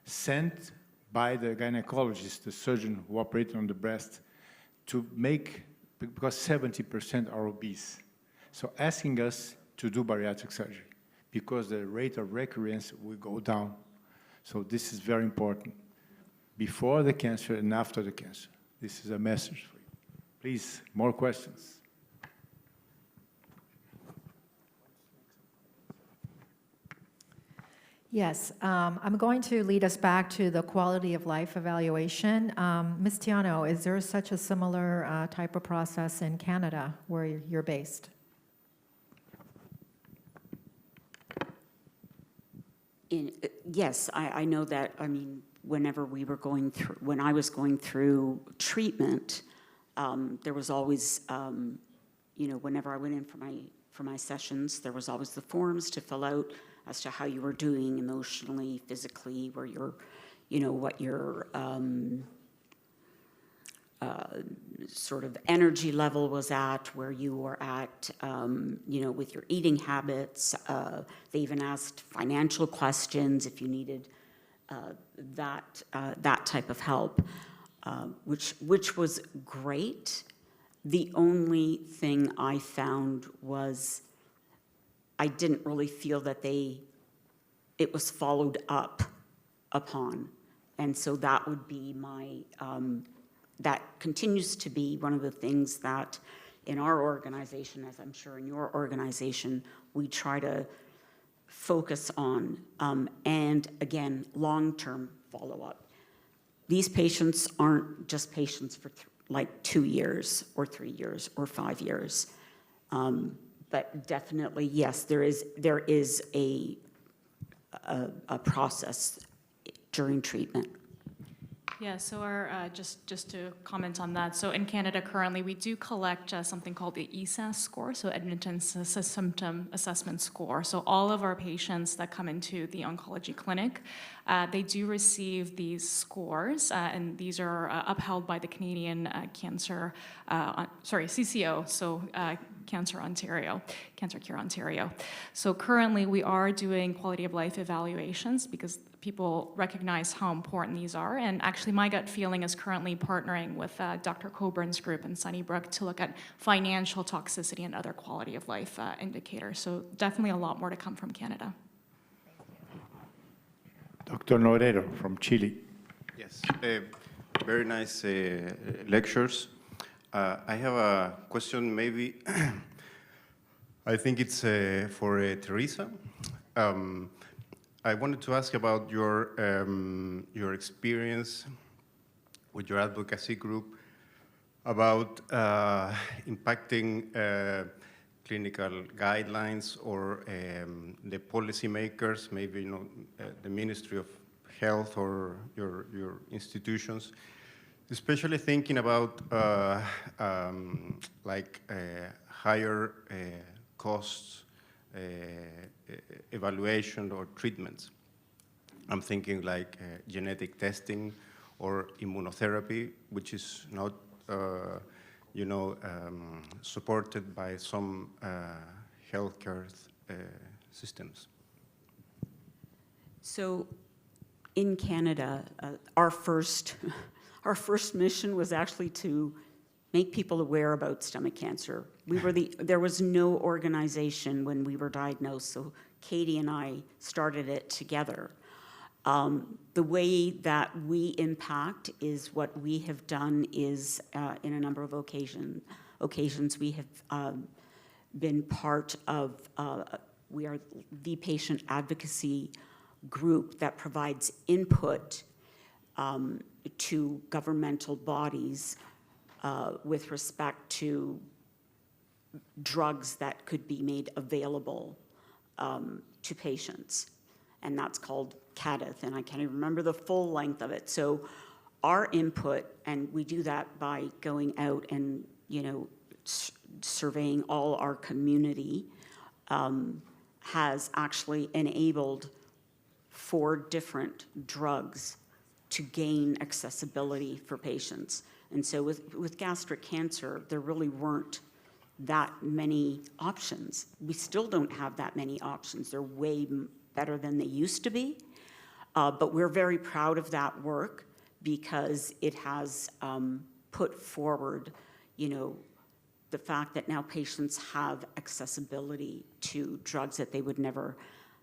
sent by the gynecologist, the surgeon who operated on the breast, to make, because 70% are obese. So asking us to do bariatric surgery, because the rate of recurrence will go down. So this is very important, before the cancer and after the cancer. This is a message for you. Please, more questions. Yes, I'm going to lead us back to the quality of life evaluation. Ms. Tiano, is there such a similar type of process in Canada where you're based? Yes, I know that. I mean, whenever when I was going through treatment, there was always, whenever I went in for my sessions, there was always the forms to fill out as to how you were doing emotionally, physically, where what your sort of energy level was at, where you were at, with your eating habits. They even asked financial questions if you needed that type of help, which was great. The only thing I found was I didn't really feel that it was followed up upon. And so that would be that continues to be one of the things that in our organization, as I'm sure in your organization, we try to focus on. And again, long-term follow-up. These patients aren't just patients for like 2 years or 3 years or 5 years. But definitely, yes, there is a process during treatment. Yeah, so just to comment on that. So in Canada currently, we do collect something called the ESAS score, so Edmonton Symptom Assessment Score. So all of our patients that come into the oncology clinic, they do receive these scores, and these are upheld by the Canadian CCO, so Cancer Cure Ontario. So currently we are doing quality of life evaluations because people recognize how important these are. And actually my gut feeling is currently partnering with Dr. Coburn's group in Sunnybrook to look at financial toxicity and other quality of life indicators. So definitely a lot more to come from Canada. Dr. Norero from Chile. Yes, very nice lectures. I have a question, maybe. I think it's for Teresa. I wanted to ask about your experience with your advocacy group about impacting clinical guidelines or the policymakers, maybe the Ministry of Health or your institutions, especially thinking about higher costs, evaluation or treatments. I'm thinking like genetic testing or immunotherapy, which is not, supported by some healthcare systems. So, in Canada, our first mission was actually to make people aware about stomach cancer. There was no organization when we were diagnosed, so Katie and I started it together. The way that we impact is what we have done is, in a number of occasions we have been part of, we are the patient advocacy group that provides input to governmental bodies with respect to drugs that could be made available to patients. And that's called CADITH, and I can't even remember the full length of it. So our input, and we do that by going out and, surveying all our community, has actually enabled 4 different drugs to gain accessibility for patients. And so with gastric cancer, there really weren't that many options. We still don't have that many options. They're way better than they used to be. But we're very proud of that work because it has put forward, the fact that now patients have accessibility to drugs that they would never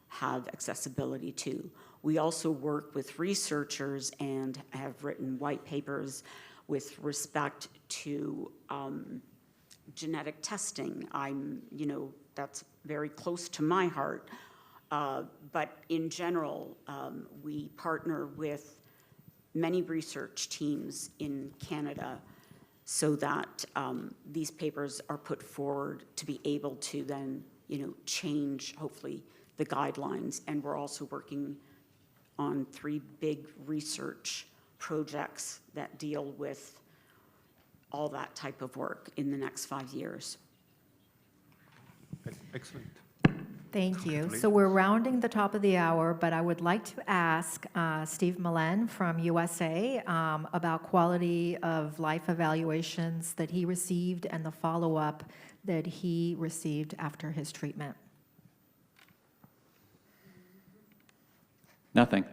have accessibility to. We also work with researchers and have written white papers with respect to genetic testing. That's very close to my heart. But in general, we partner with many research teams in Canada so that these papers are put forward to be able to then, change, hopefully, the guidelines. And we're also working on 3 big research projects that deal with all that type of work in the next 5 years. Excellent. Thank you. So we're rounding the top of the hour, but I would like to ask Steve Millen from USA about quality of life evaluations that he received and the follow-up that he received after his treatment. Nothing.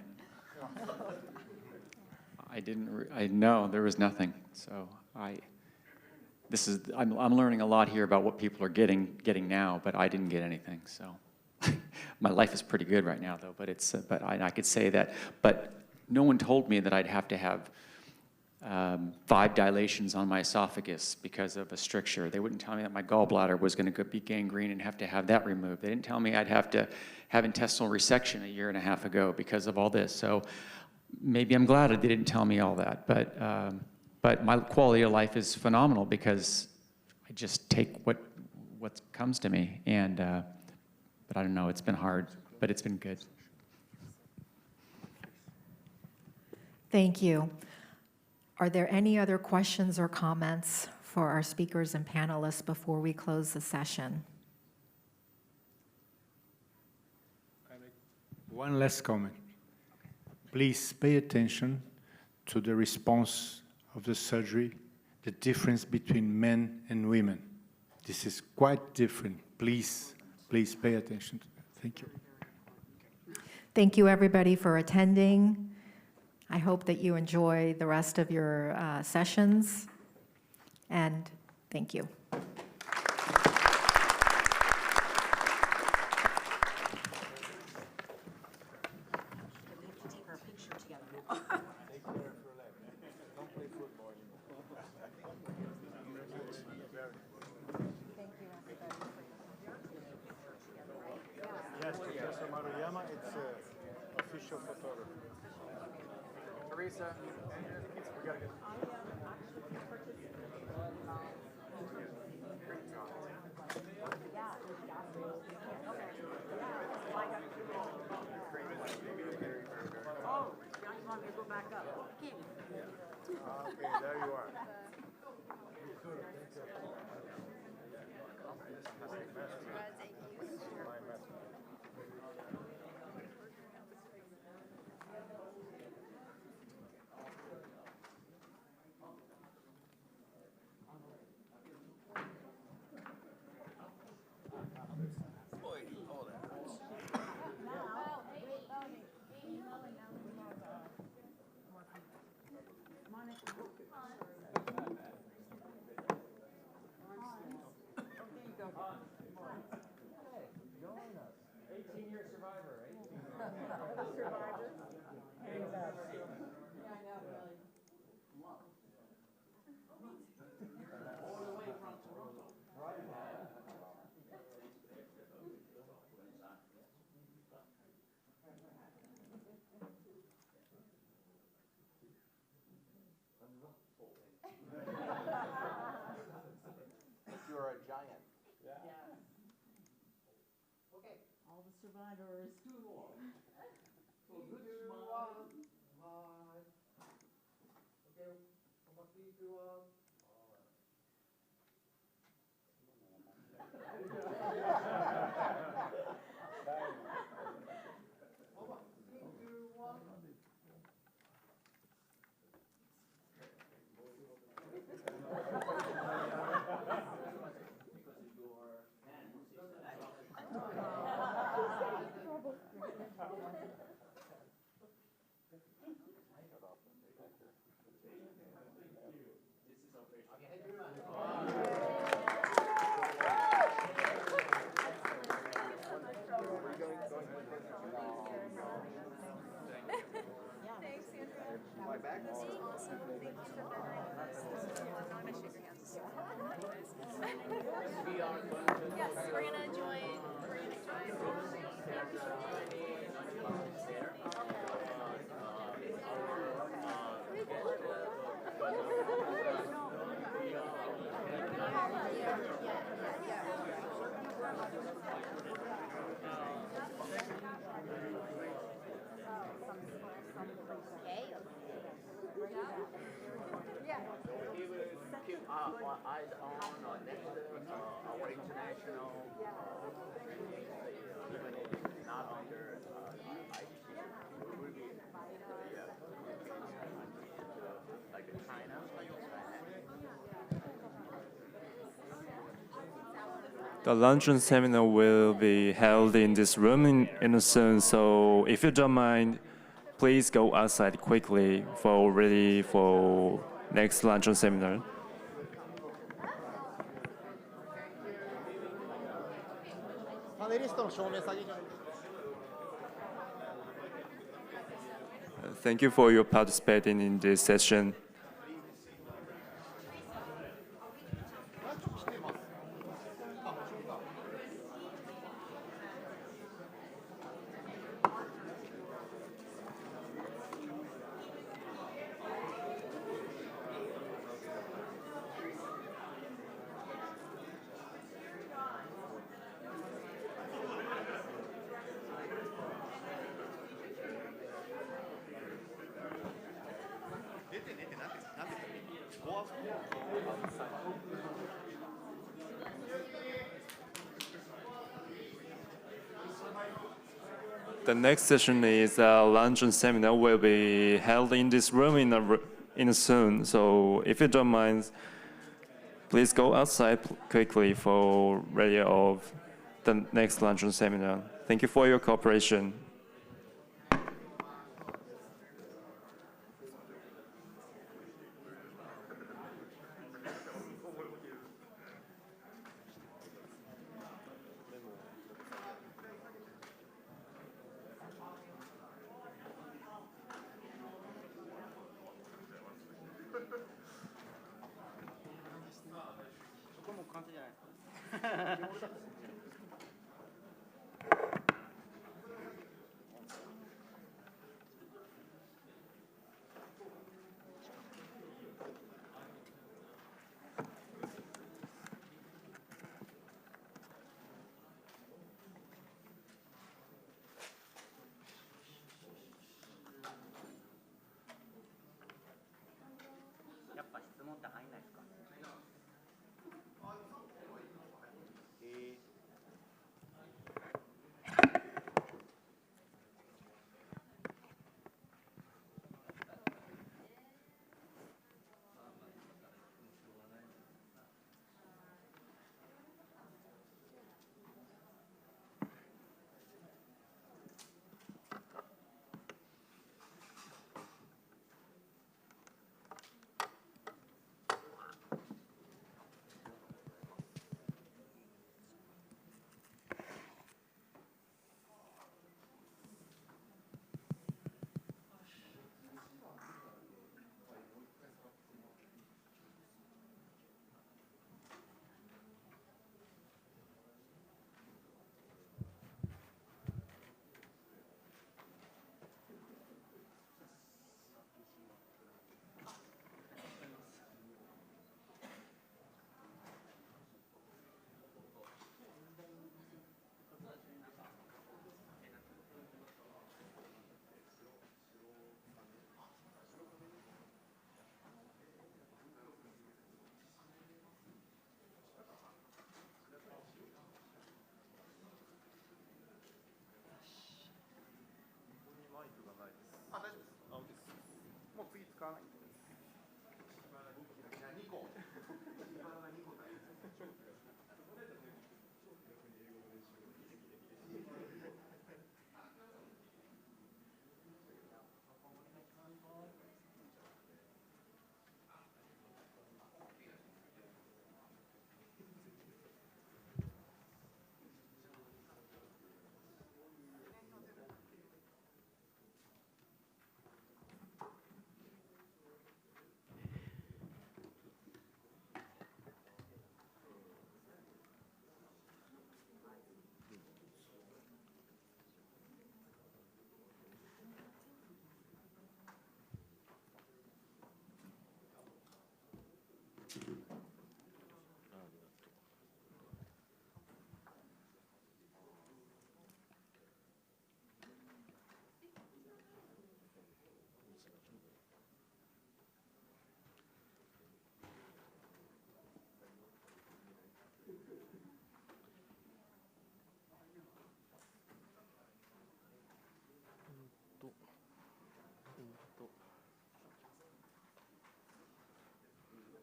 No, there was nothing. So I'm learning a lot here about what people are getting now, but I didn't get anything. So my life is pretty good right now, though. But I could say that. But no one told me that I'd have to have 5 dilations on my esophagus because of a stricture. They wouldn't tell me that my gallbladder was going to be gangrene and have to have that removed. They didn't tell me I'd have to have intestinal resection 1.5 years ago because of all this. So maybe I'm glad they didn't tell me all that. But my quality of life is phenomenal because I just take what comes to me. And but I don't know. It's been hard, but it's been good. Thank you. Are there any other questions or comments for our speakers and panelists before we close the session? One last comment. Please pay attention to the response of the surgery, the difference between men and women. This is quite different. Please pay attention to that. Thank you. Thank you, everybody, for attending. I hope that you enjoy the rest of your sessions, and thank you. Teresa, we gotta get. Oh, now you want me to go back up? Okay. Okay, there you are. You're a giant. survivors. Two more. So good smile. Okay, over 3, 2, 1. Yes, we're gonna join. Keep our eyes on next our international, even if it's not under will be like China. The luncheon seminar will be held in this room in soon, so if you don't mind, please go outside quickly for ready for next luncheon seminar. Thank you for your participating in this session. The next session is a luncheon seminar will be held in this room in soon. So if you don't mind, please go outside quickly for ready of the next luncheon seminar. Thank you for your cooperation.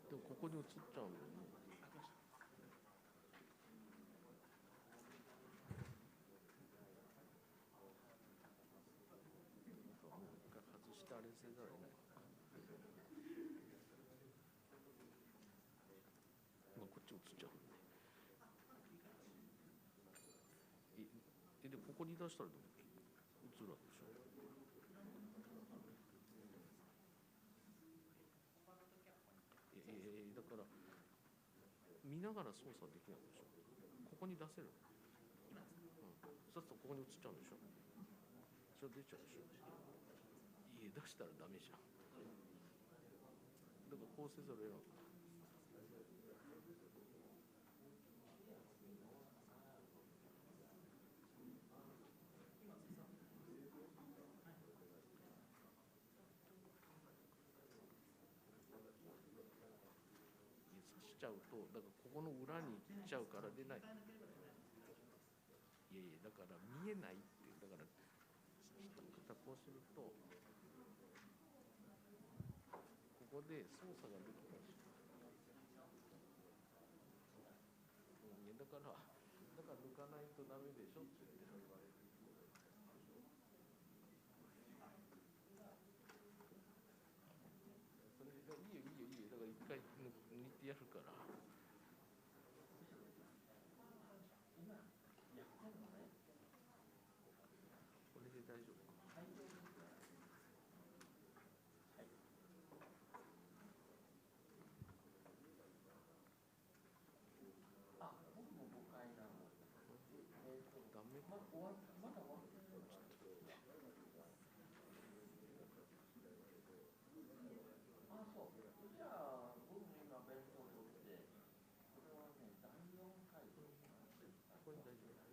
でもここに映っちゃうんだよね。もう一回外してあれせざるを得ない。こっち映っちゃうんで。でここに出したら映るわけでしょ。だから見ながら操作できないでしょ。ここに出せる。そうするとここに映っちゃうんでしょ。それ出ちゃうでしょ。出したらダメじゃん。だからこうせざるを得なかった。しちゃうと、だからここの裏に行っちゃうから出ない。だから見えないって、だからこうすると、ここで操作ができないし。だから抜かないとダメでしょって言って言われる。それでいいよ、だから一回抜いてやるから。これで大丈夫か。ダメか。まだ終わってない。そう。じゃあ僕も今弁当を取って、これはね第4回ですか。これ大丈夫。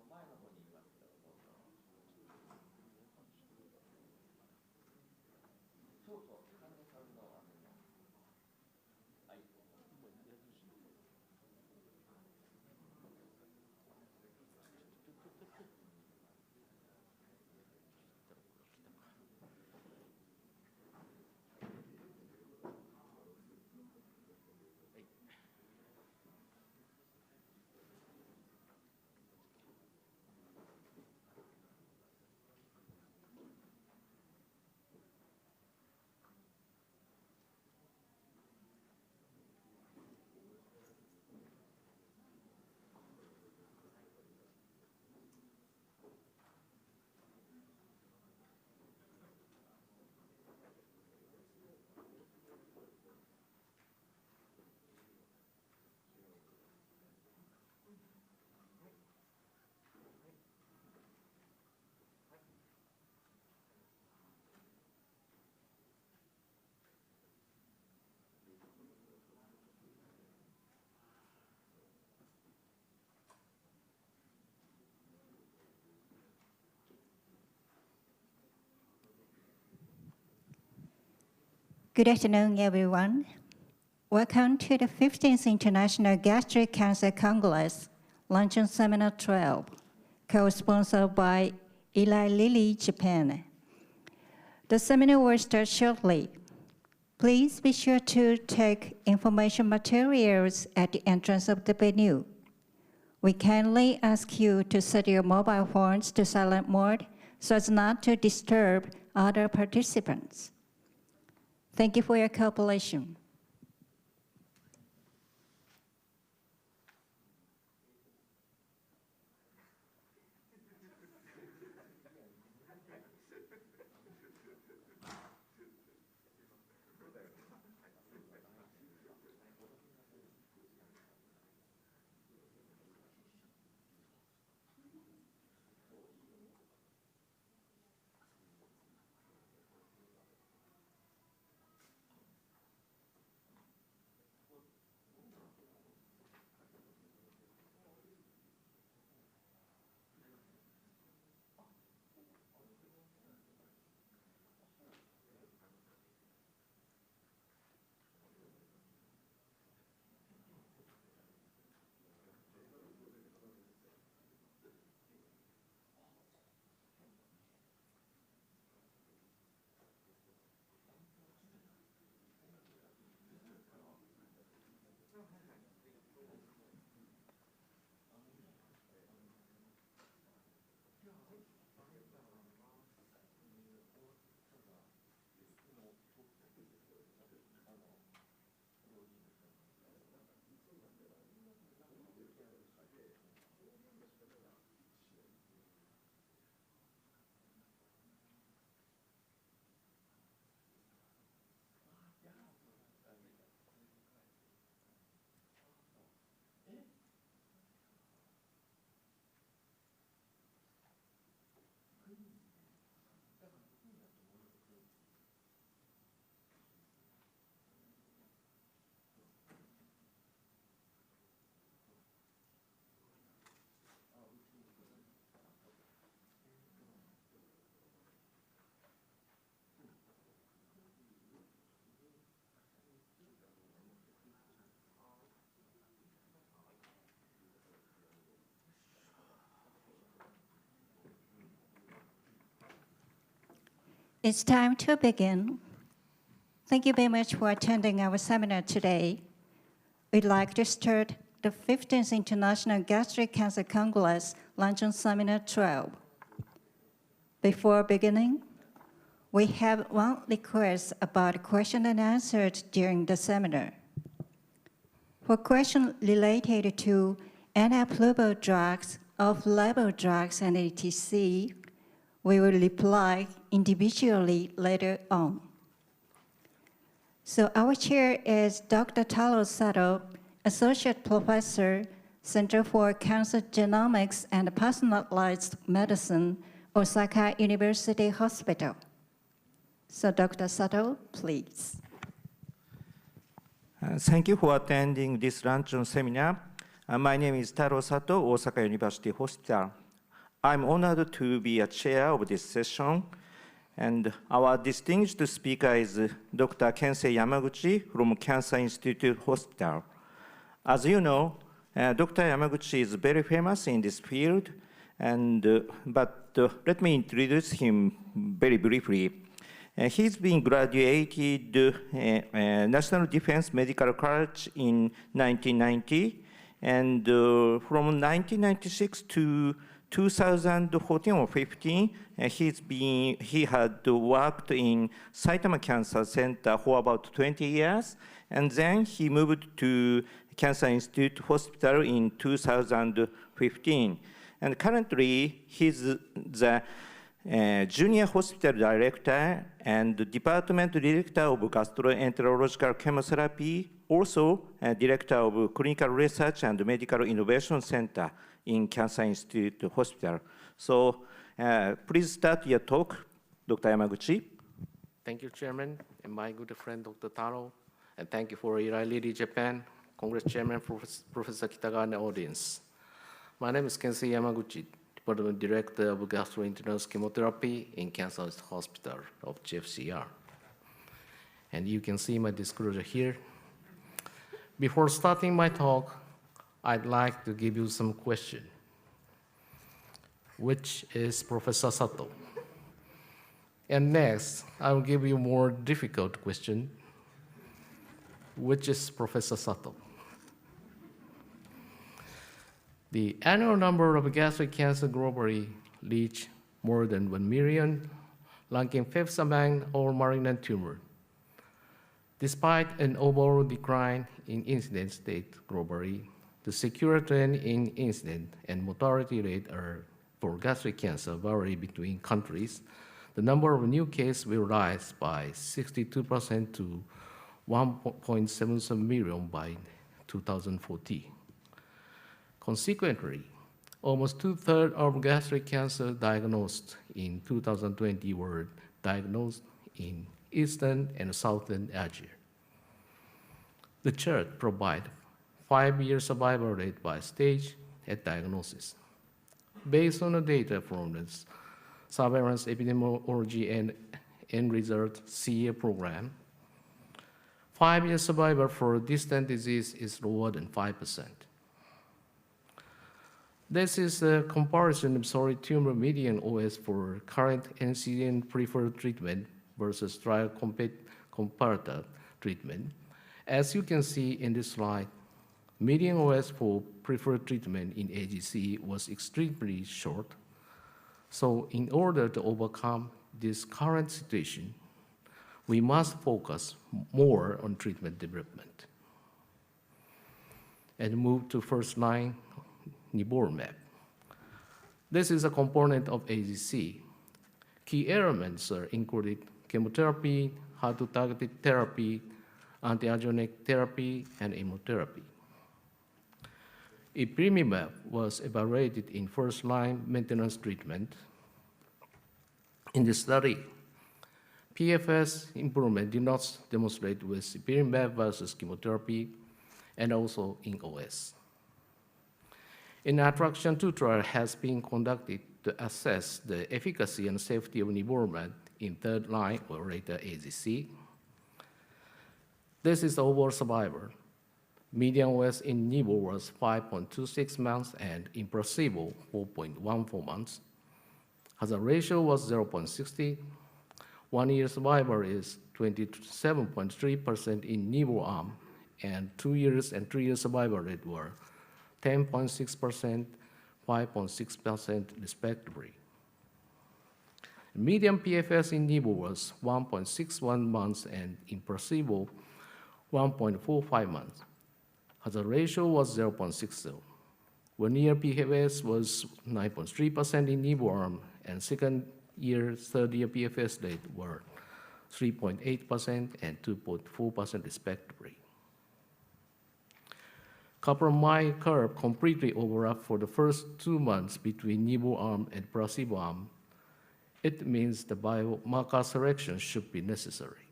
前の方にいますから、どうぞ。そうそう、患者さんのはい。Good afternoon, everyone. Welcome to the 15th International Gastric Cancer Congress, Luncheon Seminar 12, co-sponsored by Eli Lilly, Japan. The seminar will start shortly. Please be sure to take information materials at the entrance of the venue. We kindly ask you to set your mobile phones to silent mode so as not to disturb other participants. Thank you for your cooperation. It's time to begin. Thank you very much for attending our seminar today. We'd like to start the 15th International Gastric Cancer Congress Luncheon Seminar 12. Before beginning, we have one request about question and answers during the seminar. For questions related to unapprovable drugs, off-label drugs, and etc., we will reply individually later on. So our chair is Dr. Taro Sato, Associate Professor, Center for Cancer Genomics and Personalized Medicine, Osaka University Hospital. So Dr. Sato, please. Thank you for attending this luncheon seminar. My name is Taro Sato, Osaka University Hospital. I'm honored to be a chair of this session, and our distinguished speaker is Dr. Kensei Yamaguchi from Cancer Institute Hospital. As you know, Dr. Yamaguchi is very famous in this field, but let me introduce him very briefly. He's been graduated National Defense Medical College in 1990, and from 1996 to 2014 or 15, he had worked in Saitama Cancer Center for about 20 years, and then he moved to Cancer Institute Hospital in 2015. And currently, he's the Junior Hospital Director and Department Director of Gastroenterological Chemotherapy, also Director of Clinical Research and Medical Innovation Center in Cancer Institute Hospital. So please start your talk, Dr. Yamaguchi. Thank you, Chairman, and my good friend, Dr. Taro. And thank you for Eli Lilly Japan, Congress Chairman, Professor Kitagawa, and the audience. My name is Kensei Yamaguchi, Department Director of Gastrointestinal Chemotherapy in Cancer Hospital of GFCR. And you can see my disclosure here. Before starting my talk, I'd like to give you some question. Which is Professor Sato? And next, I'll give you more difficult question. which is Professor Sato. The annual number of gastric cancer globally reached more than 1 million, ranking fifth among all malignant tumors. Despite an overall decline in incidence rate globally, the secular trend in incidence and mortality rate for gastric cancer vary between countries. The number of new cases will rise by 62% to 1.77 million by 2040. Consequently, almost two-thirds of gastric cancer diagnosed in 2020 were diagnosed in Eastern and Southern Asia. The chart provides 5-year survival rate by stage at diagnosis. Based on the data from the Surveillance Epidemiology and End Result CA program, 5-year survival for distant disease is lower than 5%. This is a comparison of solid tumor median OS for current NCCN preferred treatment versus trial comparator treatment. As you can see in this slide, median OS for preferred treatment in AGC was extremely short. So in order to overcome this current situation, we must focus more on treatment development and move to first-line nivolumab. This is a component of AGC. Key elements are included chemotherapy, HER2-targeted therapy, anti-angiogenic therapy, and immunotherapy. Ipilimumab was evaluated in first-line maintenance treatment. In the study, PFS improvement did not demonstrate with ipilimumab versus chemotherapy, and also in OS. An Attraction 2 trial has been conducted to assess the efficacy and safety of nivolumab in third-line or later AGC. This is the overall survival. Median OS in nivo was 5.26 months and in placebo 4.14 months. Hazard ratio was 0.60. 1-year survival is 27.3% in nivo arm, and 2 years and 3 years survival rate were 10.6%, 5.6% respectively. Median PFS in nivo was 1.61 months and in placebo 1.45 months. Hazard ratio was 0.60. 1-year PFS was 9.3% in nivo arm, and second-year, third-year PFS rate were 3.8% and 2.4% respectively. Kaplan-Meier curve completely overlapped for the first 2 months between nivo arm and placebo arm. It means the biomarker selection should be necessary.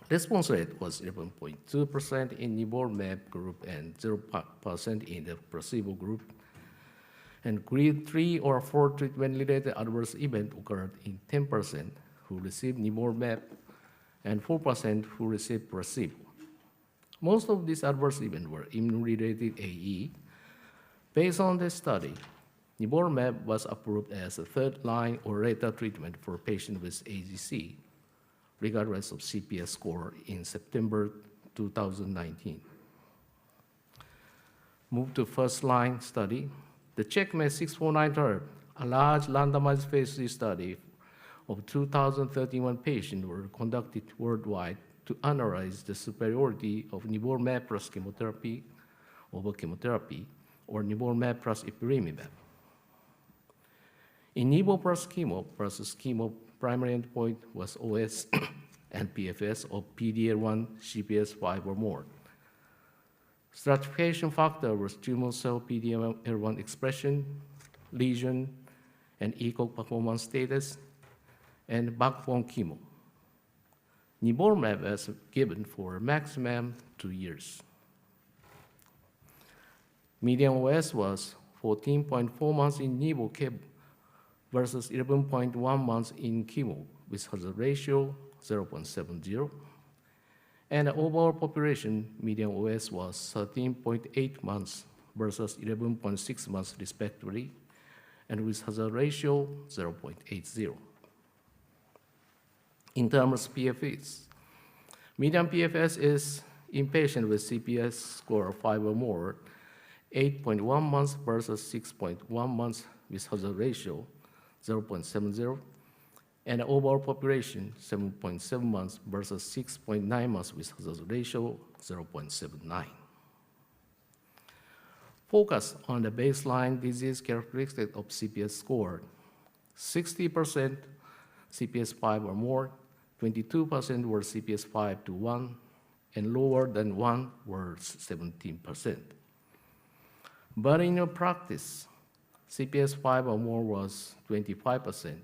Response rate was 11.2% in nivolumab group and 0% in the placebo group. And grade 3 or 4 treatment-related adverse event occurred in 10% who received nivolumab and 4% who received placebo. Most of these adverse events were immune-related AE. Based on this study, nivolumab was approved as a third-line or later treatment for patients with AGC, regardless of CPS score, in September 2019. Move to first-line study. The CheckMate 649 trial, a large randomized phase 3 study of 2,031 patients, were conducted worldwide to analyze the superiority of nivolumab plus chemotherapy over chemotherapy, or nivolumab plus ipilimumab. In nivo plus chemo versus chemo, primary endpoint was OS and PFS of PD-L1 CPS 5 or more. Stratification factor was tumor cell PD-L1 expression, lesion, and ECOG performance status, and backbone chemo. Nivolumab was given for maximum 2 years. Median OS was 14.4 months in nivo versus 11.1 months in chemo, with hazard ratio 0.70. And the overall population median OS was 13.8 months versus 11.6 months respectively, and with hazard ratio 0.80. In terms of PFS, Median PFS is in patients with CPS score of 5 or more, 8.1 months versus 6.1 months with hazard ratio 0.70, and the overall population 7.7 months versus 6.9 months with hazard ratio 0.79. Focus on the baseline disease characteristic of CPS score. 60% CPS 5 or more, 22% were CPS 5 to 1, and lower than 1 were 17%. But in your practice, CPS 5 or more was 25%.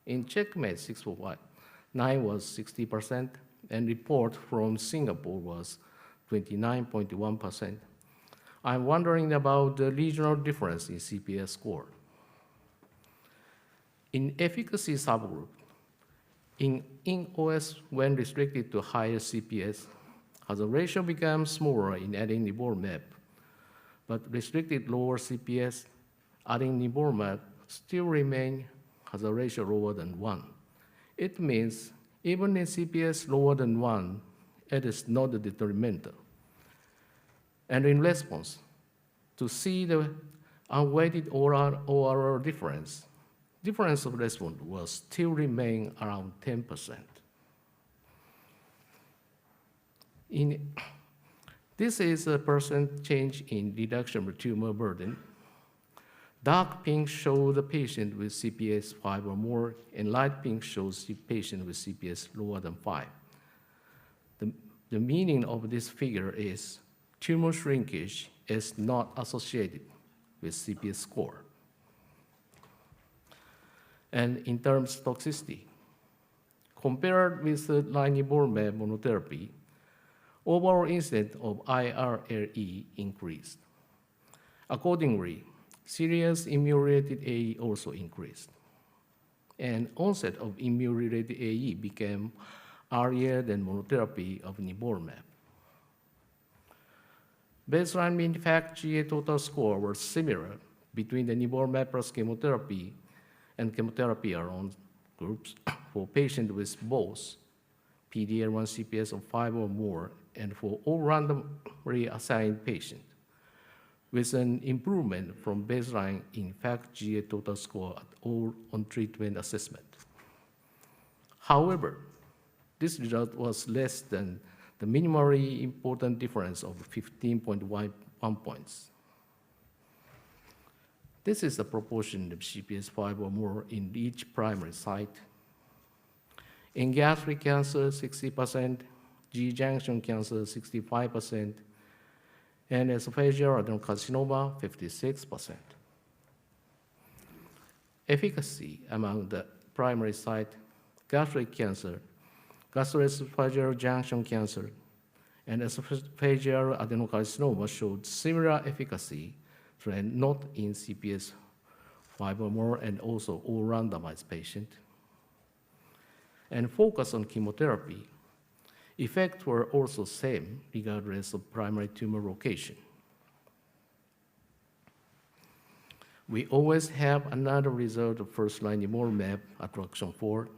In Checkmate 649 was 60%, and report from Singapore was 29.1%. I'm wondering about the regional difference in CPS score. In efficacy subgroup, in OS when restricted to higher CPS, hazard ratio becomes smaller in adding nivolumab, but restricted lower CPS, adding nivolumab still remain hazard ratio lower than 1. It means even in CPS lower than 1, it is not the determinant. And in response, to see the unweighted ORR difference of response will still remain around 10%. This is a % change in reduction of tumor burden. Dark pink shows the patient with CPS 5 or more, and light pink shows the patient with CPS lower than 5. The meaning of this figure is tumor shrinkage is not associated with CPS score. And in terms of toxicity, compared with the nivolumab monotherapy, overall incidence of IRLE increased. Accordingly, serious immune-related AE also increased. And onset of immune-related AE became earlier than monotherapy of nivolumab. Baseline mean FACT-GA total score were similar between the nivolumab plus chemotherapy and chemotherapy alone groups for patients with both PD-L1 CPS of 5 or more and for all randomly assigned patients, with an improvement from baseline in FACT-GA total score at all on-treatment assessment. However, this result was less than the minimally important difference of 15.1 points. This is the proportion of CPS 5 or more in each primary site. In gastric cancer, 60%, G-junction cancer, 65%, and esophageal adenocarcinoma, 56%. Efficacy among the primary site, gastric cancer, gastroesophageal junction cancer, and esophageal adenocarcinoma showed similar efficacy trend not in CPS 5 or more and also all randomized patients. And focus on chemotherapy. Effects were also same regardless of primary tumor location. We always have another result of first-line nivolumab, ATTRACTION-4.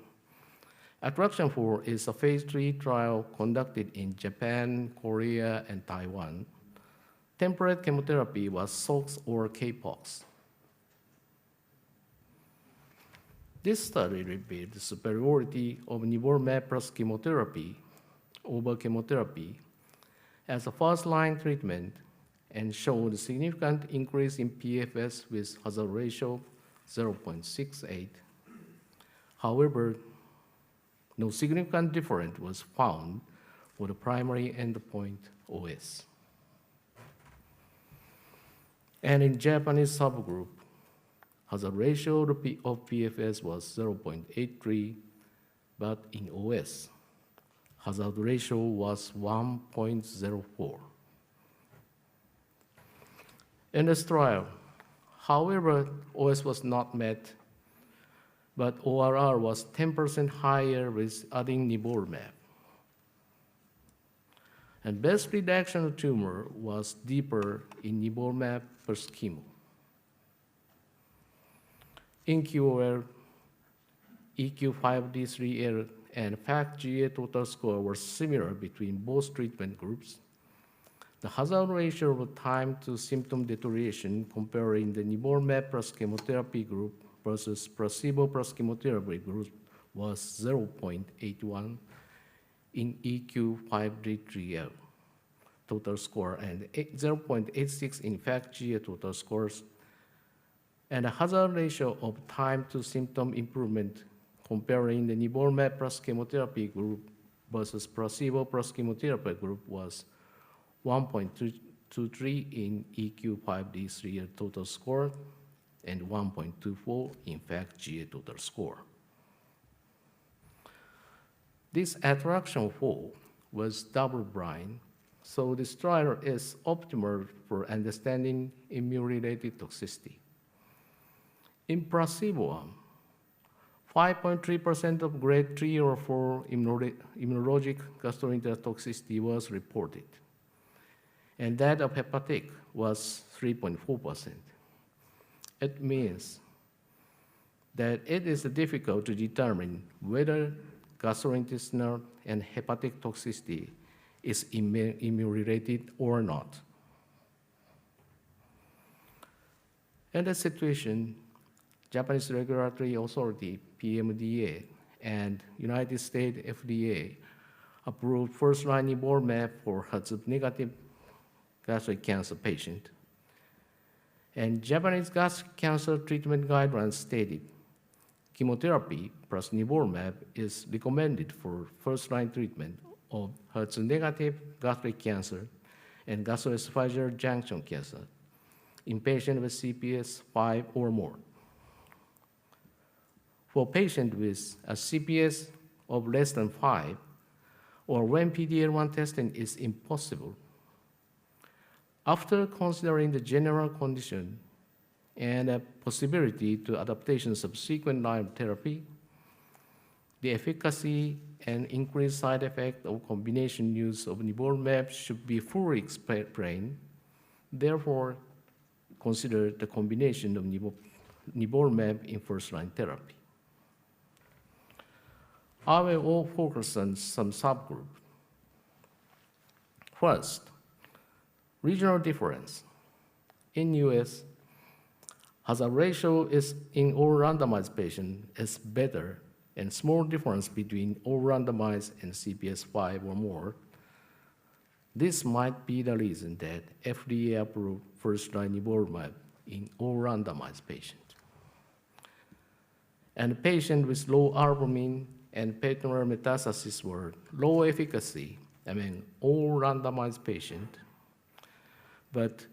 ATTRACTION-4 is a phase 3 trial conducted in Japan, Korea, and Taiwan. Temperate chemotherapy was SOX or CAPOX. This study revealed the superiority of nivolumab plus chemotherapy over chemotherapy as a first-line treatment and showed a significant increase in PFS with hazard ratio 0.68. However, no significant difference was found for the primary endpoint OS. And in Japanese subgroup, hazard ratio of PFS was 0.83, but in OS, hazard ratio was 1.04. In this trial, however, OS was not met, but ORR was 10% higher with adding nivolumab. And best reduction of tumor was deeper in nivolumab plus chemo. In QOL, EQ5D3L and FACT-GA total score were similar between both treatment groups. The hazard ratio of time to symptom deterioration comparing the nivolumab plus chemotherapy group versus placebo plus chemotherapy group was 0.81 in EQ5D3L total score and 0.86 in FACT-GA total scores. And the hazard ratio of time to symptom improvement comparing the nivolumab plus chemotherapy group versus placebo plus chemotherapy group was 1.23 in EQ5D3 total score and 1.24 in FACT-GA total score. This attraction 4 was double-blind, so this trial is optimal for understanding immune-related toxicity. In placebo arm, 5.3% of grade 3 or 4 immunologic gastrointestinal toxicity was reported, and that of hepatic was 3.4%. It means that it is difficult to determine whether gastrointestinal and hepatic toxicity is immune-related or not. In this situation, Japanese Regulatory Authority, PMDA, and United States FDA approved first-line nivolumab for HER2-negative gastric cancer patient. And Japanese gastric cancer treatment guidelines stated chemotherapy plus nivolumab is recommended for first-line treatment of HER2-negative gastric cancer and gastroesophageal junction cancer in patients with CPS 5 or more. For patients with a CPS of less than 5, or when PD-L1 testing is impossible, after considering the general condition and a possibility to adaptation subsequent line of therapy, the efficacy and increased side effect of combination use of nivolumab should be fully explained. Therefore, consider the combination of nivolumab in first-line therapy. I will all focus on some subgroups. First, regional difference. In US, hazard ratio is in all randomized patients is better and small difference between all randomized and CPS 5 or more. This might be the reason that FDA approved first-line nivolumab in all randomized patients. And patients with low albumin and peritoneal metastasis were low efficacy among all randomized patients, but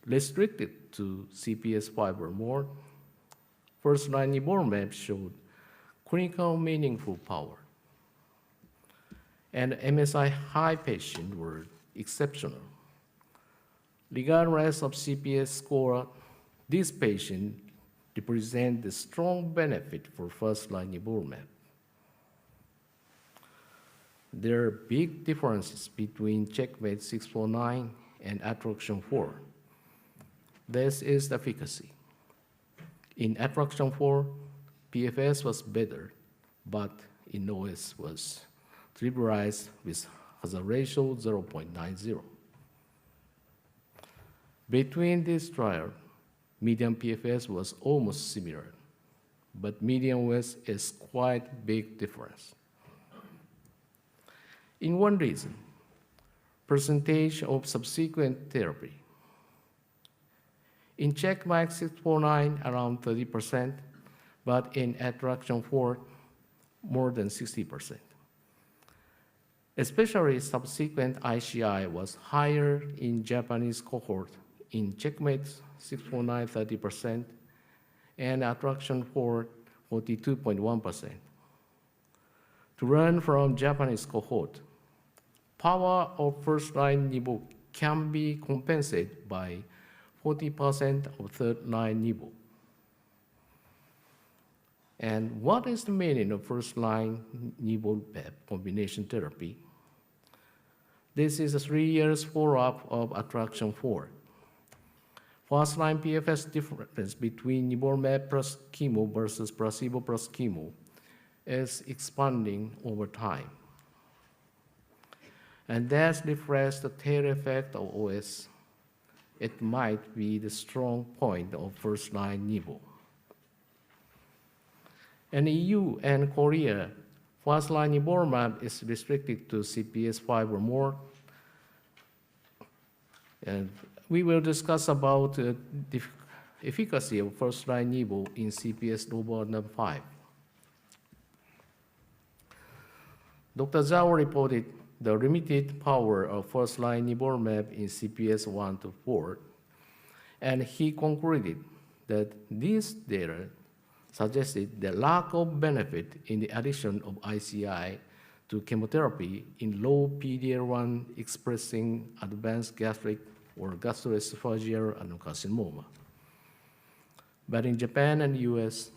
restricted to CPS 5 or more. First-line nivolumab showed clinical meaningful power. And MSI high patients were exceptional. Regardless of CPS score, these patients represent the strong benefit for first-line nivolumab. There are big differences between CheckMate 649 and Attraction 4. This is the efficacy. In Attraction 4, PFS was better, but in OS was trivialized with hazard ratio 0.90. Between these trials, median PFS was almost similar, but median OS is quite big difference. In one reason, percentage of subsequent therapy. In CheckMate 649, around 30%, but in Attraction 4, more than 60%. Especially subsequent ICI was higher in Japanese cohort in CheckMate 649, 30%, and Attraction 4, 42.1%. To learn from Japanese cohort, power of first-line nivo can be compensated by 40% of third-line nivo. And what is the meaning of first-line nivolumab combination therapy? This is a 3 years follow-up of Attraction 4. First-line PFS difference between nivolumab plus chemo versus placebo plus chemo is expanding over time. And that reflects the tail effect of OS. It might be the strong point of first-line Nivo. In EU and Korea, first-line nivolumab is restricted to CPS 5 or more. And we will discuss about the efficacy of first-line Nivo in CPS lower than 5. Dr. Zhao reported the limited power of first-line nivolumab in CPS 1 to 4, and he concluded that these data suggested the lack of benefit in the addition of ICI to chemotherapy in low PD-L1 expressing advanced gastric or gastroesophageal adenocarcinoma. But in Japan and US,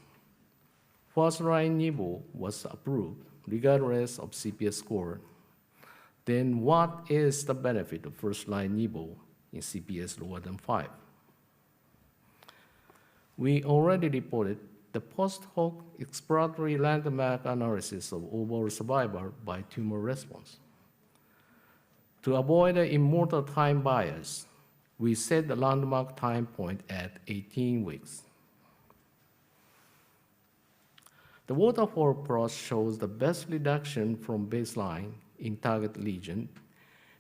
first-line Nivo was approved regardless of CPS score. Then what is the benefit of first-line Nivo in CPS lower than 5? We already reported the post-hoc exploratory landmark analysis of overall survival by tumor response. To avoid the immortal time bias, we set the landmark time point at 18 weeks. The waterfall plot shows the best reduction from baseline in target lesion,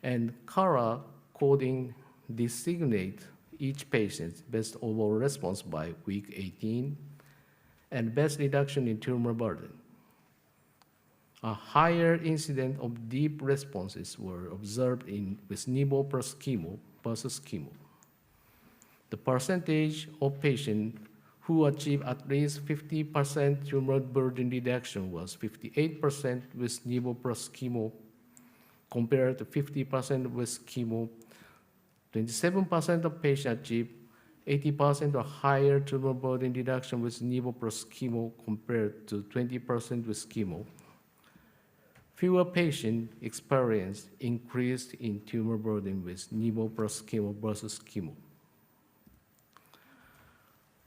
and color coding designate each patient's best overall response by week 18 and best reduction in tumor burden. A higher incidence of deep responses were observed with Nivo plus chemo versus chemo. The percentage of patients who achieved at least 50% tumor burden reduction was 58% with Nivo plus chemo compared to 50% with chemo. 27% of patients achieved 80% or higher tumor burden reduction with Nivo plus chemo compared to 20% with chemo. Fewer patients experienced increase in tumor burden with Nivo plus chemo versus chemo.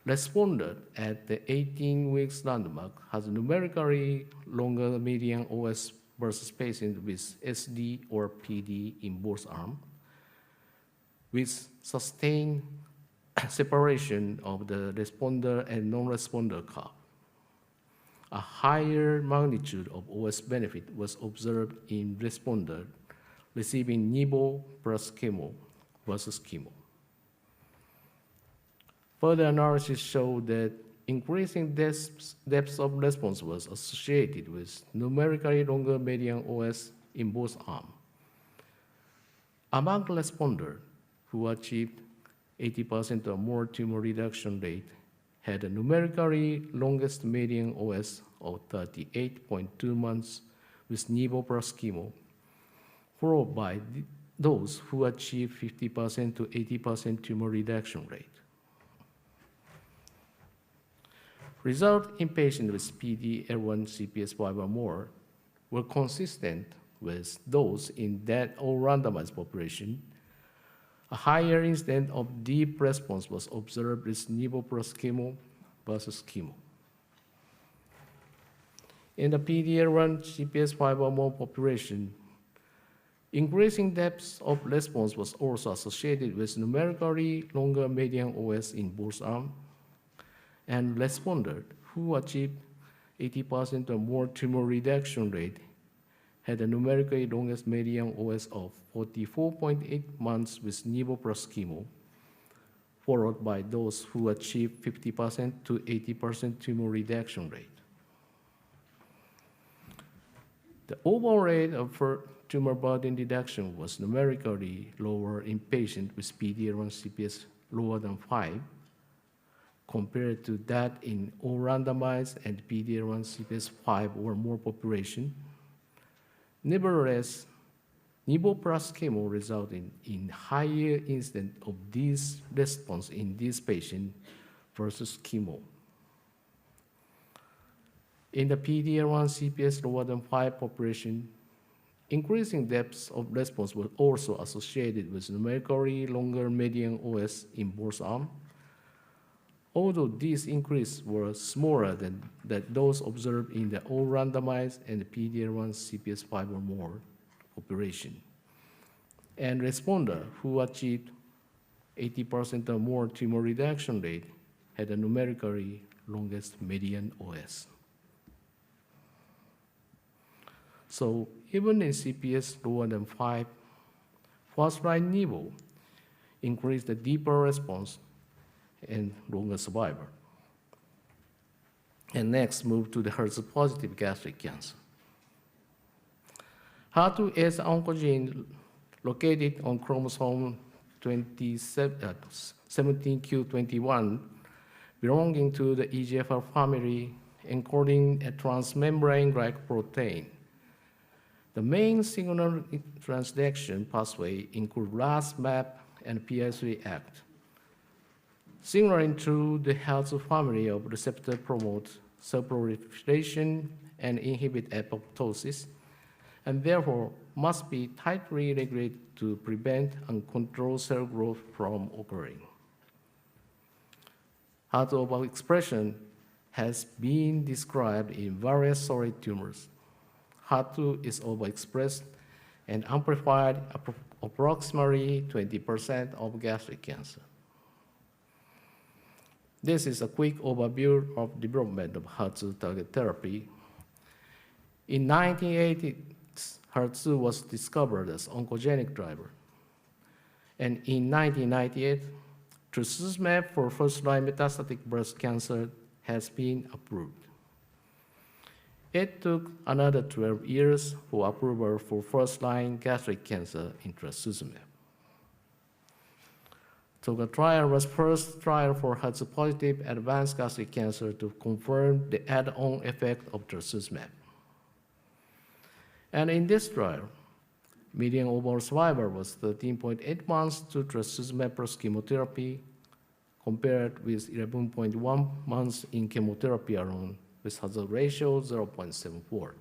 Responder at the 18 weeks landmark has numerically longer median OS versus patients with SD or PD in both arms, with sustained separation of the responder and non-responder curve. A higher magnitude of OS benefit was observed in responder receiving Nivo plus chemo versus chemo. Further analysis showed that increasing depth of response was associated with numerically longer median OS in both arms. Among responders who achieved 80% or more tumor reduction rate had a numerically longest median OS of 38.2 months with Nivo plus chemo, followed by those who achieved 50% to 80% tumor reduction rate. Results in patients with PD-L1 CPS 5 or more were consistent with those in that all randomized population. A higher incidence of deep response was observed with Nivo plus chemo versus chemo. In the PD-L1 CPS 5 or more population, increasing depth of response was also associated with numerically longer median OS in both arms, and responders who achieved 80% or more tumor reduction rate had a numerically longest median OS of 44.8 months with Nivo plus chemo, followed by those who achieved 50% to 80% tumor reduction rate. The overall rate of tumor burden reduction was numerically lower in patients with PD-L1 CPS lower than 5 compared to that in all randomized and PD-L1 CPS 5 or more population. Nevertheless, Nivo plus chemo resulted in higher incidence of this response in this patient versus chemo. In the PD-L1 CPS lower than 5 population, increasing depth of response was also associated with numerically longer median OS in both arms. although these increases were smaller than those observed in the all randomized and PD-L1 CPS5 or more population. And responder who achieved 80% or more tumor reduction rate had a numerically longest median OS. So even in CPS lower than 5, first-line Nivo increased the deeper response and longer survival. And next, move to the HER2-positive gastric cancer. HER2 is an oncogene located on chromosome 17q21, belonging to the EGFR family, encoding a transmembrane glycoprotein. The main signal transduction pathway include RAS, MAP, and PI3-ACT. Signaling through the HER2 family of receptor promotes cell proliferation and inhibit apoptosis, and therefore must be tightly regulated to prevent and control cell growth from occurring. HER2 overexpression has been described in various solid tumors. HER2 is overexpressed and amplified approximately 20% of gastric cancer. This is a quick overview of development of HER2 target therapy. In 1980s, HER2 was discovered as oncogenic driver. And in 1998, trastuzumab for first-line metastatic breast cancer has been approved. It took another 12 years for approval for first-line gastric cancer in trastuzumab. TOGA trial was first trial for HER2-positive advanced gastric cancer to confirm the add-on effect of trastuzumab. And in this trial, median overall survival was 13.8 months to trastuzumab plus chemotherapy, compared with 11.1 months in chemotherapy alone, with hazard ratio 0.74.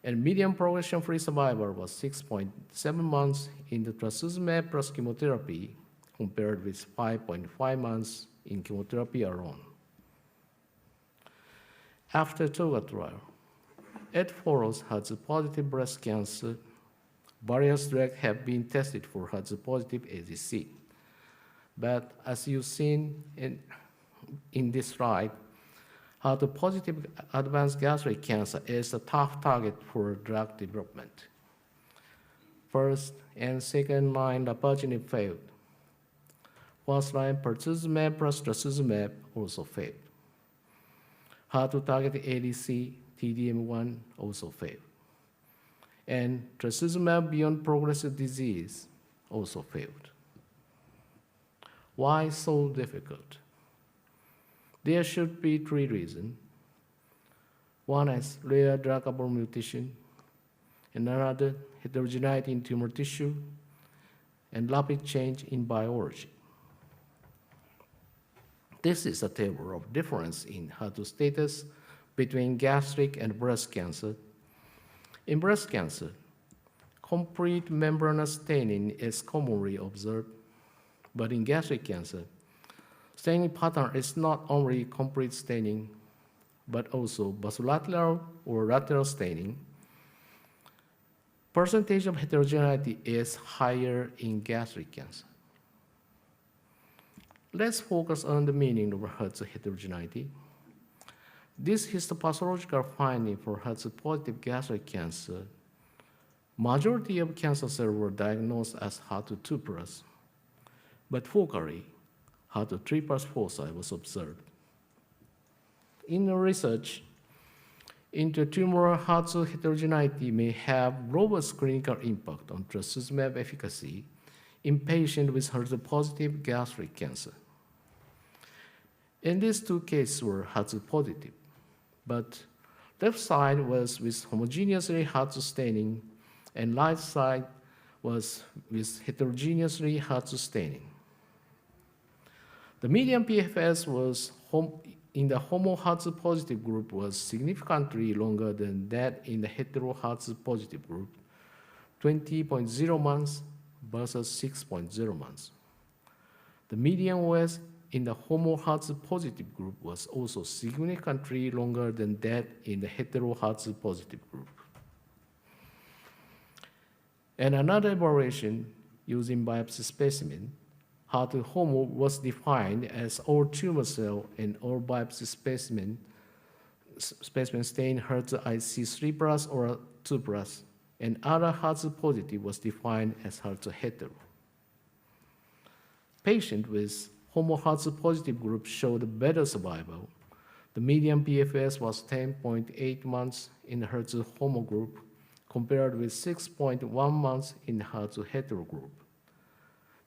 And median progression-free survival was 6.7 months in the trastuzumab plus chemotherapy, compared with 5.5 months in chemotherapy alone. After TOGA trial, it follows HER2-positive breast cancer. Various drugs have been tested for HER2-positive ADC. But as you've seen in this slide, HER2-positive advanced gastric cancer is a tough target for drug development. First and second line lapatinib failed. First line pertuzumab plus trastuzumab also failed. HER2-targeted ADC, TDM1 also failed. And trastuzumab beyond progressive disease also failed. Why so difficult? There should be three reasons. One is rare druggable mutation, and another heterogeneity in tumor tissue, and rapid change in biology. This is a table of difference in HER2 status between gastric and breast cancer. In breast cancer, complete membranous staining is commonly observed, but in gastric cancer, staining pattern is not only complete staining, but also basolateral or lateral staining. Percentage of heterogeneity is higher in gastric cancer. Let's focus on the meaning of HER2 heterogeneity. This histopathological finding for HER2-positive gastric cancer, majority of cancer cells were diagnosed as HER2-2+, but focally, HER2-3+ foci was observed. In the research, intratumor HER2 heterogeneity may have robust clinical impact on trastuzumab efficacy in patients with HER2-positive gastric cancer. In these two cases were HER2-positive, but left side was with homogeneously HER2 staining, and right side was with heterogeneously HER2 staining. The median PFS was in the homo HER2-positive group was significantly longer than that in the hetero HER2-positive group, 20.0 months versus 6.0 months. The median OS in the HER2-positive group was also significantly longer than that in the hetero-HER2-positive group. And another evaluation using biopsy specimen, HER2-HOMO was defined as all tumor cell and all biopsy specimen stained HER2-IC3+ or 2+, and other HER2-positive was defined as HER2-hetero. Patients with HER2-positive group showed better survival. The median PFS was 10.8 months in the HER2-HOMO group, compared with 6.1 months in the HER2-hetero group.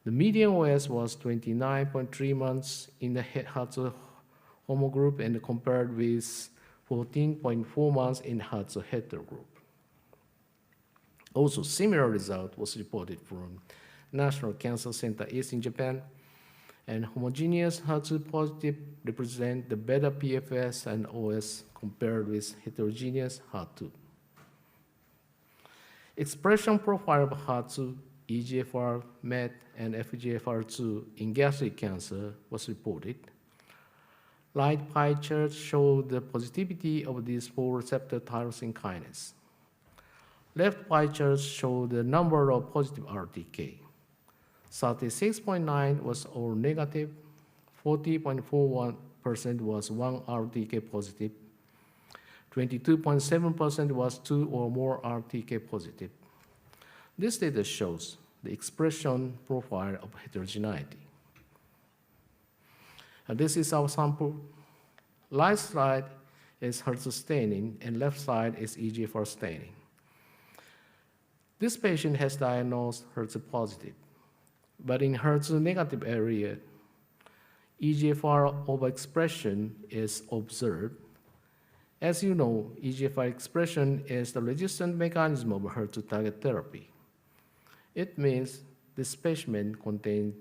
The median OS was 29.3 months in the HER2-HOMO group and compared with 14.4 months in the HER2-hetero group. Also, similar result was reported from National Cancer Center East in Japan, and homogeneous HER2-positive represent the better PFS and OS compared with heterogeneous HER2. Expression profile of HER2, EGFR, MET, and FGFR2 in gastric cancer was reported. Light pie charts show the positivity of these 4 receptor tyrosine kinase. Left pie charts show the number of positive RTK. 36.9 was all negative, 40.41% was 1 RTK positive, 22.7% was 2 or more RTK positive. This data shows the expression profile of heterogeneity. And this is our sample. Right side is HER2 staining, and left side is EGFR staining. This patient has diagnosed HER2 positive, but in HER2 negative area, EGFR overexpression is observed. As you know, EGFR expression is the resistant mechanism of HER2 target therapy. It means this specimen contains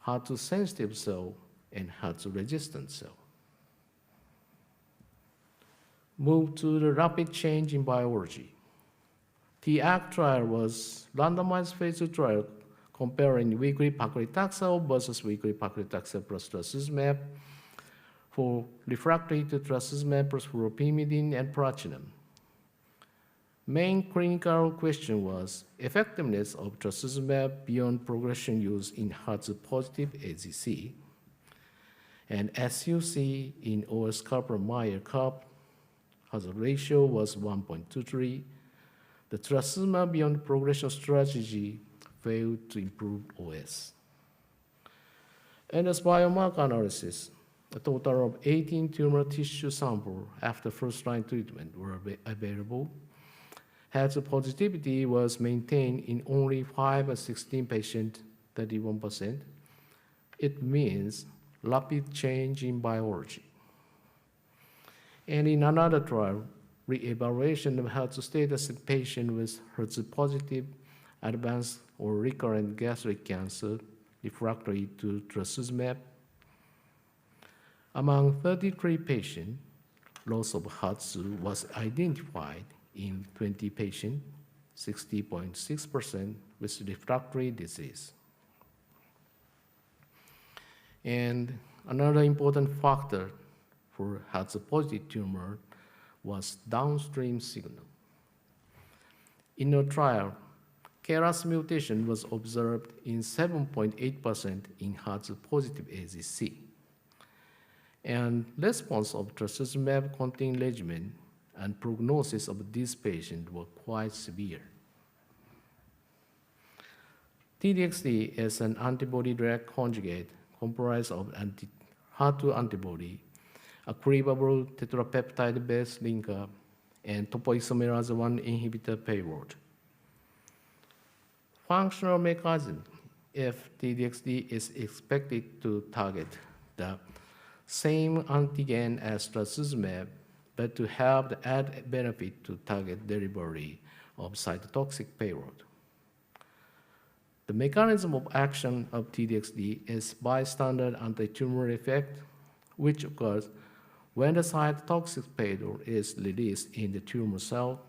HER2 sensitive cell and HER2 resistant cell. Move to the rapid change in biology. The ACT trial was randomized phase 2 trial comparing weekly paclitaxel versus weekly paclitaxel plus trastuzumab for refractory to trastuzumab plus fluoropyrimidine and platinum. Main clinical question was effectiveness of trastuzumab beyond progression use in HER2-positive AZC. And as you see in OS Kaplan-Meier curve, hazard ratio was 1.23. The trastuzumab beyond progression strategy failed to improve OS. And as biomarker analysis, a total of 18 tumor tissue samples after first-line treatment were available. HER2 positivity was maintained in only 5 of 16 patients, 31%. It means rapid change in biology. And in another trial, re-evaluation of HER2 status in patients with HER2 positive, advanced or recurrent gastric cancer refractory to trastuzumab. Among 33 patients, loss of HER2 was identified in 20 patients, 60.6% with refractory disease. And another important factor for HER2-positive tumor was downstream signal. In a trial, KRAS mutation was observed in 7.8% in HER2-positive AZC. And response of trastuzumab-containing regimen and prognosis of this patient were quite severe. T-DXd is an antibody-drug conjugate comprised of HER2 antibody, a cleavable tetrapeptide-based linker, and topoisomerase 1 inhibitor payload. Functional mechanism, if T-DXd is expected to target the same antigen as trastuzumab, but to have the added benefit to target delivery of cytotoxic payload. The mechanism of action of T-DXd is bystander anti-tumor effect, which occurs when the cytotoxic payload is released in the tumor cell,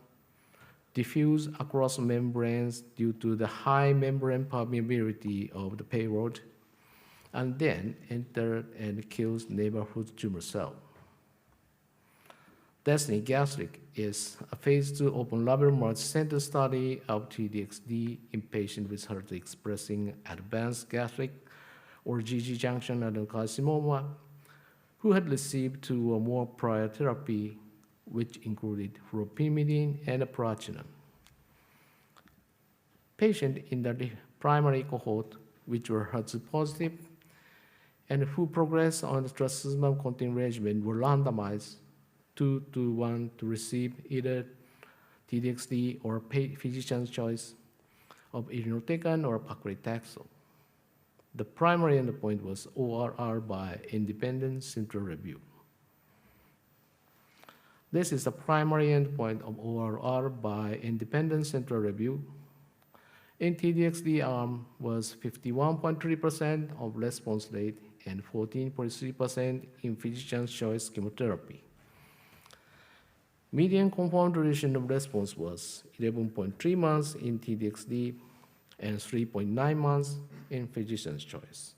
diffuse across membranes due to the high membrane permeability of the payload, and then enter and kills neighborhood tumor cell. Destiny Gastric is a phase 2 open-label multi-center study of T-DXd in patients with HER2-expressing advanced gastric or GG junction adenocarcinoma who had received 2 or more prior therapy, which included fluoropyrimidine and prasinezumab. Patients in the primary cohort, which were HER2 positive and who progressed on the trastuzumab-containing regimen, were randomized 2-to-1 to receive either T-DXd or physician's choice of irinotecan or paclitaxel. The primary endpoint was ORR by independent central review. This is the primary endpoint of ORR by independent central review. In T-DXd arm was 51.3% of response rate and 14.3% in physician's choice chemotherapy. Median confirmed duration of response was 11.3 months in T-DXd and 3.9 months in physician's choice.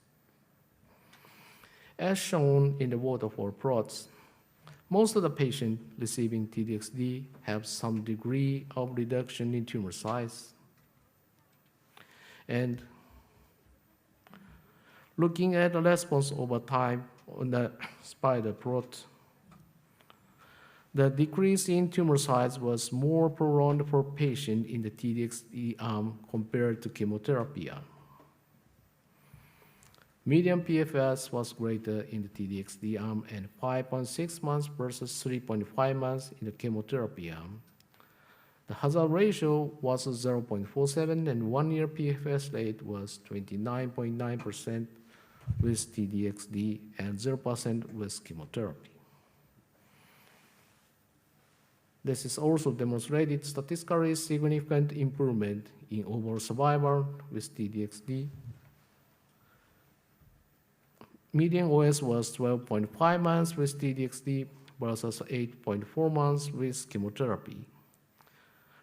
As shown in the waterfall plots, most of the patients receiving T-DXd have some degree of reduction in tumor size. And looking at the response over time on the spider plot, the decrease in tumor size was more prolonged for patients in the T-DXd arm compared to chemotherapy arm. Median PFS was greater in the T-DXd arm and 5.6 months versus 3.5 months in the chemotherapy arm. The hazard ratio was 0.47 and 1-year PFS rate was 29.9% with T-DXd and 0% with chemotherapy. This is also demonstrated statistically significant improvement in overall survival with T-DXd. Median OS was 12.5 months with T-DXd versus 8.4 months with chemotherapy.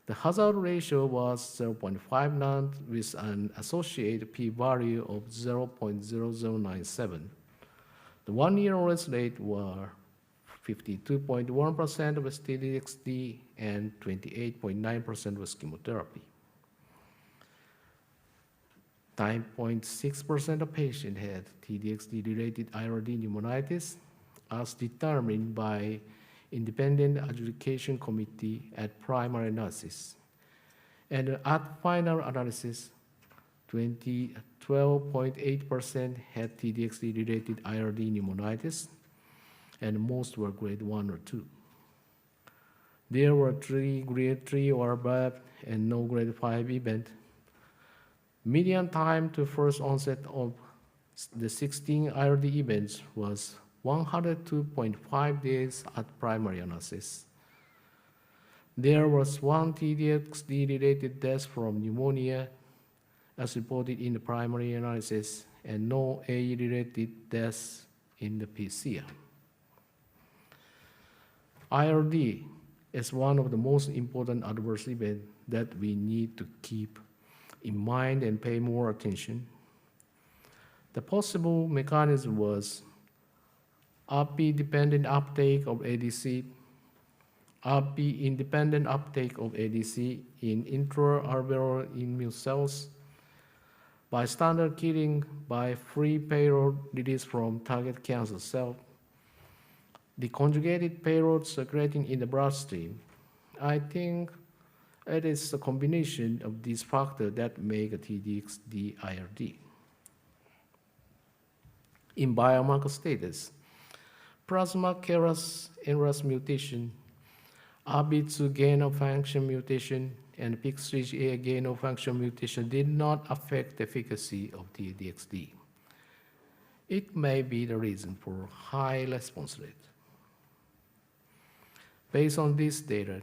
The hazard ratio was 0.59 with an associated p-value of 0.0097. The 1-year OS rate were 52.1% with T-DXd and 28.9% with chemotherapy. 9.6% of patients had T-DXd-related IRD pneumonitis as determined by independent adjudication committee at primary analysis. And at final analysis, 12.8% had T-DXd-related IRD pneumonitis, and most were grade 1 or 2. There were 3 grade 3 or above and no grade 5 event. Median time to first onset of the 16 IRD events was 102.5 days at primary analysis. There was 1 T-DXd-related death from pneumonia as reported in the primary analysis and no AE-related deaths in the PCR. IRD is one of the most important adverse events that we need to keep in mind and pay more attention. The possible mechanism was RP-dependent uptake of ADC, RP-independent uptake of ADC in intra-alveolar immune cells, bystander killing by free payload released from target cancer cell, the conjugated payload circulating in the bloodstream. I think it is a combination of these factors that make a T-DXd IRD. In biomarker status, plasma KRAS NRAS mutation, RB2 gain-of-function mutation, and PIK3CA gain-of-function mutation did not affect the efficacy of T-DXd. It may be the reason for high response rate. Based on this data,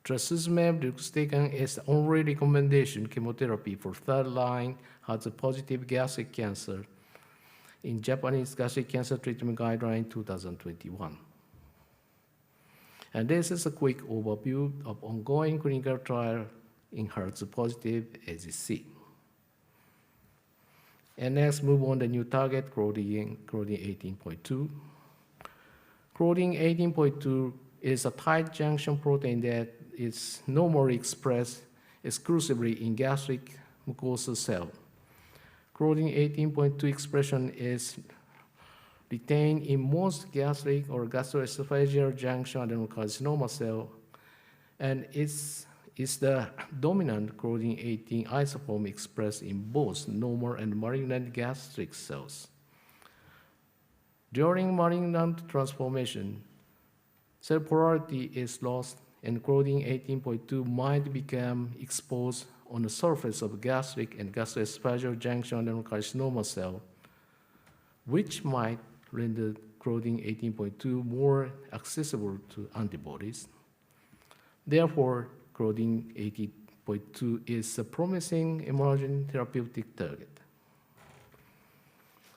trastuzumab deruxtecan is the only recommendation chemotherapy for third-line HER2-positive gastric cancer in Japanese Gastric Cancer Treatment Guideline 2021. And this is a quick overview of ongoing clinical trial in HER2-positive AZC. And next, move on the new target, Claudin 18.2. Claudin 18.2 is a tight junction protein that is normally expressed exclusively in gastric mucosal cell. Claudin 18.2 expression is retained in most gastric or gastroesophageal junction adenocarcinoma cell, and is the dominant Claudin 18 isoform expressed in both normal and malignant gastric cells. During malignant transformation, cell polarity is lost, and Claudin 18.2 might become exposed on the surface of gastric and gastroesophageal junction adenocarcinoma cell, which might render Claudin 18.2 more accessible to antibodies. Therefore, Claudin 18.2 is a promising emerging therapeutic target.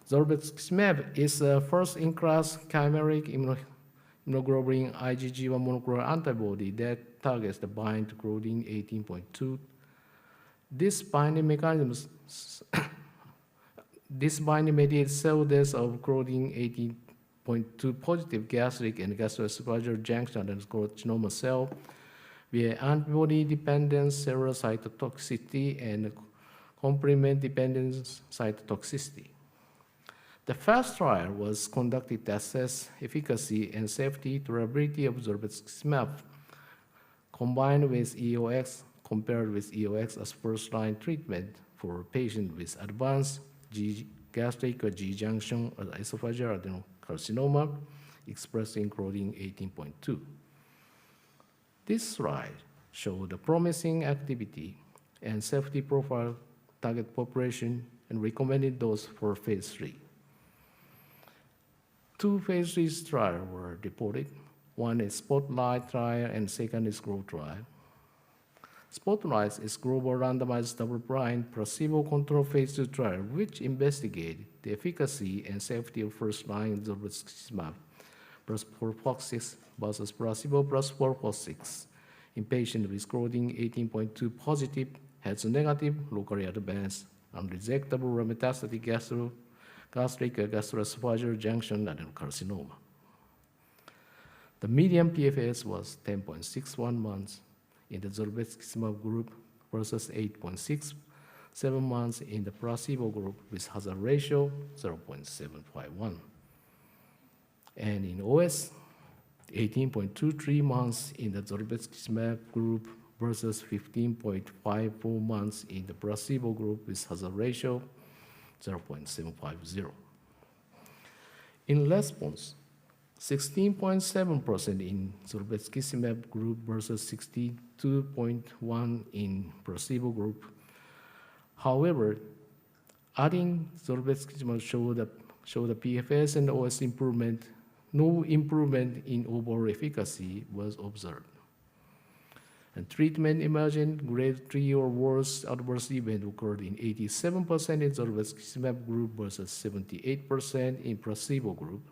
Zolbetuximab is a first-in-class chimeric immunoglobulin IgG1 monoclonal antibody that targets the bind to Claudin 18.2. This binding mediates cell death of Claudin 18.2 positive gastric and gastroesophageal junction adenocarcinoma cell via antibody-dependent cellular cytotoxicity and complement-dependent cytotoxicity. The first trial was conducted to assess efficacy and safety tolerability of zolbetuximab combined with EOX, compared with EOX as first-line treatment for patients with advanced gastric or G-junction or esophageal adenocarcinoma expressing Claudin 18.2. This slide showed the promising activity and safety profile, target population, and recommended dose for phase 3. 2 phase 3 trials were reported. One is Spotlight trial and second is GROW trial. Spotlight is global randomized double-blind placebo-controlled phase 2 trial which investigated the efficacy and safety of first-line zolbetuximab plus prophylaxis versus placebo plus prophylaxis in patients with Claudin 18.2 positive, HER2-negative, locally advanced, unresectable or metastatic gastric or gastroesophageal junction adenocarcinoma. The median PFS was 10.61 months in the zolbetuximab group versus 8.67 months in the placebo group with hazard ratio 0.751. And in OS, 18.23 months in the zolbetuximab group versus 15.54 months in the placebo group with hazard ratio 0.750. In response, 16.7% in zolbetuximab group versus 62.1% in placebo group. However, adding zolbetuximab showed the PFS and OS improvement. No improvement in overall efficacy was observed. And treatment emergent grade 3 or worse adverse event occurred in 87% in zolbetuximab group versus 78% in placebo group.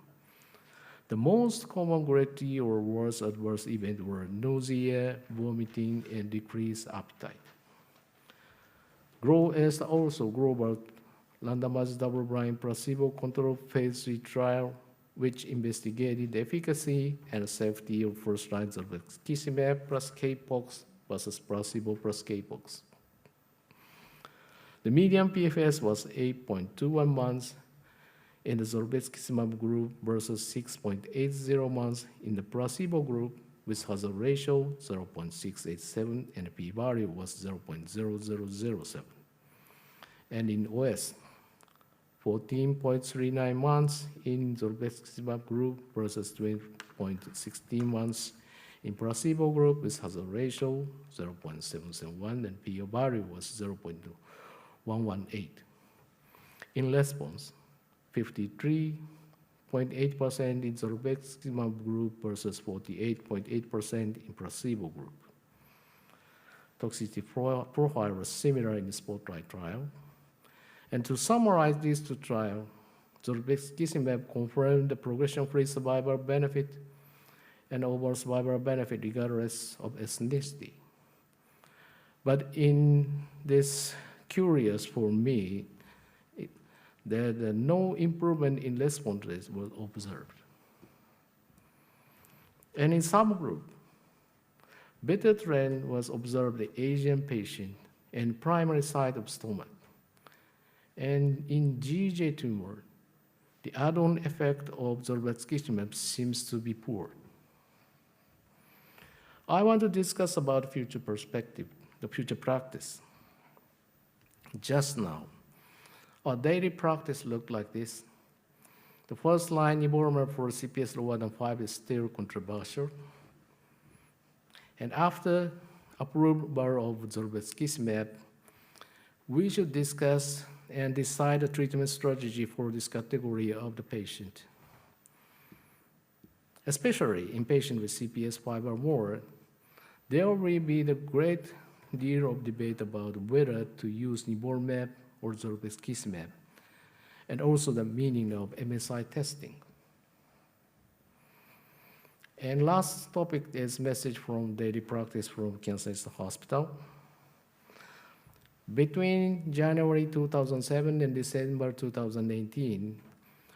The most common grade 3 or worse adverse events were nausea, vomiting, and decreased appetite. GROW is also global randomized double-blind placebo-controlled phase 3 trial which investigated the efficacy and safety of first-line zolbetuximab plus K-POX versus placebo plus K-POX. The median PFS was 8.21 months in the zolbetuximab group versus 6.80 months in the placebo group with hazard ratio 0.687 and the p-value was 0.0007. And in OS, 14.39 months in zolbetuximab group versus 12.16 months in placebo group with hazard ratio 0.771 and p-value was 0.118. In response, 53.8% in zolbetuximab group versus 48.8% in placebo group. Toxicity profile was similar in the Spotlight trial. And to summarize these 2 trials, zolbetuximab confirmed the progression-free survival benefit and overall survival benefit regardless of ethnicity. But in this curious for me, that no improvement in response rates was observed. And in subgroup, better trend was observed in Asian patient and primary side of stomach. And in GJ tumor, the add-on effect of zolbetuximab seems to be poor. I want to discuss about future perspective, the future practice. Just now, our daily practice looked like this. The first line nivolumab for CPS lower than 5 is still controversial. And after approval of zolbetuximab, we should discuss and decide a treatment strategy for this category of the patient. Especially in patients with CPS 5 or more, there will be the great deal of debate about whether to use nivolumab or zolbetuximab, and also the meaning of MSI testing. And last topic is message from daily practice from Cancer Hospital. Between January 2007 and December 2018,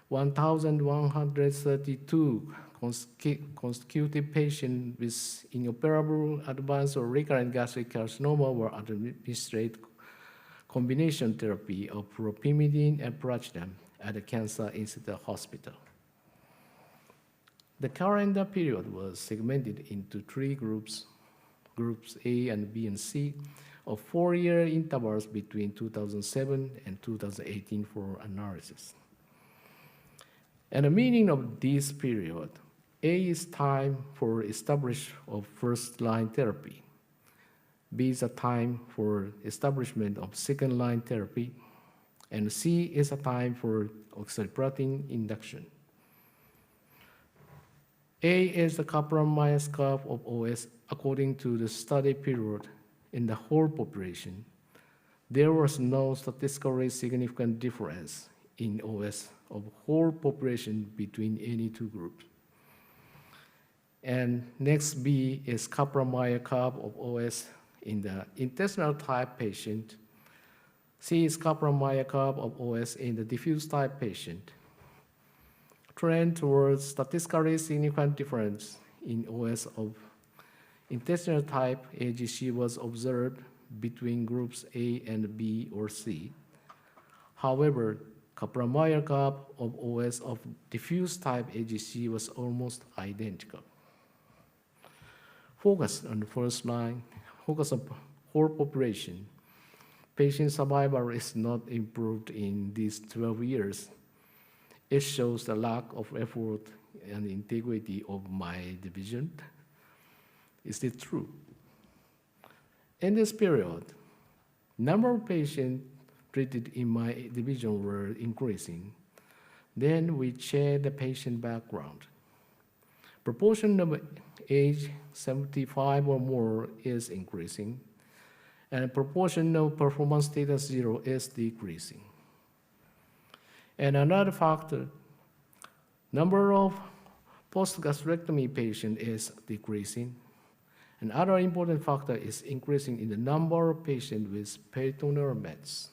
1,132 consecutive patients with inoperable, advanced, or recurrent gastric carcinoma were administered combination therapy of propimidine and pratinum at the Cancer Institute Hospital. The calendar period was segmented into 3 groups, groups A and B and C, of 4-year intervals between 2007 and 2018 for analysis. And the meaning of this period, A is time for establishment of first-line therapy. B is a time for establishment of second-line therapy. And C is a time for oxaliplatin induction. A is the Kaplan-Meier curve of OS according to the study period in the whole population. There was no statistically significant difference in OS of whole population between any 2 groups. And next B is Kaplan-Meier curve of OS in the intestinal type patient. C is Kaplan-Meier curve of OS in the diffuse type patient. Trend towards statistically significant difference in OS of intestinal type AGC was observed between groups A and B or C. However, Kaplan-Meier curve of OS of diffuse type AGC was almost identical. Focus on the first line, focus on whole population. Patient survival is not improved in these 12 years. It shows the lack of effort and integrity of my division. Is it true? In this period, number of patients treated in my division were increasing. Then we checked the patient background. Proportion of age 75 or more is increasing, and proportion of performance status 0 is decreasing. And another factor, number of post-gastrectomy patients is decreasing. Another important factor is increasing in the number of patients with peritoneal mets.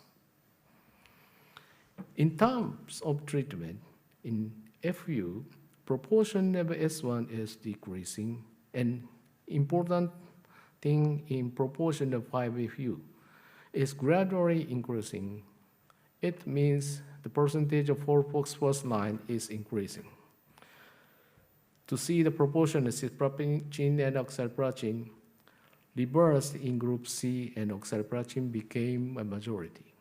In terms of treatment, in FU, proportion of S1 is decreasing, and important thing in proportion of 5FU is gradually increasing. It means the percentage of FOLFOX first line is increasing. To see the proportion of cisplatin and oxaliplatin reversed in group C, and oxaliplatin became a majority.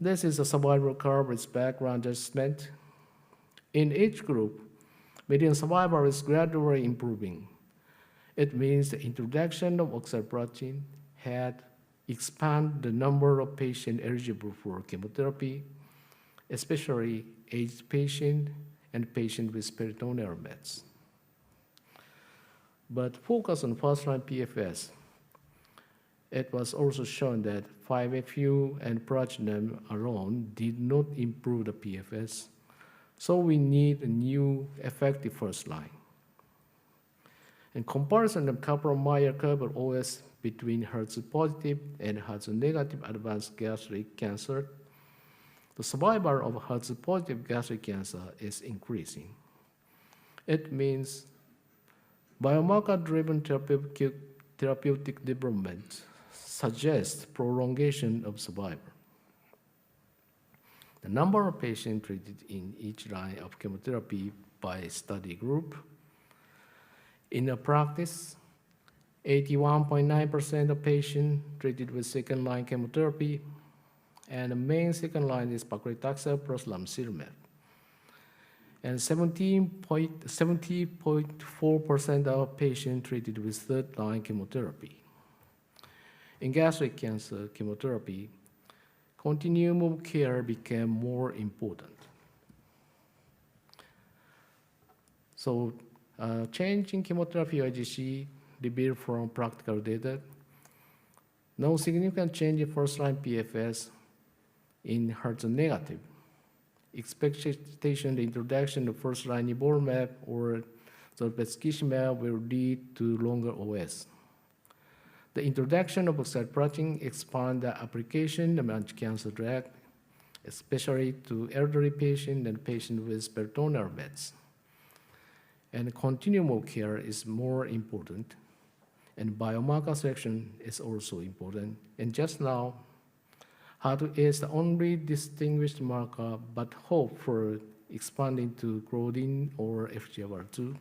This is a survival curve with background adjustment. In each group, median survival is gradually improving. It means the introduction of oxaliplatin had expanded the number of patients eligible for chemotherapy, especially aged patients and patients with peritoneal mets. But focus on first-line PFS. It was also shown that 5FU and pratinum alone did not improve the PFS, so we need a new effective first line. In comparison of Kaplan-Meier curve of OS between HER2 positive and HER2 negative advanced gastric cancer, the survival of HER2-positive gastric cancer is increasing. It means biomarker-driven therapeutic development suggests prolongation of survival. The number of patients treated in each line of chemotherapy by study group. In a practice, 81.9% of patients treated with second-line chemotherapy, and the main second line is paclitaxel plus ramucirumab. And 70.4% of patients treated with third-line chemotherapy. In gastric cancer chemotherapy, continuum of care became more important. So, change in chemotherapy IGC revealed from practical data. No significant change in first-line PFS in HER2-negative. Expectation the introduction of first-line nivolumab or zolbetuximab will lead to longer OS. The introduction of oxaliplatin expands the application of anti-cancer drug, especially to elderly patients and patients with peritoneal beds. And continuum of care is more important, and biomarker selection is also important. And just now, HER2 is the only distinguished marker, but hope for expanding to Claudin or FGFR2.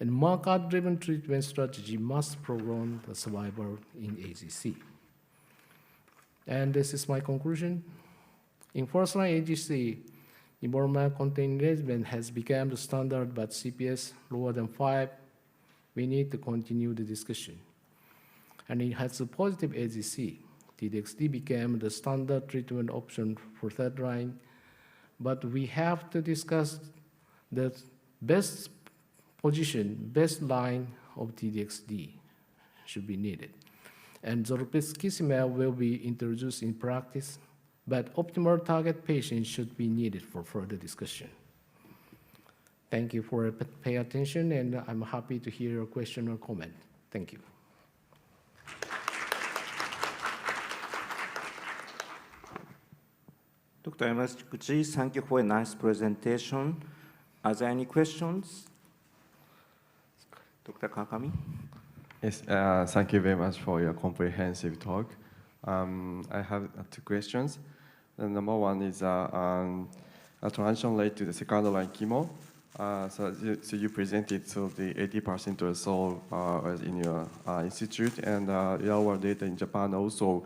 And marker-driven treatment strategy must prolong the survival in AGC. And this is my conclusion. In first-line AGC, nivolumab-containing regimen has become the standard, but CPS lower than 5. We need to continue the discussion. And it has a positive AGC. T-DXd became the standard treatment option for third line, but we have to discuss the best position, best line of T-DXd should be needed. And zolbetuximab will be introduced in practice, but optimal target patients should be needed for further discussion. Thank you for paying attention, and I'm happy to hear your question or comment. Thank you. Dr. Yamaguchi, thank you for a nice presentation. Are there any questions? Dr. Kakami? Yes, thank you very much for your comprehensive talk. I have two questions. The number one is a transition rate to the second line chemo. So you presented the 80% or so in your institute, and our data in Japan also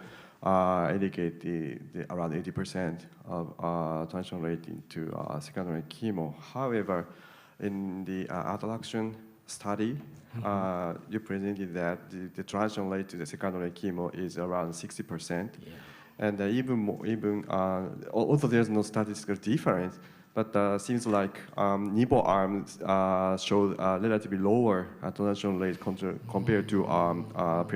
indicate the around 80% of transition rate into second line chemo. However, in the attraction study, you presented that the transition rate to the second line chemo is around 60%. Yeah. And although there's no statistical difference, but seems like Nivo arms show relatively lower transition rate compared to